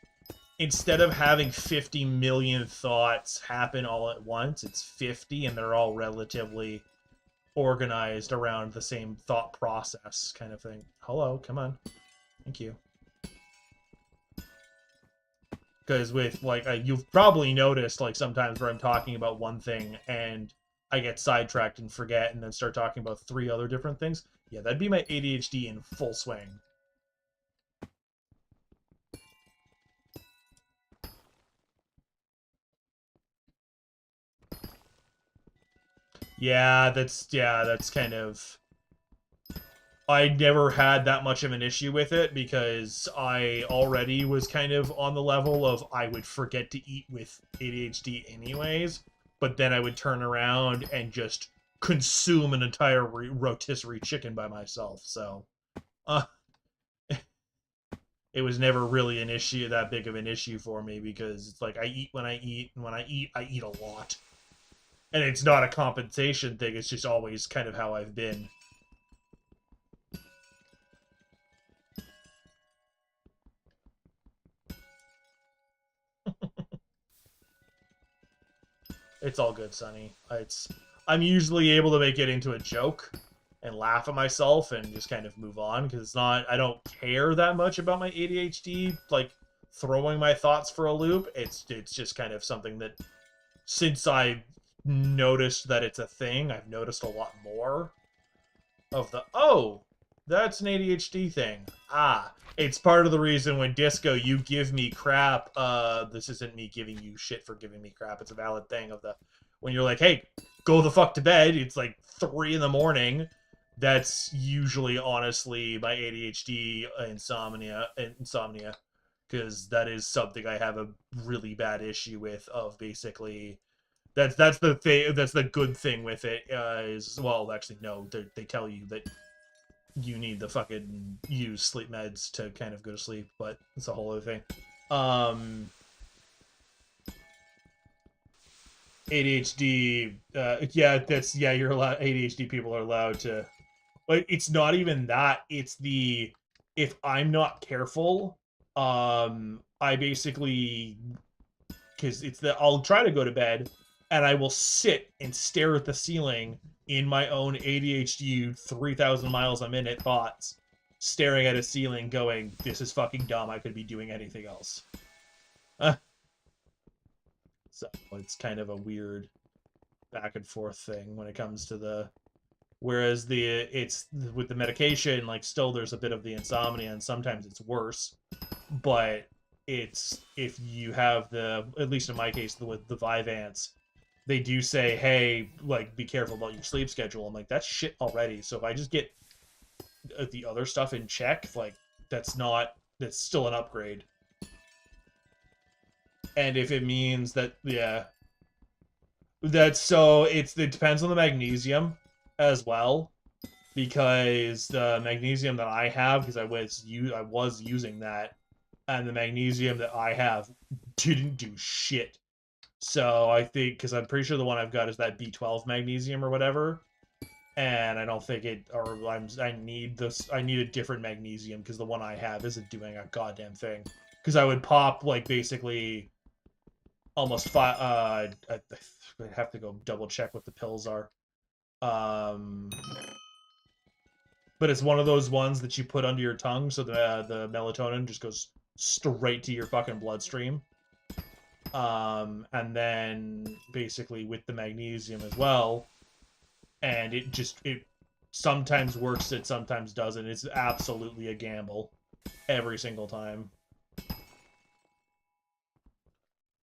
A: instead of having 50 million thoughts happen all at once, it's 50 and they're all relatively organized around the same thought process kind of thing. Hello, come on. Thank you. Because with like you've probably noticed like sometimes where I'm talking about one thing and I get sidetracked and forget and then start talking about three other different things. Yeah, that'd be my ADHD in full swing. Yeah, that's kind of, I never had that much of an issue with it because I already was kind of on the level of I would forget to eat with ADHD anyways, but then I would turn around and just consume an entire rotisserie chicken by myself. So, uh, it was never really an issue, that big of an issue for me, because it's like I eat when I eat, and when I eat a lot. And it's not a compensation thing, it's just always kind of how I've been. It's all good, Sonny. I'm usually able to make it into a joke and laugh at myself and just kind of move on because it's not, I don't care that much about my ADHD like throwing my thoughts for a loop. It's just kind of something that since I noticed that it's a thing, I've noticed a lot more of the, oh, that's an ADHD thing. Ah, it's part of the reason when Disco, you give me crap. This isn't me giving you shit for giving me crap. It's a valid thing of the, when you're like, hey, go the fuck to bed. It's like 3 in the morning. That's usually honestly my ADHD insomnia, because that is something I have a really bad issue with. Of basically, that's the thing. That's the good thing with it. Is, well, actually, no. They tell you that you need the fucking use sleep meds to kind of go to sleep, but it's a whole other thing. Um, ADHD, yeah, that's, yeah, you're allowed, ADHD people are allowed to, but it's not even that. It's the, if I'm not careful, I basically, because it's the, I'll try to go to bed and I will sit and stare at the ceiling in my own ADHD 3,000 miles a minute thoughts, staring at a ceiling going, this is fucking dumb. I could be doing anything else. Uh, so it's kind of a weird back and forth thing when it comes to the, whereas it's with the medication, like still there's a bit of the insomnia and sometimes it's worse, but it's, if you have the, at least in my case, with the Vyvanse, they do say, hey, like, be careful about your sleep schedule. I'm like, that's shit already. So if I just get the other stuff in check, like, that's still an upgrade. And if it means that, yeah, that's, so it depends on the magnesium as well, because the magnesium that I have, because I was using that, and the magnesium that I have didn't do shit. So I think, because I'm pretty sure the one I've got is that B12 magnesium or whatever. and I don't think it, or I need this. I need a different magnesium because the one I have isn't doing a goddamn thing. Because I would pop like basically almost five. I have to go double check what the pills are. Um, but it's one of those ones that you put under your tongue, so the melatonin just goes straight to your fucking bloodstream. And then basically with the magnesium as well, and it sometimes works, it sometimes doesn't. It's absolutely a gamble every single time.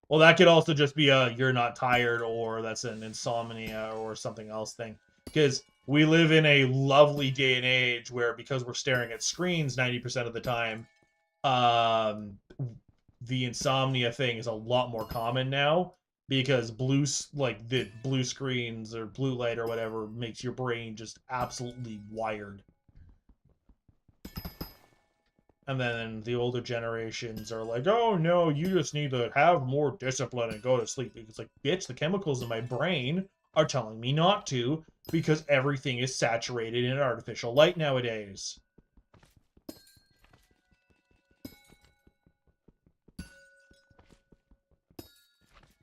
A: Well, that could also just be a you're not tired, or that's an insomnia or something else thing. Because we live in a lovely day and age where, because we're staring at screens 90% of the time, um, the insomnia thing is a lot more common now because the blue screens or blue light or whatever makes your brain just absolutely wired. And then the older generations are like, oh no, you just need to have more discipline and go to sleep. It's like, bitch, the chemicals in my brain are telling me not to because everything is saturated in artificial light nowadays.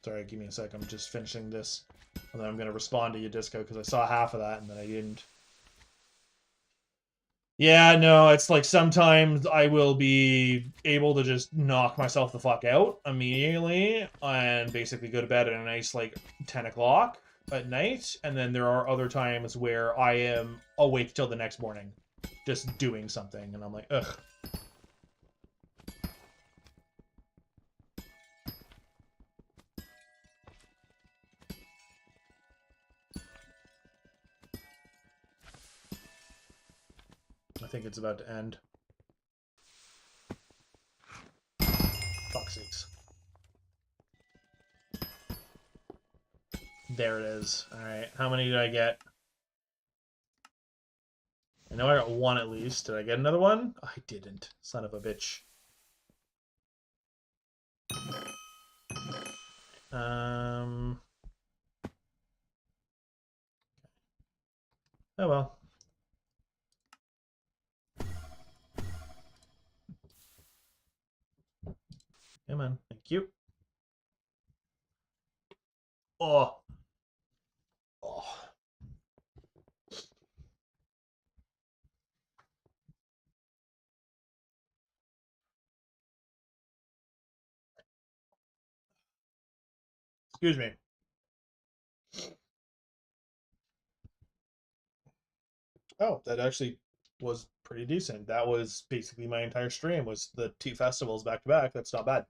A: Sorry, give me a sec. I'm just finishing this. And then I'm going to respond to you, Disco, because I saw half of that and then I didn't. Yeah, no, it's like sometimes I will be able to just knock myself the fuck out immediately and basically go to bed at a nice like 10 o'clock at night. And then there are other times where I am awake till the next morning just doing something. And I'm like, ugh. I think it's about to end. Fuck's sakes. There it is. Alright, how many did I get? I know I got one at least. Did I get another one? I didn't. Son of a bitch. Oh well. Come on. Thank you. Oh. Oh. Excuse me. Oh, that actually was pretty decent. That was basically my entire stream, was the two festivals back to back. That's not bad.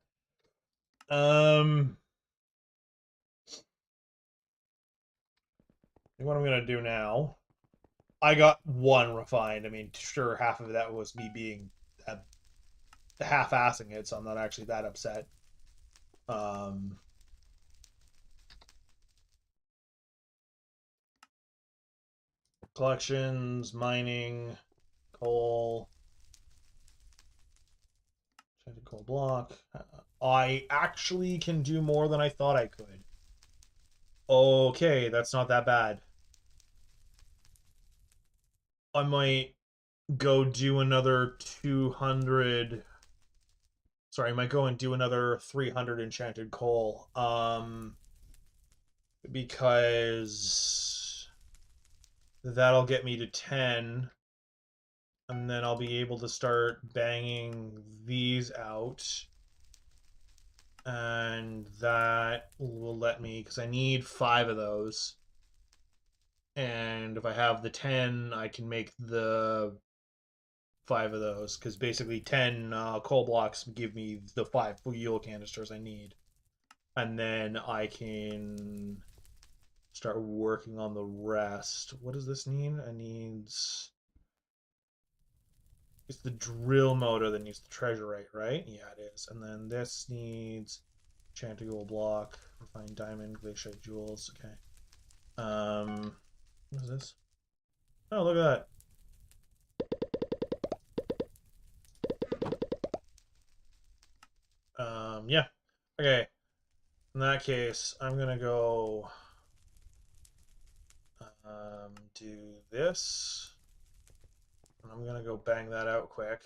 A: What I'm gonna do now. I got one refined. I mean, sure, half of that was me being half-assing it, so I'm not actually that upset. Um, Collections, mining, coal, coal block. I actually can do more than I thought I could. Okay, that's not that bad. I might go do another 200. Sorry, I might go and do another 300 enchanted coal. Because that'll get me to 10. And then I'll be able to start banging these out. And that will let me, because I need 5 of those. And if I have the 10, I can make the 5 of those, because basically 10 coal blocks give me the 5 fuel canisters I need. And then I can start working on the rest. What does this need? It needs... It's the drill motor that needs the treasure right? Yeah, it is. And then this needs enchanted gold block, refined diamond, glacier jewels. Okay. What is this? Oh, look at that. Yeah. Okay. In that case, I'm gonna go Do this. And I'm gonna go bang that out quick.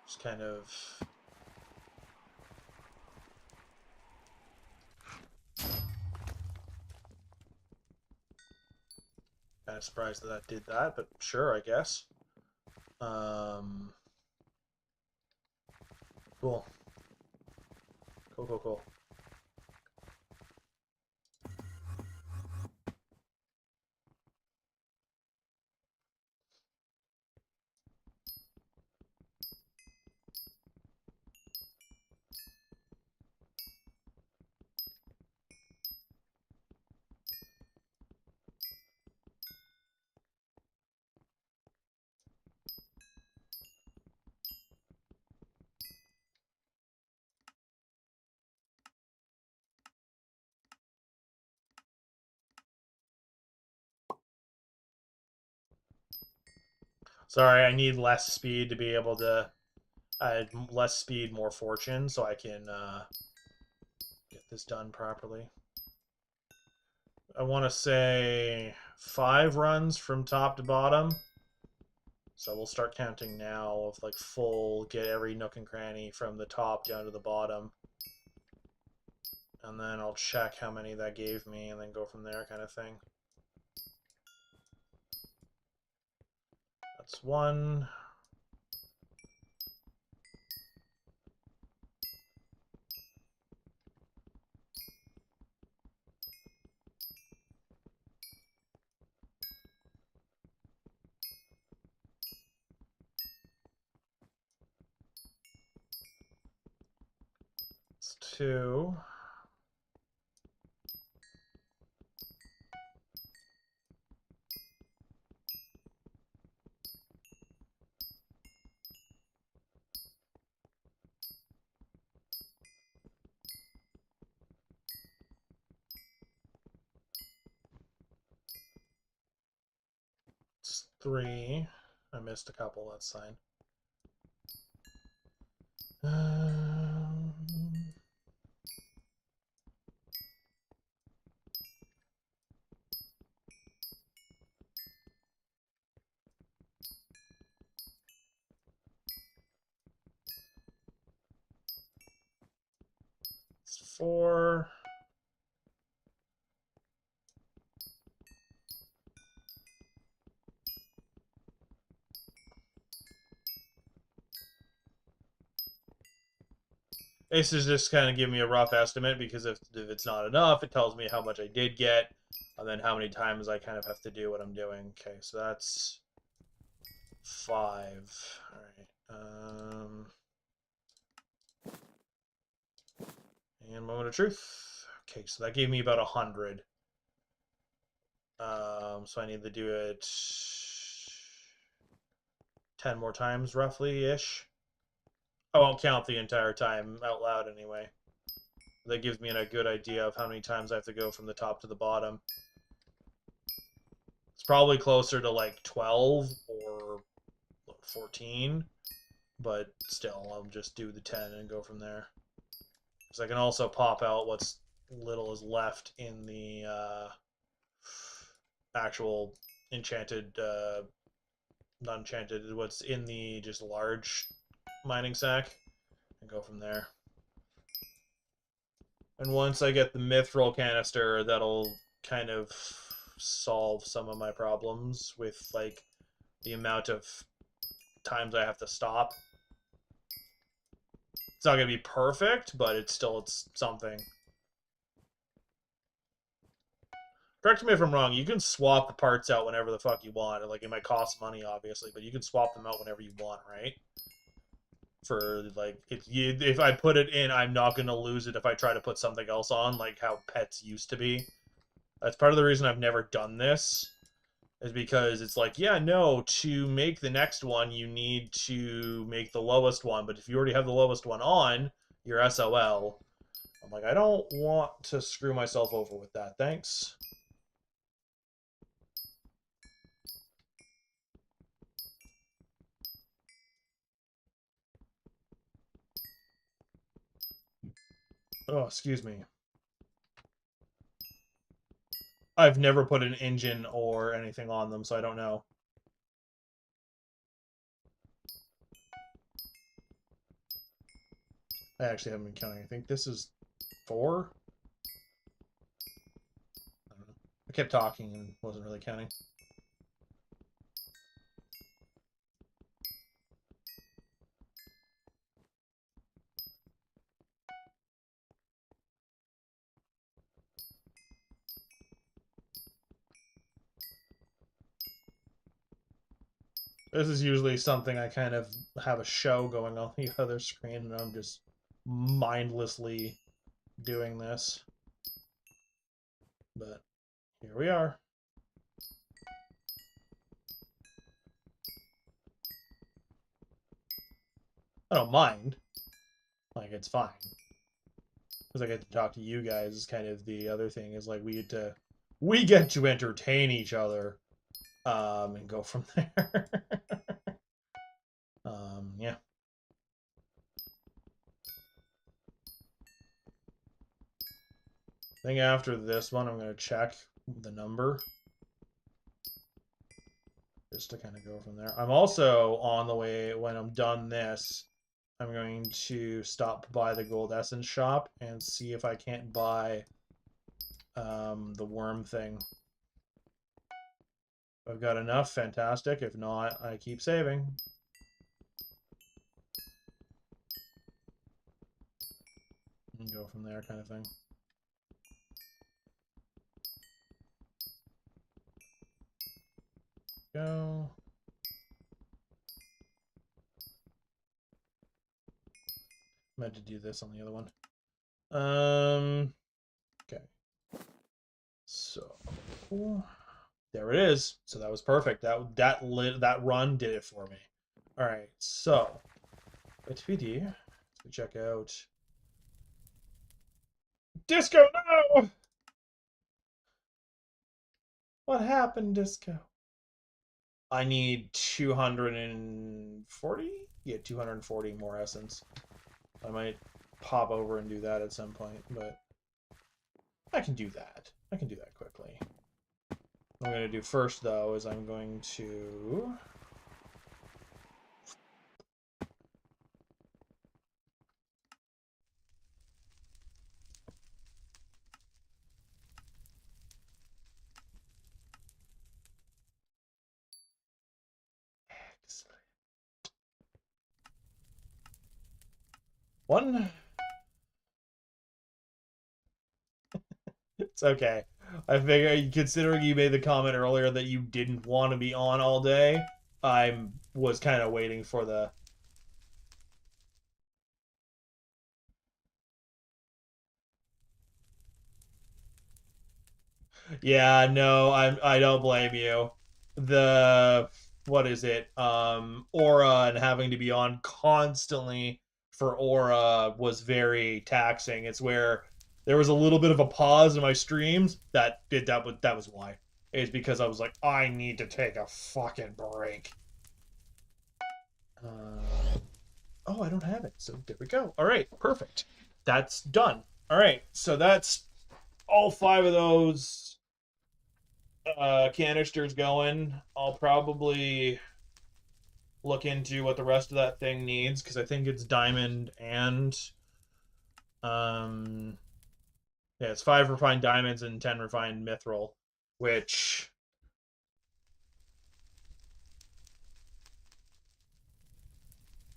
A: Just kind of. Kind of surprised that did that, but sure, I guess. Cool. Cool. Sorry, I need less speed to be able to. I had less speed, more fortune, so I can get this done properly. I want to say 5 runs from top to bottom. So we'll start counting now of like full, get every nook and cranny from the top down to the bottom. And then I'll check how many that gave me and then go from there kind of thing. That's 1. It's 2. It's 3. I missed a couple, that's fine. It's 4. Ace is just kind of giving me a rough estimate because if it's not enough, it tells me how much I did get, and then how many times I kind of have to do what I'm doing. Okay, so that's 5. All right. And moment of truth. Okay, so that gave me about 100. So I need to do it 10 more times, roughly-ish. I won't count the entire time out loud anyway. That gives me a good idea of how many times I have to go from the top to the bottom. It's probably closer to like 12 or 14, but still, I'll just do the 10 and go from there. Because I can also pop out what's little is left in the actual enchanted, not enchanted, what's in the just large mining sack, and go from there. And once I get the mithril canister, that'll kind of solve some of my problems with like the amount of times I have to stop. It's not gonna be perfect, but it's something. Correct me if I'm wrong. You can swap the parts out whenever the fuck you want. Like it might cost money, obviously, but you can swap them out whenever you want, right? For like, if I put it in, I'm not gonna lose it if I try to put something else on, like how pets used to be. That's part of the reason I've never done this, is because it's like, yeah, no, to make the next one, you need to make the lowest one, but if you already have the lowest one on, you're SOL. I'm like, I don't want to screw myself over with that, thanks. Oh, excuse me. I've never put an engine or anything on them, so I don't know. I actually haven't been counting. I think this is 4. I don't know. I kept talking and wasn't really counting. This is usually something I kind of have a show going on the other screen, and I'm just mindlessly doing this. But here we are. I don't mind. Like, it's fine. Because I get to talk to you guys is kind of the other thing, is like we get to entertain each other and go from there. Yeah. I think after this one, I'm going to check the number. Just to kind of go from there. I'm also on the way, when I'm done this, I'm going to stop by the Gold Essence shop and see if I can't buy the worm thing. If I've got enough, fantastic. If not, I keep saving. And go from there, kind of thing. Go. I meant to do this on the other one. Okay. So there it is. So that was perfect. That run did it for me. All right. So let's check out Disco. No. What happened, Disco? I need 240. Yeah, 240 more essence. I might pop over and do that at some point, but I can do that. I can do that quickly. What I'm going to do first, though, is I'm going to... One. It's okay. I figure, considering you made the comment earlier that you didn't want to be on all day, I was kind of waiting for the... Yeah, no, I don't blame you. The what is it? Aura and having to be on constantly for Aura was very taxing. It's where there was a little bit of a pause in my streams. That was why. It's because I was like, I need to take a fucking break. Oh, I don't have it. So there we go. All right, perfect. That's done. All right, so that's all 5 of those canisters going. I'll probably look into what the rest of that thing needs, because I think it's diamond and um yeah, it's 5 refined diamonds and 10 refined mithril, which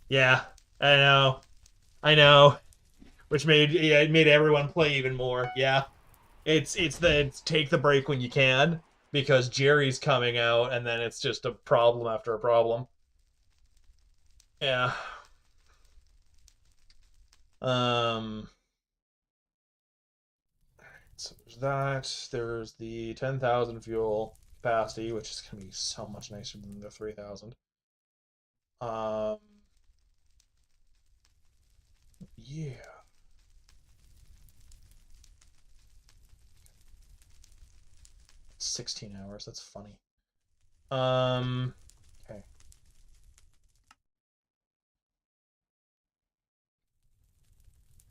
A: yeah, I know. I know. Which made it made everyone play even more. Yeah. It's take the break when you can, because Jerry's coming out and then it's just a problem after a problem. Yeah. Um So there's that. There's the 10,000 fuel capacity, which is going to be so much nicer than the 3,000. Um, yeah. 16 hours. That's funny. Okay.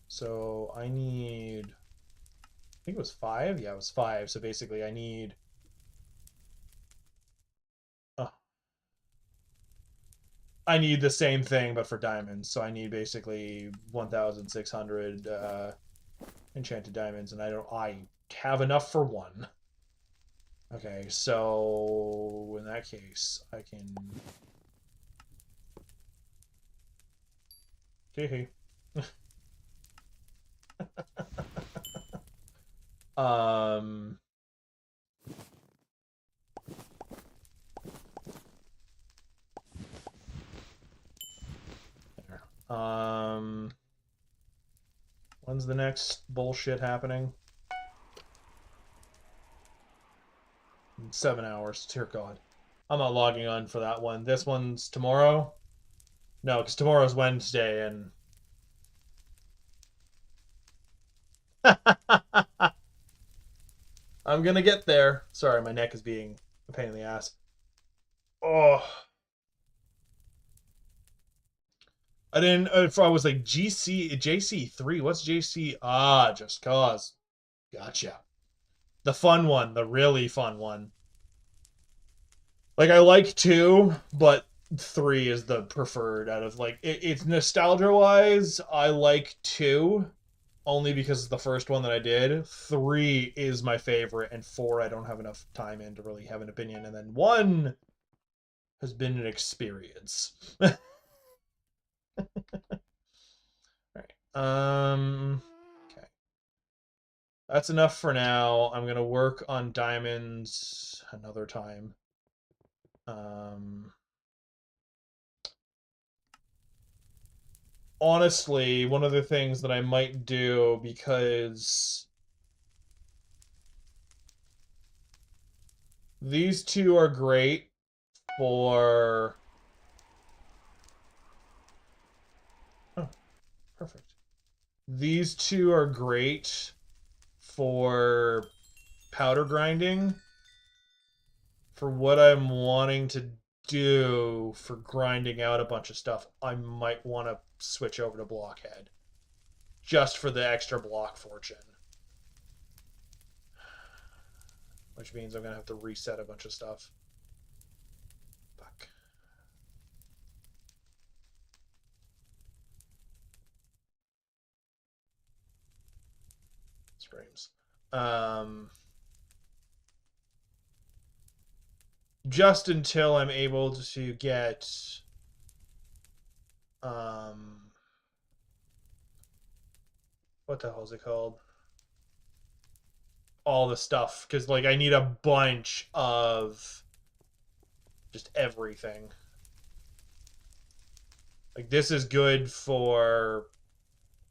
A: So I need think it was 5. Yeah, it was 5. So basically, I need. Uh, I need the same thing, but for diamonds. So I need basically 1,600 enchanted diamonds, and I don't. I have enough for one. Okay, so in that case, I can. Hee. um. There. When's the next bullshit happening? 7 hours. Dear God. I'm not logging on for that one. This one's tomorrow? No, because tomorrow's Wednesday and. I'm gonna get there. Sorry, my neck is being a pain in the ass. Oh. I didn't. If I was like JC3, what's JC? Ah, Just Cause. Gotcha. The fun one, the really fun one. Like I like 2, but 3 is the preferred out of like it's nostalgia wise. I like 2 only because it's the first one that I did. 3 is my favorite, and 4 I don't have enough time in to really have an opinion. And then 1 has been an experience. All right. Okay. That's enough for now. I'm gonna work on diamonds another time. Um, Honestly, one of the things that I might do because these 2 are great for. Oh, perfect. These 2 are great for powder grinding. For what I'm wanting to do for grinding out a bunch of stuff, I might want to switch over to Blockhead. Just for the extra block fortune. Which means I'm going to have to reset a bunch of stuff. Fuck. Screams. Just until I'm able to get what the hell is it called? All the stuff, because like I need a bunch of just everything. Like this is good for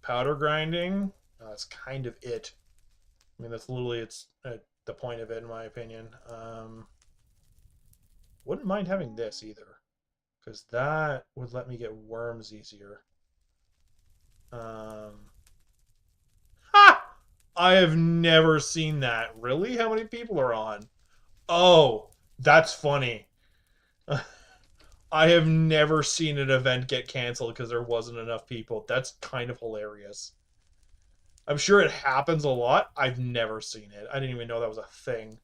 A: powder grinding. That's kind of it. I mean, that's literally the point of it, in my opinion. Wouldn't mind having this either, because that would let me get worms easier. Ha! I have never seen that. Really? How many people are on? Oh, that's funny. I have never seen an event get canceled because there wasn't enough people. That's kind of hilarious. I'm sure it happens a lot. I've never seen it. I didn't even know that was a thing.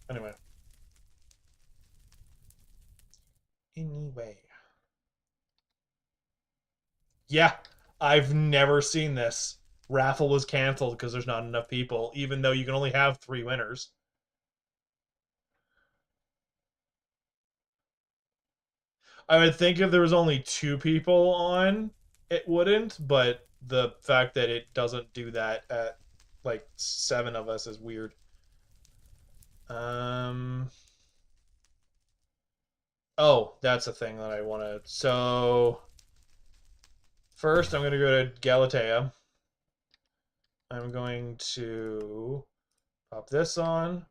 A: Anyway. Anyway. Yeah, I've never seen this. Raffle was canceled because there's not enough people, even though you can only have 3 winners. I would think if there was only 2 people on, it wouldn't, but the fact that it doesn't do that at like 7 of us is weird. Oh, that's a thing that I want to. So first, I'm going to go to Galatea. I'm going to pop this on.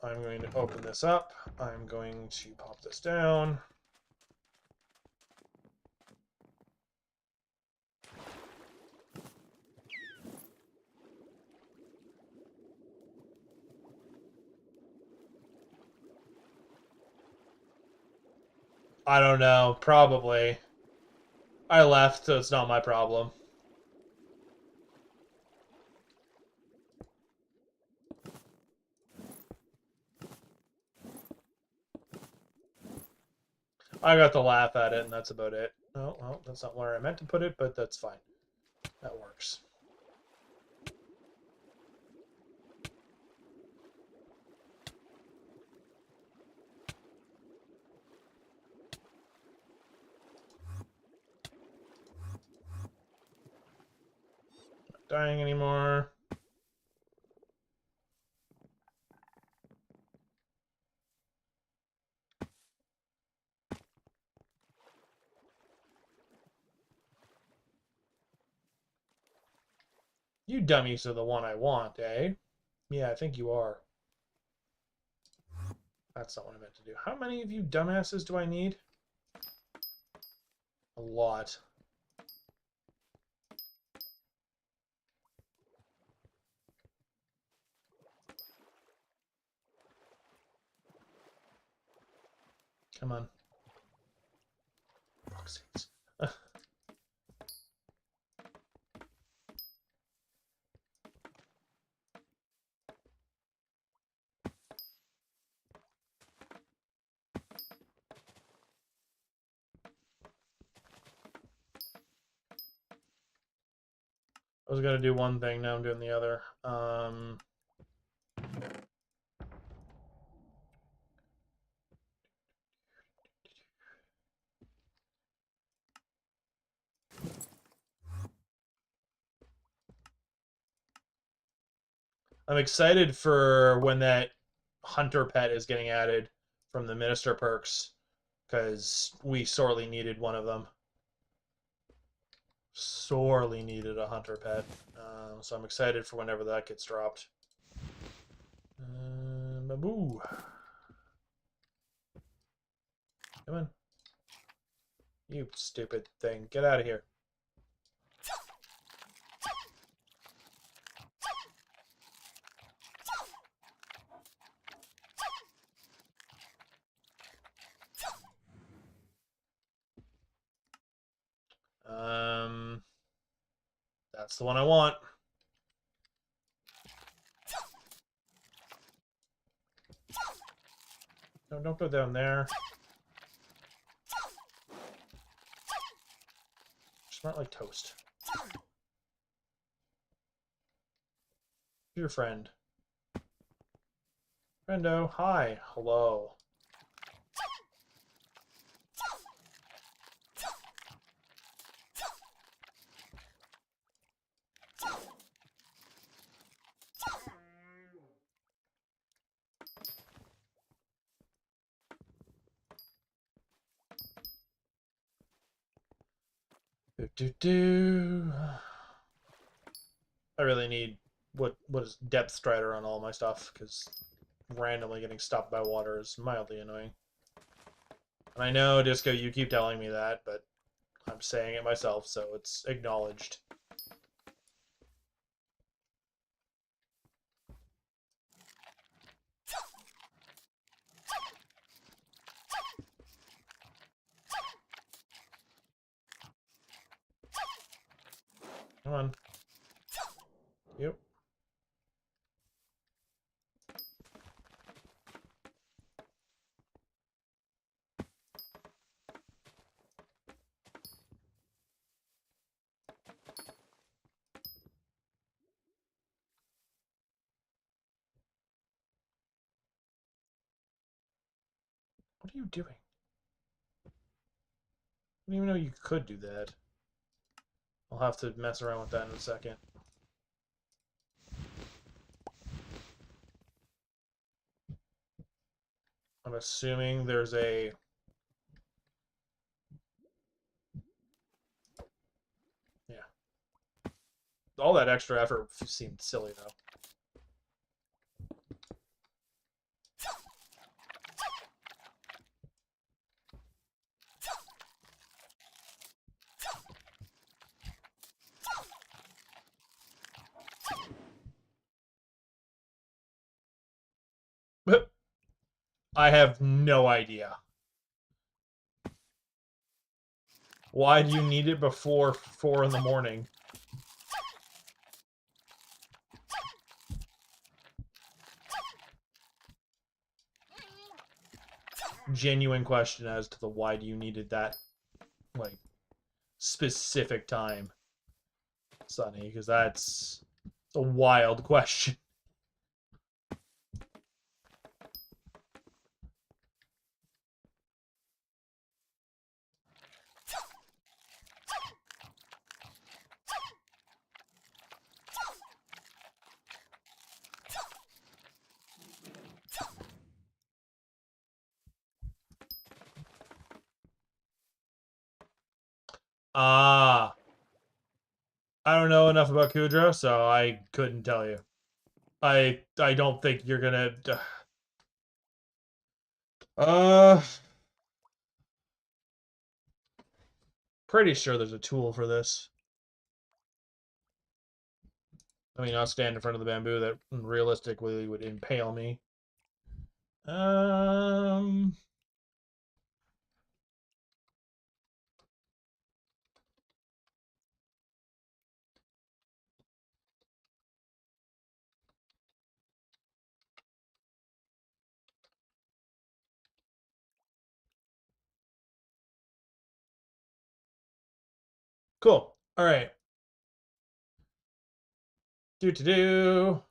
A: I'm going to open this up. I'm going to pop this down. I don't know. Probably. I left, so it's not my problem. I got to laugh at it, and that's about it. Oh, well, that's not where I meant to put it, but that's fine. That works. Not dying anymore. You dummies are the one I want, eh? Yeah, I think you are. That's not what I meant to do. How many of you dumbasses do I need? A lot. Come on. I was gonna do one thing, now I'm doing the other. I'm excited for when that hunter pet is getting added from the minister perks, because we sorely needed one of them. Sorely needed a hunter pet. So I'm excited for whenever that gets dropped. Baboo. Come on. You stupid thing. Get out of here. That's the one I want. No, don't go down there. Smart like toast. Your friend. Friendo, hi. Hello. I really need what is depth strider on all my stuff, because randomly getting stopped by water is mildly annoying. And I know, Disco, you keep telling me that, but I'm saying it myself, so it's acknowledged. Come on. Yep. What are you doing? I didn't even know you could do that. I'll have to mess around with that in a second. I'm assuming there's a... Yeah. All that extra effort seemed silly, though. I have no idea. Why do you need it before 4 in the morning? Genuine question as to the why do you needed that, like, specific time, Sonny, because that's a wild question. Ah, I don't know enough about Kudra, so I couldn't tell you. I don't think you're gonna. Uh, Pretty sure there's a tool for this. I mean, I'll stand in front of the bamboo that realistically would impale me. Um, cool. All right. Do to do.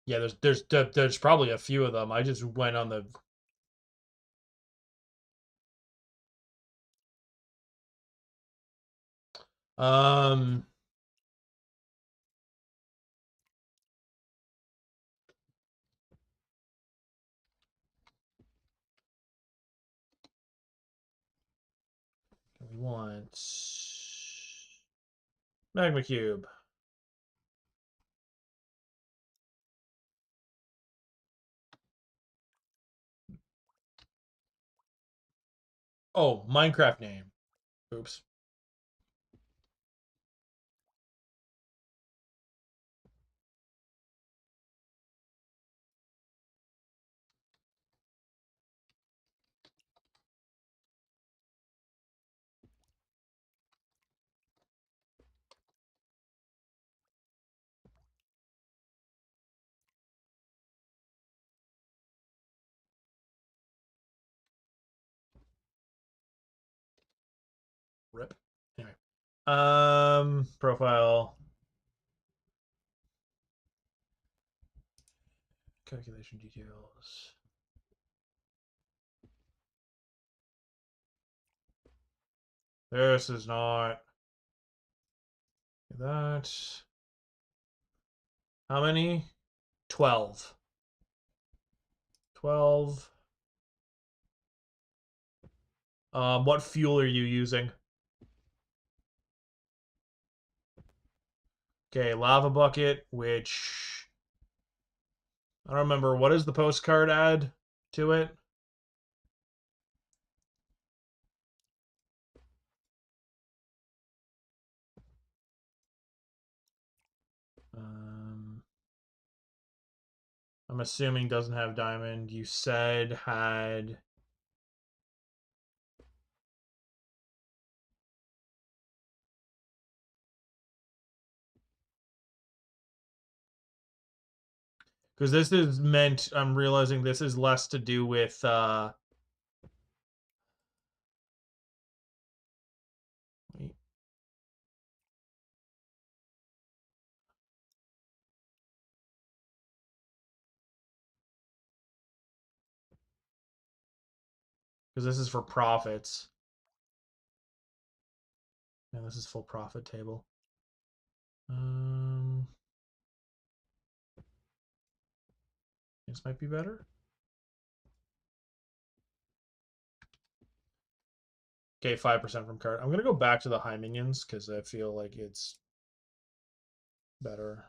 A: Yeah, there's probably a few of them. I just went on the. Um, we want magma cube. Oh, Minecraft name. Oops. Rip. Anyway. Profile. Calculation details. This is not that. How many? 12. 12. What fuel are you using? Okay, lava bucket, which I don't remember. What does the postcard add to it? Um, I'm assuming doesn't have diamond. You said had. Because this is meant, I'm realizing this is less to do with. Wait. Because this is for profits. Yeah, this is full profit table. Um, this might be better. Okay, 5% from card. I'm gonna go back to the high minions because I feel like it's better.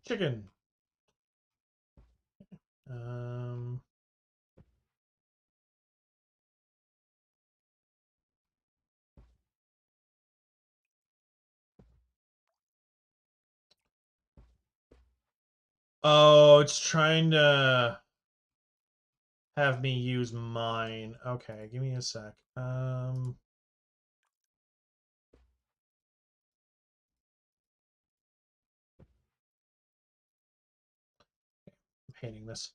A: Chicken. Oh, it's trying to have me use mine. Okay, give me a sec. I'm hating this.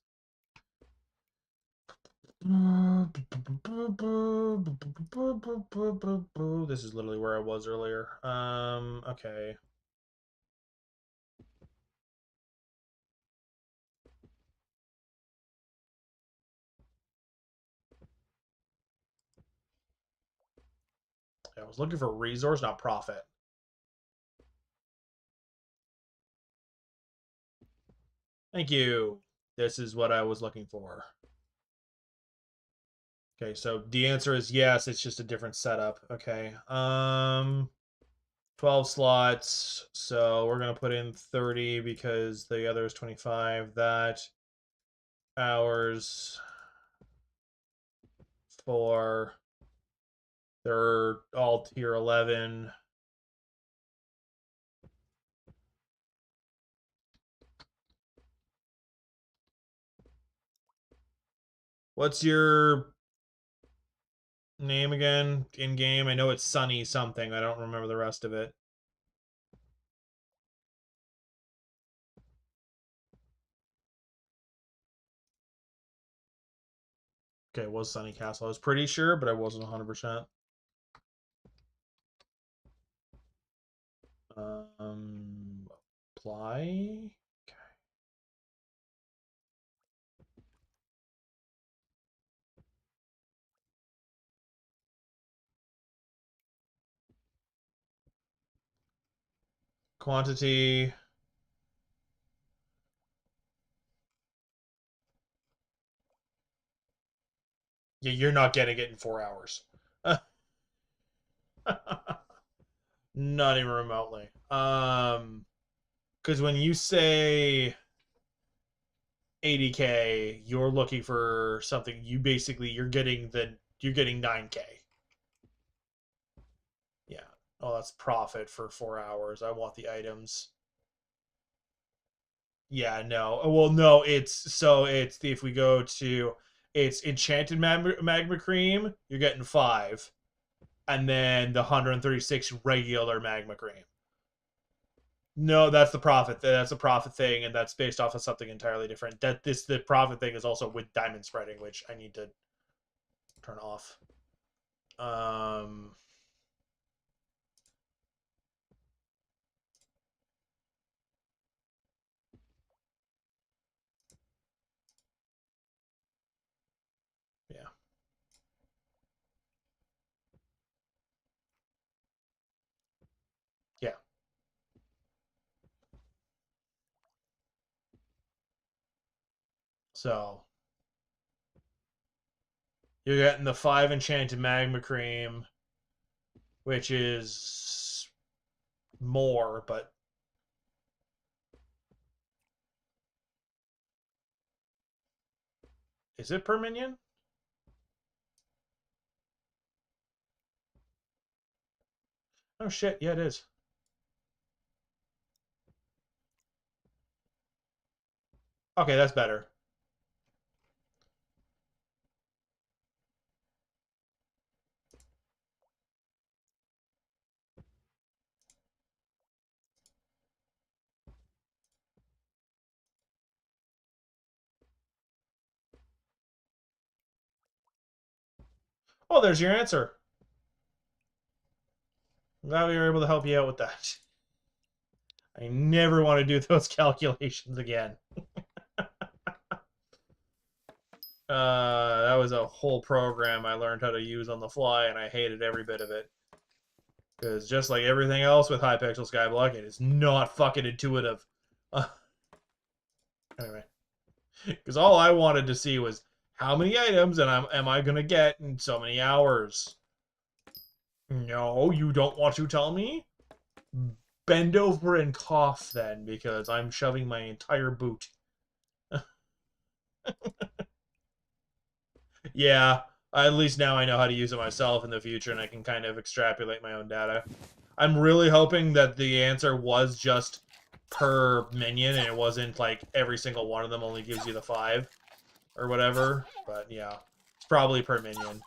A: This is literally where I was earlier. Okay. I was looking for resource, not profit. Thank you. This is what I was looking for. Okay, so the answer is yes, it's just a different setup. Okay. 12 slots. So we're going to put in 30 because the other is 25. That hours for they're all tier 11. What's your name again in game? I know it's Sunny something. I don't remember the rest of it. Okay, it was Sunny Castle. I was pretty sure, but I wasn't 100%. Apply. Okay. Quantity. Yeah, you're not getting it in 4 hours. Not even remotely. Because when you say 80K, you're looking for something. You're getting 9K. Yeah. Oh, that's profit for 4 hours. I want the items. Yeah, no. Well, no, it's if we go to it's enchanted magma cream, you're getting 5, and then the 136 regular magma cream. No, that's the profit. That's a profit thing, and that's based off of something entirely different. The profit thing is also with diamond spreading, which I need to turn off. Um, yeah, yeah. So you're getting the 5 enchanted magma cream, which is more, but is it per minion? Oh shit, yeah, it is. Okay, that's better. Oh, there's your answer. I'm glad we were able to help you out with that. I never want to do those calculations again. That was a whole program I learned how to use on the fly, and I hated every bit of it. Because just like everything else with Hypixel Skyblock, it is not fucking intuitive. Anyway, because all I wanted to see was how many items am I gonna get in so many hours. No, you don't want to tell me? bend over and cough then, because I'm shoving my entire boot. Yeah, at least now I know how to use it myself in the future, and I can kind of extrapolate my own data. I'm really hoping that the answer was just per minion, and it wasn't like every single one of them only gives you the 5 or whatever. But yeah, it's probably per minion,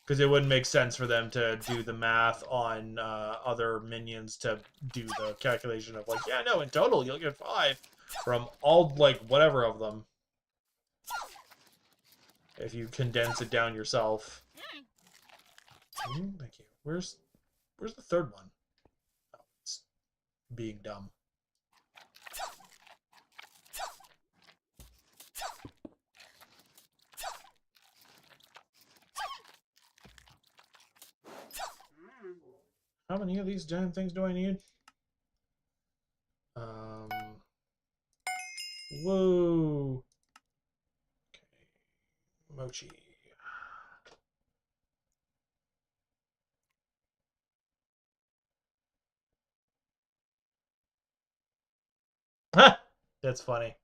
A: because it wouldn't make sense for them to do the math on other minions to do the calculation of like, yeah, no, in total you'll get 5 from all like whatever of them, if you condense it down yourself. Thank you. Where's the third one? Oh, it's being dumb. How many of these damn things do I need? Whoa. Okay. Mochi. Ha! That's funny.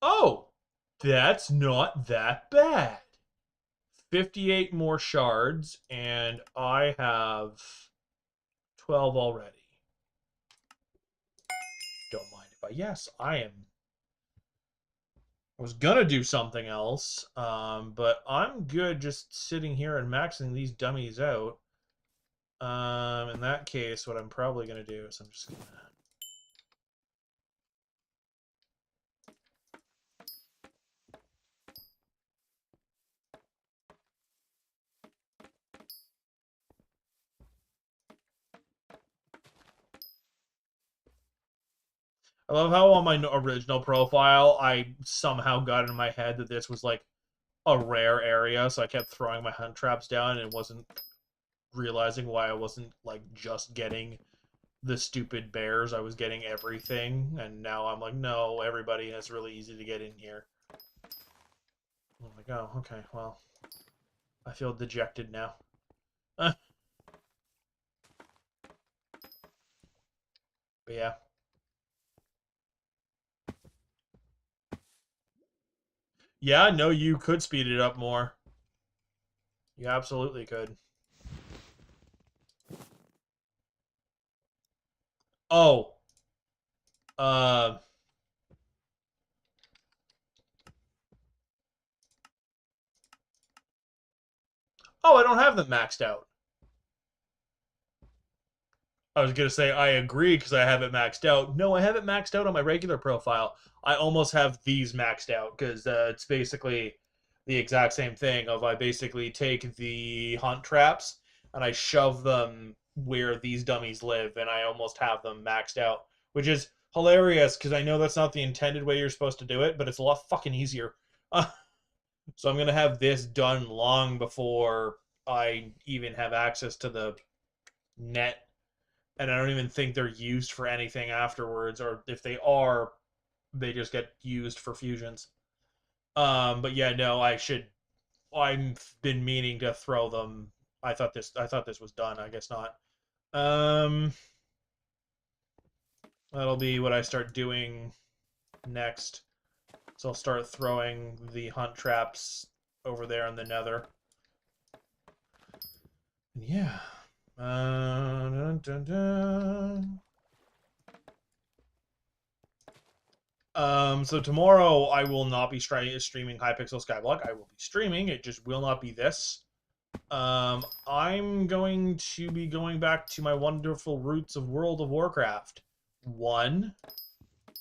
A: Oh! That's not that bad. 58 more shards, and I have 12 already. Don't mind if I... Yes, I was gonna do something else, but I'm good just sitting here and maxing these dummies out. In that case, what I'm probably gonna do is I'm just gonna... I love how on my original profile, I somehow got in my head that this was like a rare area, so I kept throwing my hunt traps down and wasn't realizing why I wasn't like just getting the stupid bears. I was getting everything, and now I'm like, no, everybody, and it's really easy to get in here. I'm like, oh, okay, well, I feel dejected now. But yeah. Yeah, no, you could speed it up more. You absolutely could. Oh. Uh... Oh, I don't have them maxed out. I was going to say I agree because I have it maxed out. No, I have it maxed out on my regular profile. I almost have these maxed out because it's basically the exact same thing of I basically take the hunt traps and I shove them where these dummies live, and I almost have them maxed out, which is hilarious because I know that's not the intended way you're supposed to do it, but it's a lot fucking easier. So I'm going to have this done long before I even have access to the net, and I don't even think they're used for anything afterwards, or if they are, they just get used for fusions. But yeah, no, I should. I've been meaning to throw them. I thought this was done. I guess not. Um, that'll be what I start doing next. So I'll start throwing the hunt traps over there in the nether. And yeah. Dun, dun, dun. So tomorrow I will not be streaming Hypixel Skyblock. I will be streaming. It just will not be this. I'm going to be going back to my wonderful roots of World of Warcraft. One.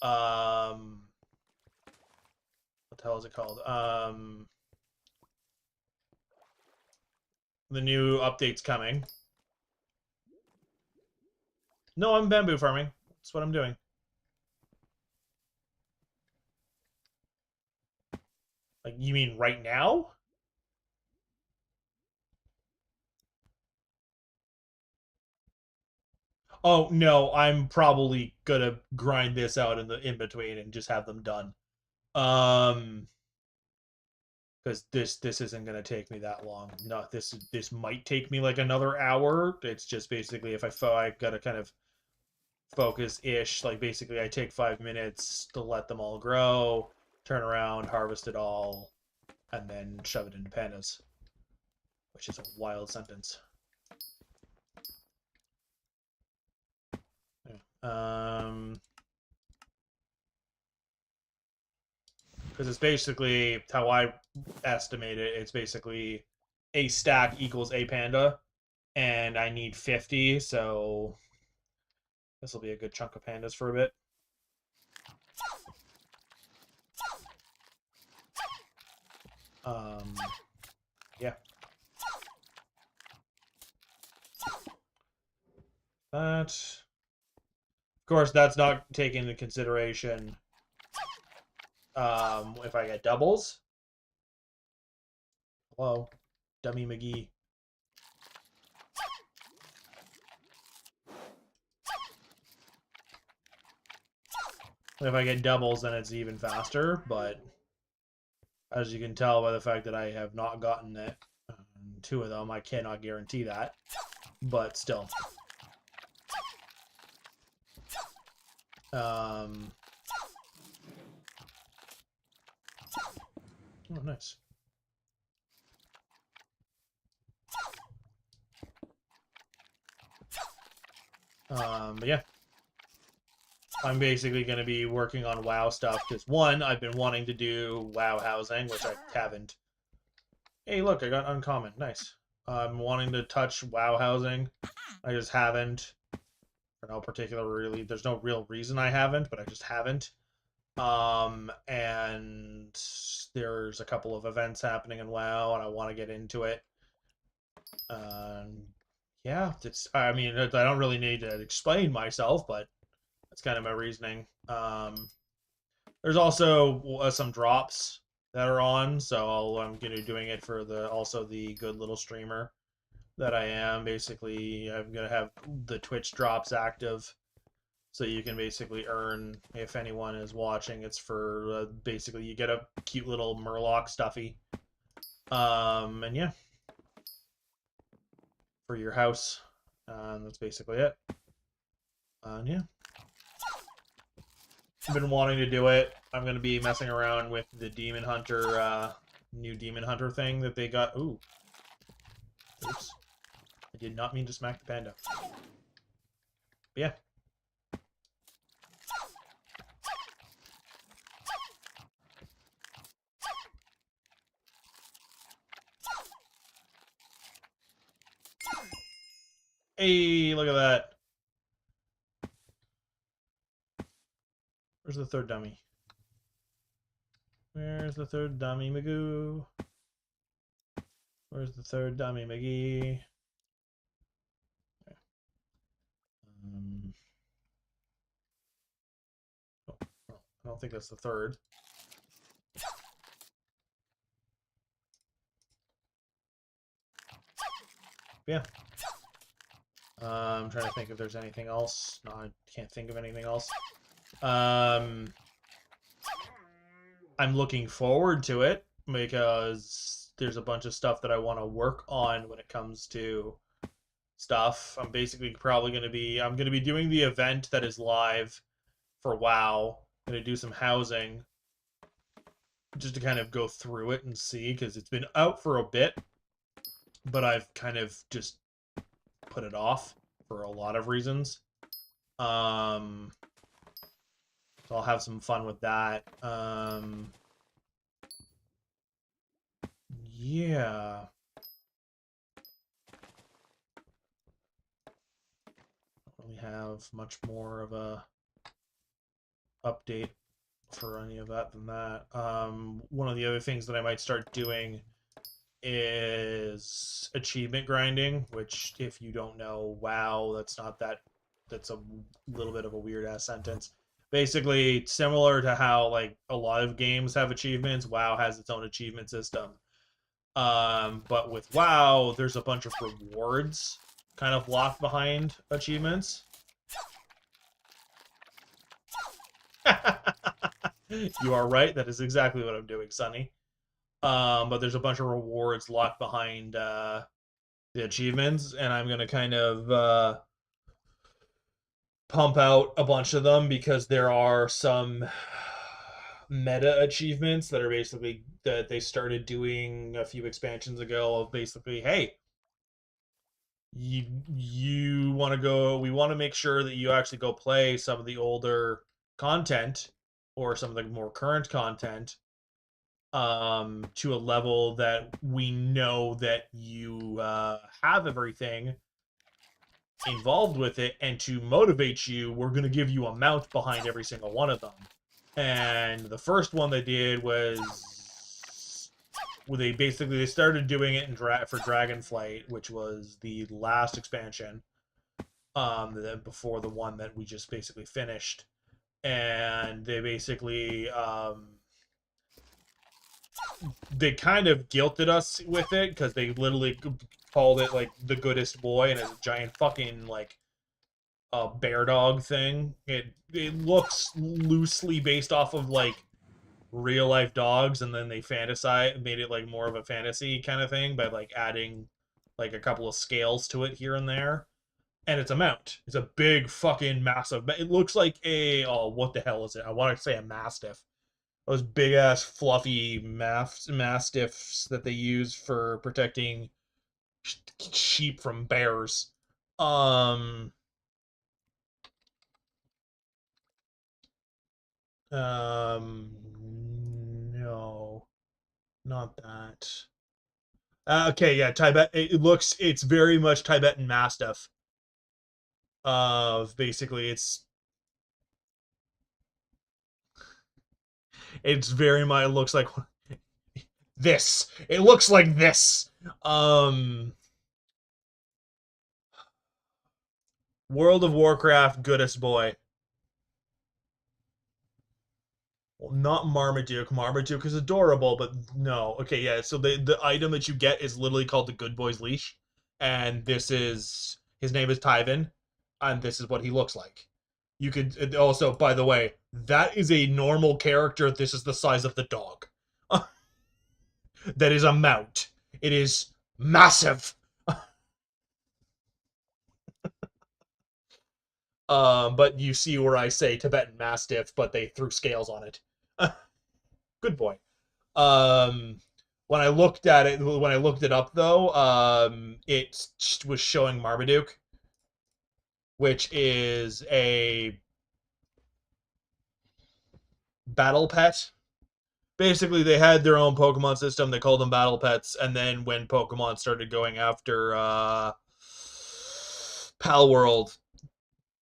A: What the hell is it called? The new update's coming. No, I'm bamboo farming. That's what I'm doing. Like, you mean right now? Oh no, I'm probably gonna grind this out in the in between and just have them done. Um, because this isn't gonna take me that long. No, this might take me like another hour. It's just basically if I gotta kind of focus-ish. Like basically I take 5 minutes to let them all grow, turn around, harvest it all, and then shove it into pandas. Which is a wild sentence. Because it's basically how I estimate it. It's basically a stack equals a panda, and I need 50, so this will be a good chunk of pandas for a bit. Yeah. That. Of course, that's not taken into consideration if I get doubles. Hello, Dummy McGee. If I get doubles, then it's even faster, but as you can tell by the fact that I have not gotten it, 2 of them, I cannot guarantee that, but still. Oh, nice. But yeah. I'm basically going to be working on WoW stuff, because one, I've been wanting to do WoW housing, which I haven't. Hey, look, I got uncommon. Nice. I'm wanting to touch WoW housing. I just haven't. For no particular really. There's no real reason I haven't, but I just haven't. And there's a couple of events happening in WoW, and I want to get into it. Yeah, I mean, I don't really need to explain myself, but that's kind of my reasoning. There's also some drops that are on, so I'm going to be doing it for the good little streamer that I am. Basically, I'm going to have the Twitch drops active, so you can basically earn, if anyone is watching, it's for, basically you get a cute little Murloc stuffy. And yeah. For your house. That's basically it. Yeah. I've been wanting to do it. I'm going to be messing around with the Demon Hunter, new Demon Hunter thing that they got. Ooh. Oops. I did not mean to smack the panda. But yeah. Hey, look at that. Where's the third dummy? Where's the third dummy, Magoo? Where's the third dummy, McGee? Oh, I don't think that's the third. Yeah. I'm trying to think if there's anything else. No, I can't think of anything else. I'm looking forward to it because there's a bunch of stuff that I want to work on when it comes to stuff. I'm basically probably going to be doing the event that is live for WoW. I'm going to do some housing just to kind of go through it and see, because it's been out for a bit, but I've kind of just put it off for a lot of reasons. So I'll have some fun with that. Yeah. Don't really have much more of a update for any of that than that. One of the other things that I might start doing is achievement grinding, which, if you don't know, WoW, that's a little bit of a weird ass sentence. Basically, similar to how like a lot of games have achievements, WoW has its own achievement system. But with WoW, there's a bunch of rewards kind of locked behind achievements. You are right. That is exactly what I'm doing, Sonny. But there's a bunch of rewards locked behind the achievements, and I'm gonna kind of pump out a bunch of them because there are some meta achievements that are basically that they started doing a few expansions ago of basically, hey, you want to go, we want to make sure that you actually go play some of the older content or some of the more current content to a level that we know that you have everything involved with it, and to motivate you, we're going to give you a mount behind every single one of them. And the first one they did was they started doing it for Dragonflight, which was the last expansion, before the one that we just basically finished, and they basically they kind of guilted us with it because they literally called it like the goodest boy, and it's a giant fucking like a bear dog thing. It looks loosely based off of like real life dogs, and then they made it like more of a fantasy kind of thing by like adding like a couple of scales to it here and there. And it's a mount. It's a big fucking massive. It looks like a what the hell is it? I want to say a mastiff. Those big ass fluffy mastiffs that they use for protecting sheep from bears. Um, no, not that. Okay, yeah, it's very much Tibetan Mastiff. Basically, it's very much, it looks like this. It looks like this. World of Warcraft, goodest boy. Well, not Marmaduke. Marmaduke is adorable, but no. Okay, yeah. So the item that you get is literally called the Good Boy's Leash, and this is his name is Tyven, and this is what he looks like. You could also, by the way, that is a normal character. This is the size of the dog. That is a mount. It is massive. But you see where I say Tibetan Mastiff, but they threw scales on it. Good boy. When I looked it up though, it was showing Marmaduke, which is a battle pet. Basically, they had their own Pokemon system. They called them battle pets, and then when Pokemon started going after Pal World,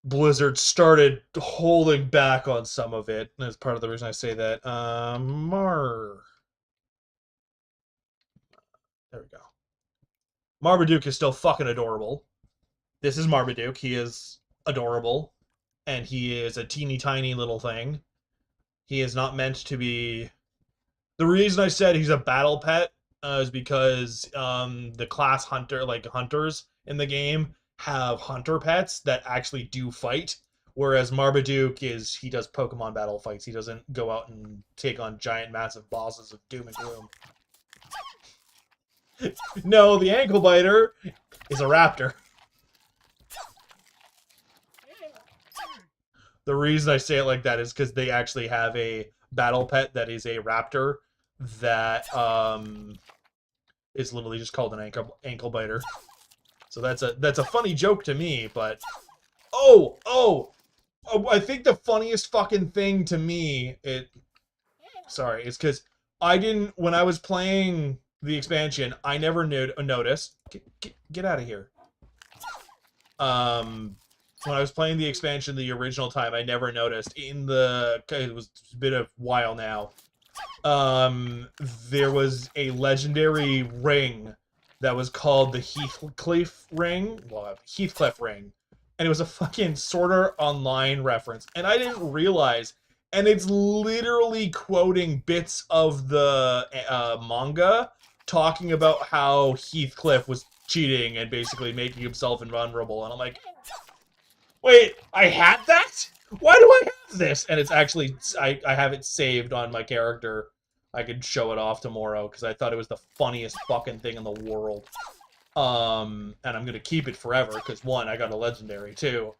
A: Blizzard started holding back on some of it. That's part of the reason I say that. There we go. Marmaduke is still fucking adorable. This is Marmaduke. He is adorable, and he is a teeny tiny little thing. He is not meant to be. The reason I said he's a battle pet is because the class hunter, like hunters in the game, have hunter pets that actually do fight, whereas Marmaduke he does Pokemon battle fights. He doesn't go out and take on giant, massive bosses of doom and gloom. No, the ankle biter is a raptor. The reason I say it like that is because they actually have a battle pet that is a raptor that is literally just called an ankle biter. So that's a funny joke to me, but oh, I think the funniest fucking thing to me it's because when I was playing the expansion, I never noticed. Get out of here. When I was playing the expansion the original time, I never noticed. It was been a while now. There was a legendary ring that was called the Heathcliff ring. Well, Heathcliff ring. And it was a fucking Sword Art Online reference. And I didn't realize. And it's literally quoting bits of the manga talking about how Heathcliff was cheating and basically making himself invulnerable. And I'm like, wait, I had that? Why do I have this? And it's actually, I have it saved on my character I could show it off tomorrow because I thought it was the funniest fucking thing in the world. And I'm gonna keep it forever because one, I got a legendary too.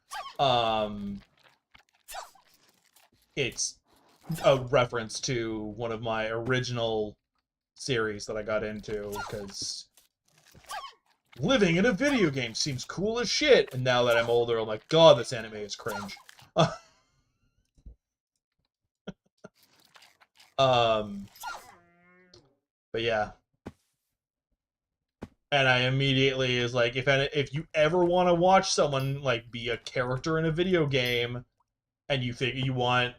A: It's a reference to one of my original series that I got into because living in a video game seems cool as shit. And now that I'm older, I'm like, God, this anime is cringe. um, but yeah. And I immediately is like, if you ever want to watch someone like be a character in a video game, and you think you want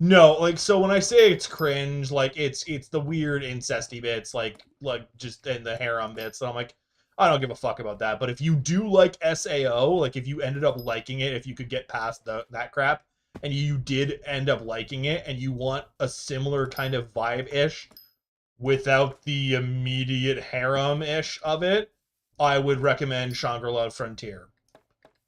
A: no, like so when I say it's cringe, like it's the weird incesty bits, like just in the harem bits. And I'm like, I don't give a fuck about that. But if you do like SAO, like if you ended up liking it, if you could get past that crap, and you did end up liking it, and you want a similar kind of vibe ish without the immediate harem ish of it, I would recommend Shangri-La Frontier.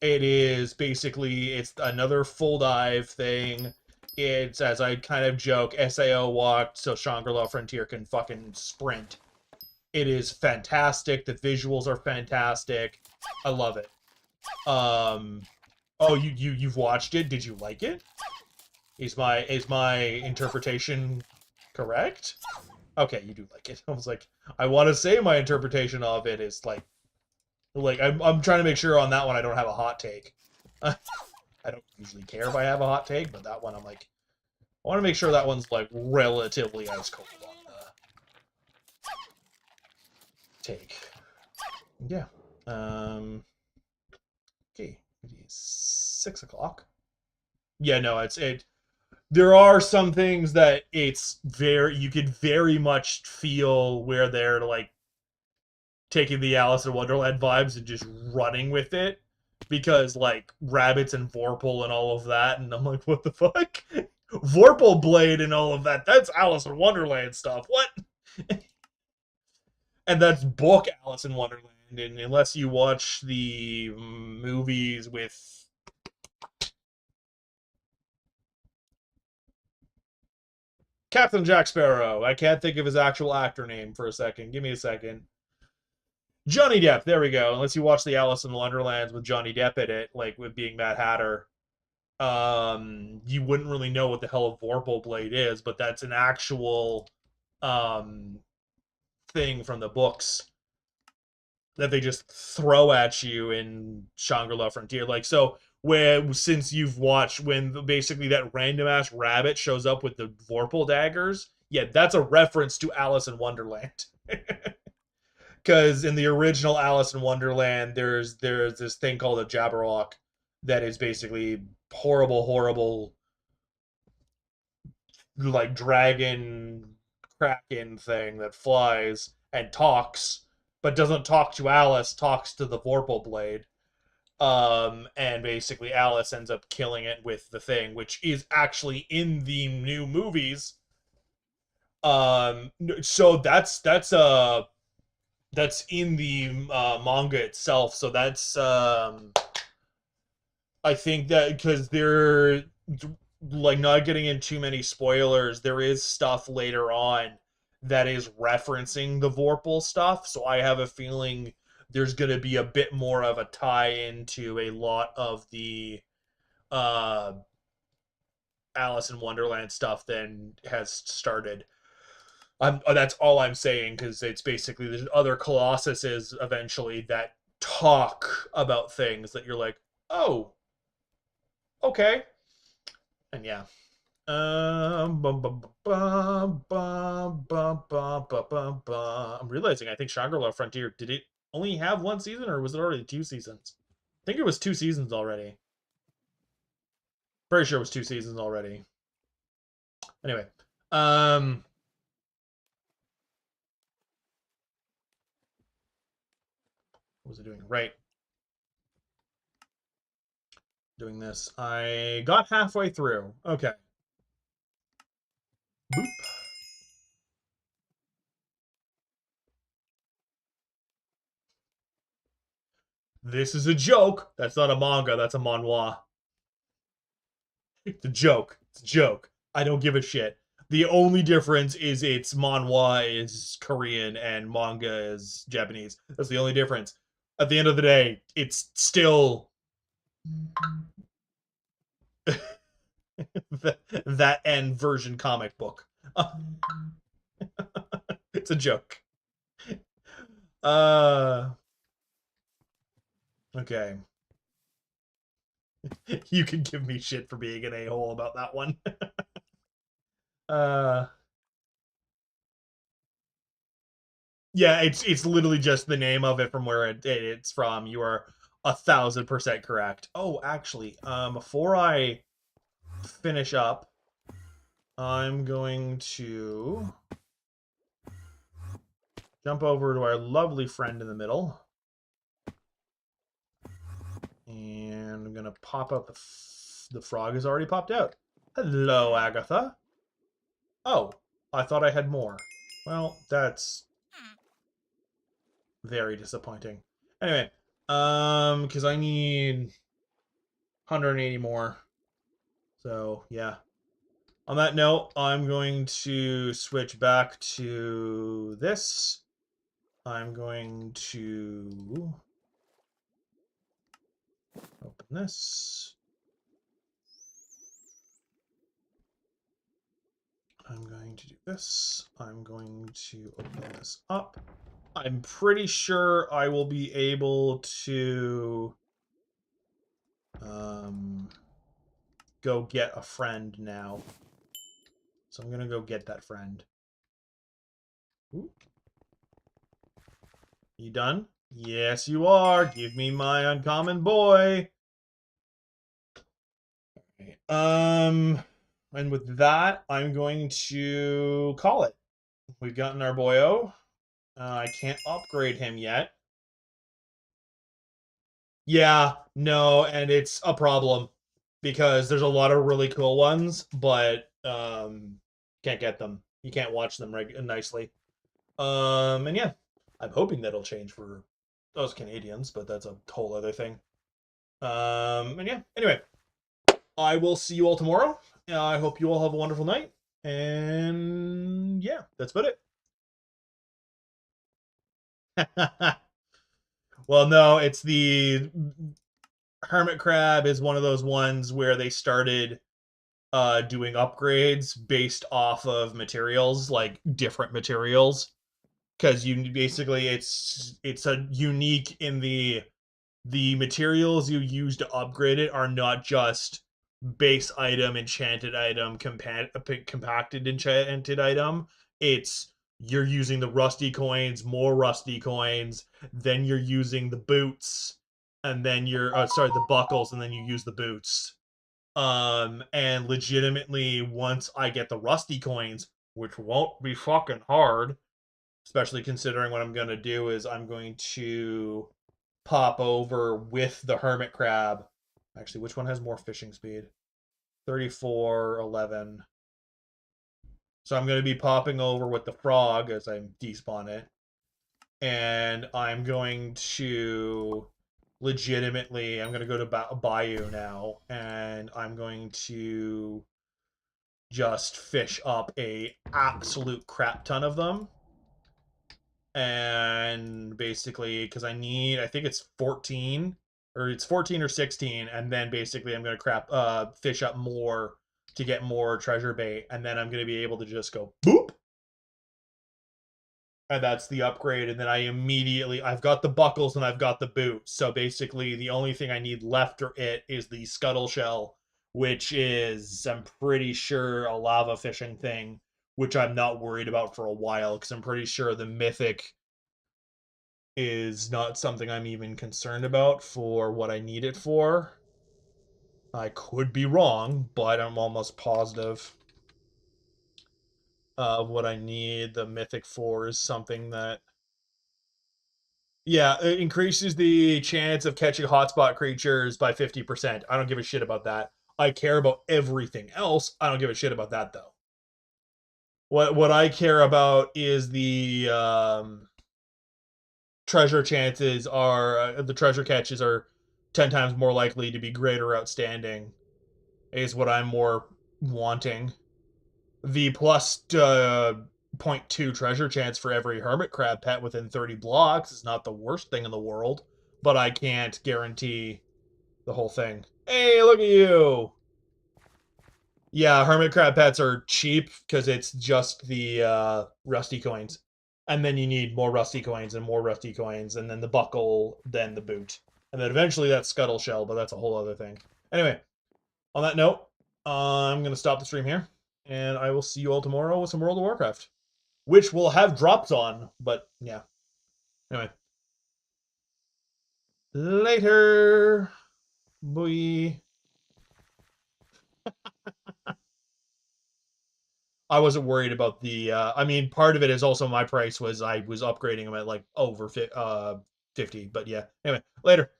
A: It is basically it's another full dive thing. It's, as I kind of joke, SAO walked so Shangri-La Frontier can fucking sprint. It is fantastic. The visuals are fantastic. I love it. Oh, you've watched it? Did you like it? Is my interpretation correct? Okay, you do like it. I was like, I want to say my interpretation of it is like I'm trying to make sure on that one I don't have a hot take. I don't usually care if I have a hot take, but that one I'm like, I want to make sure that one's like relatively ice cold on the take. Yeah. Okay. It is 6 o'clock. Yeah, no, it. There are some things that you could very much feel where they're like taking the Alice in Wonderland vibes and just running with it. Because like rabbits and Vorpal and all of that, and I'm like, what the fuck? Vorpal Blade and all of that. That's Alice in Wonderland stuff. What? And that's book Alice in Wonderland. And unless you watch the movies with Captain Jack Sparrow, I can't think of his actual actor name for a second. Give me a second. Johnny Depp. There we go. Unless you watch the Alice in Wonderlands with Johnny Depp in it, like with being Mad Hatter, you wouldn't really know what the hell a Vorpal Blade is, but that's an actual um, thing from the books that they just throw at you in Shangri-La Frontier. Like, so, where since you've watched when basically that random ass rabbit shows up with the Vorpal daggers, yeah, that's a reference to Alice in Wonderland. Because in the original Alice in Wonderland, there's this thing called a Jabberwock that is basically horrible, like dragon kraken thing that flies and talks, but doesn't talk to Alice, talks to the Vorpal Blade. And basically Alice ends up killing it with the thing, which is actually in the new movies. So that's in the manga itself. So that's I think that because they're like not getting in too many spoilers, there is stuff later on that is referencing the Vorpal stuff. So I have a feeling there's going to be a bit more of a tie into a lot of the uh, Alice in Wonderland stuff than has started. That's all I'm saying because it's basically there's other Colossuses eventually that talk about things that you're like, oh, okay, and yeah. I'm realizing I think Shangri-La Frontier did it only have one season or was it already 2 seasons? I think it was 2 seasons already. Pretty sure it was 2 seasons already. Anyway, what was I doing? Right. Doing this. I got halfway through. Okay. Boop. This is a joke. That's not a manga. That's a manhwa. It's a joke. It's a joke. I don't give a shit. The only difference is its manhwa is Korean and manga is Japanese. That's the only difference. At the end of the day, it's still that end version comic book. It's a joke. Uh, okay. You can give me shit for being an a-hole about that one. uh, yeah, it's literally just the name of it from where it's from. You are 1,000% correct. Oh, actually, before I finish up, I'm going to jump over to our lovely friend in the middle. And I'm going to pop up the frog has already popped out. Hello, Agatha. Oh, I thought I had more. Well, that's very disappointing. Anyway, because I need 180 more. So, yeah. On that note, I'm going to switch back to this. I'm going to open this. I'm going to do this. I'm going to open this up. I'm pretty sure I will be able to go get a friend now. So I'm going to go get that friend. Ooh. You done? Yes, you are. Give me my uncommon boy. Okay. And with that, I'm going to call it. We've gotten our boyo. I can't upgrade him yet. Yeah, no, and it's a problem because there's a lot of really cool ones, but can't get them. You can't watch them nicely. And yeah, I'm hoping that'll change for us Canadians, but that's a whole other thing. And yeah, anyway, I will see you all tomorrow. I hope you all have a wonderful night. And yeah, that's about it. Well, no, it's the Hermit Crab is one of those ones where they started doing upgrades based off of materials, like different materials. Because you basically it's a unique in the materials you use to upgrade it are not just base item, enchanted item, compacted enchanted item. It's you're using the rusty coins, more rusty coins, then you're using the boots, and then you're sorry, the buckles, and then you use the boots. And legitimately, once I get the rusty coins, which won't be fucking hard, especially considering what I'm gonna do is I'm going to pop over with the hermit crab. Actually, which one has more fishing speed? 34, 11. So I'm going to be popping over with the frog as I despawn it. And I'm going to legitimately, I'm going to go to Bayou now. And I'm going to just fish up a absolute crap ton of them. And basically, because I think it's 14 or it's 14 or 16, and then basically I'm gonna fish up more to get more treasure bait, and then I'm gonna be able to just go boop, and that's the upgrade. And then I've got the buckles and I've got the boots, so basically the only thing I need left for it is the scuttle shell, which is I'm pretty sure a lava fishing thing, which I'm not worried about for a while because I'm pretty sure the mythic is not something I'm even concerned about for what I need it for. I could be wrong, but I'm almost positive of what I need the mythic for is something that yeah, it increases the chance of catching hotspot creatures by 50%. I don't give a shit about that. I care about everything else. I don't give a shit about that though. What I care about is the treasure catches are 10 times more likely to be great or outstanding is what I'm more wanting. the plus .2 treasure chance for every hermit crab pet within 30 blocks is not the worst thing in the world, but I can't guarantee the whole thing. Hey, look at you! Yeah, hermit crab pets are cheap because it's just the rusty coins. And then you need more rusty coins and more rusty coins, and then the buckle, then the boot. And then eventually that scuttle shell, but that's a whole other thing. Anyway, on that note, I'm going to stop the stream here, and I will see you all tomorrow with some World of Warcraft, which will have drops on, but yeah. Anyway. Later. Boy. I wasn't worried about the. I mean, part of it is also my price was I was upgrading them at like over 50, but yeah. Anyway, later.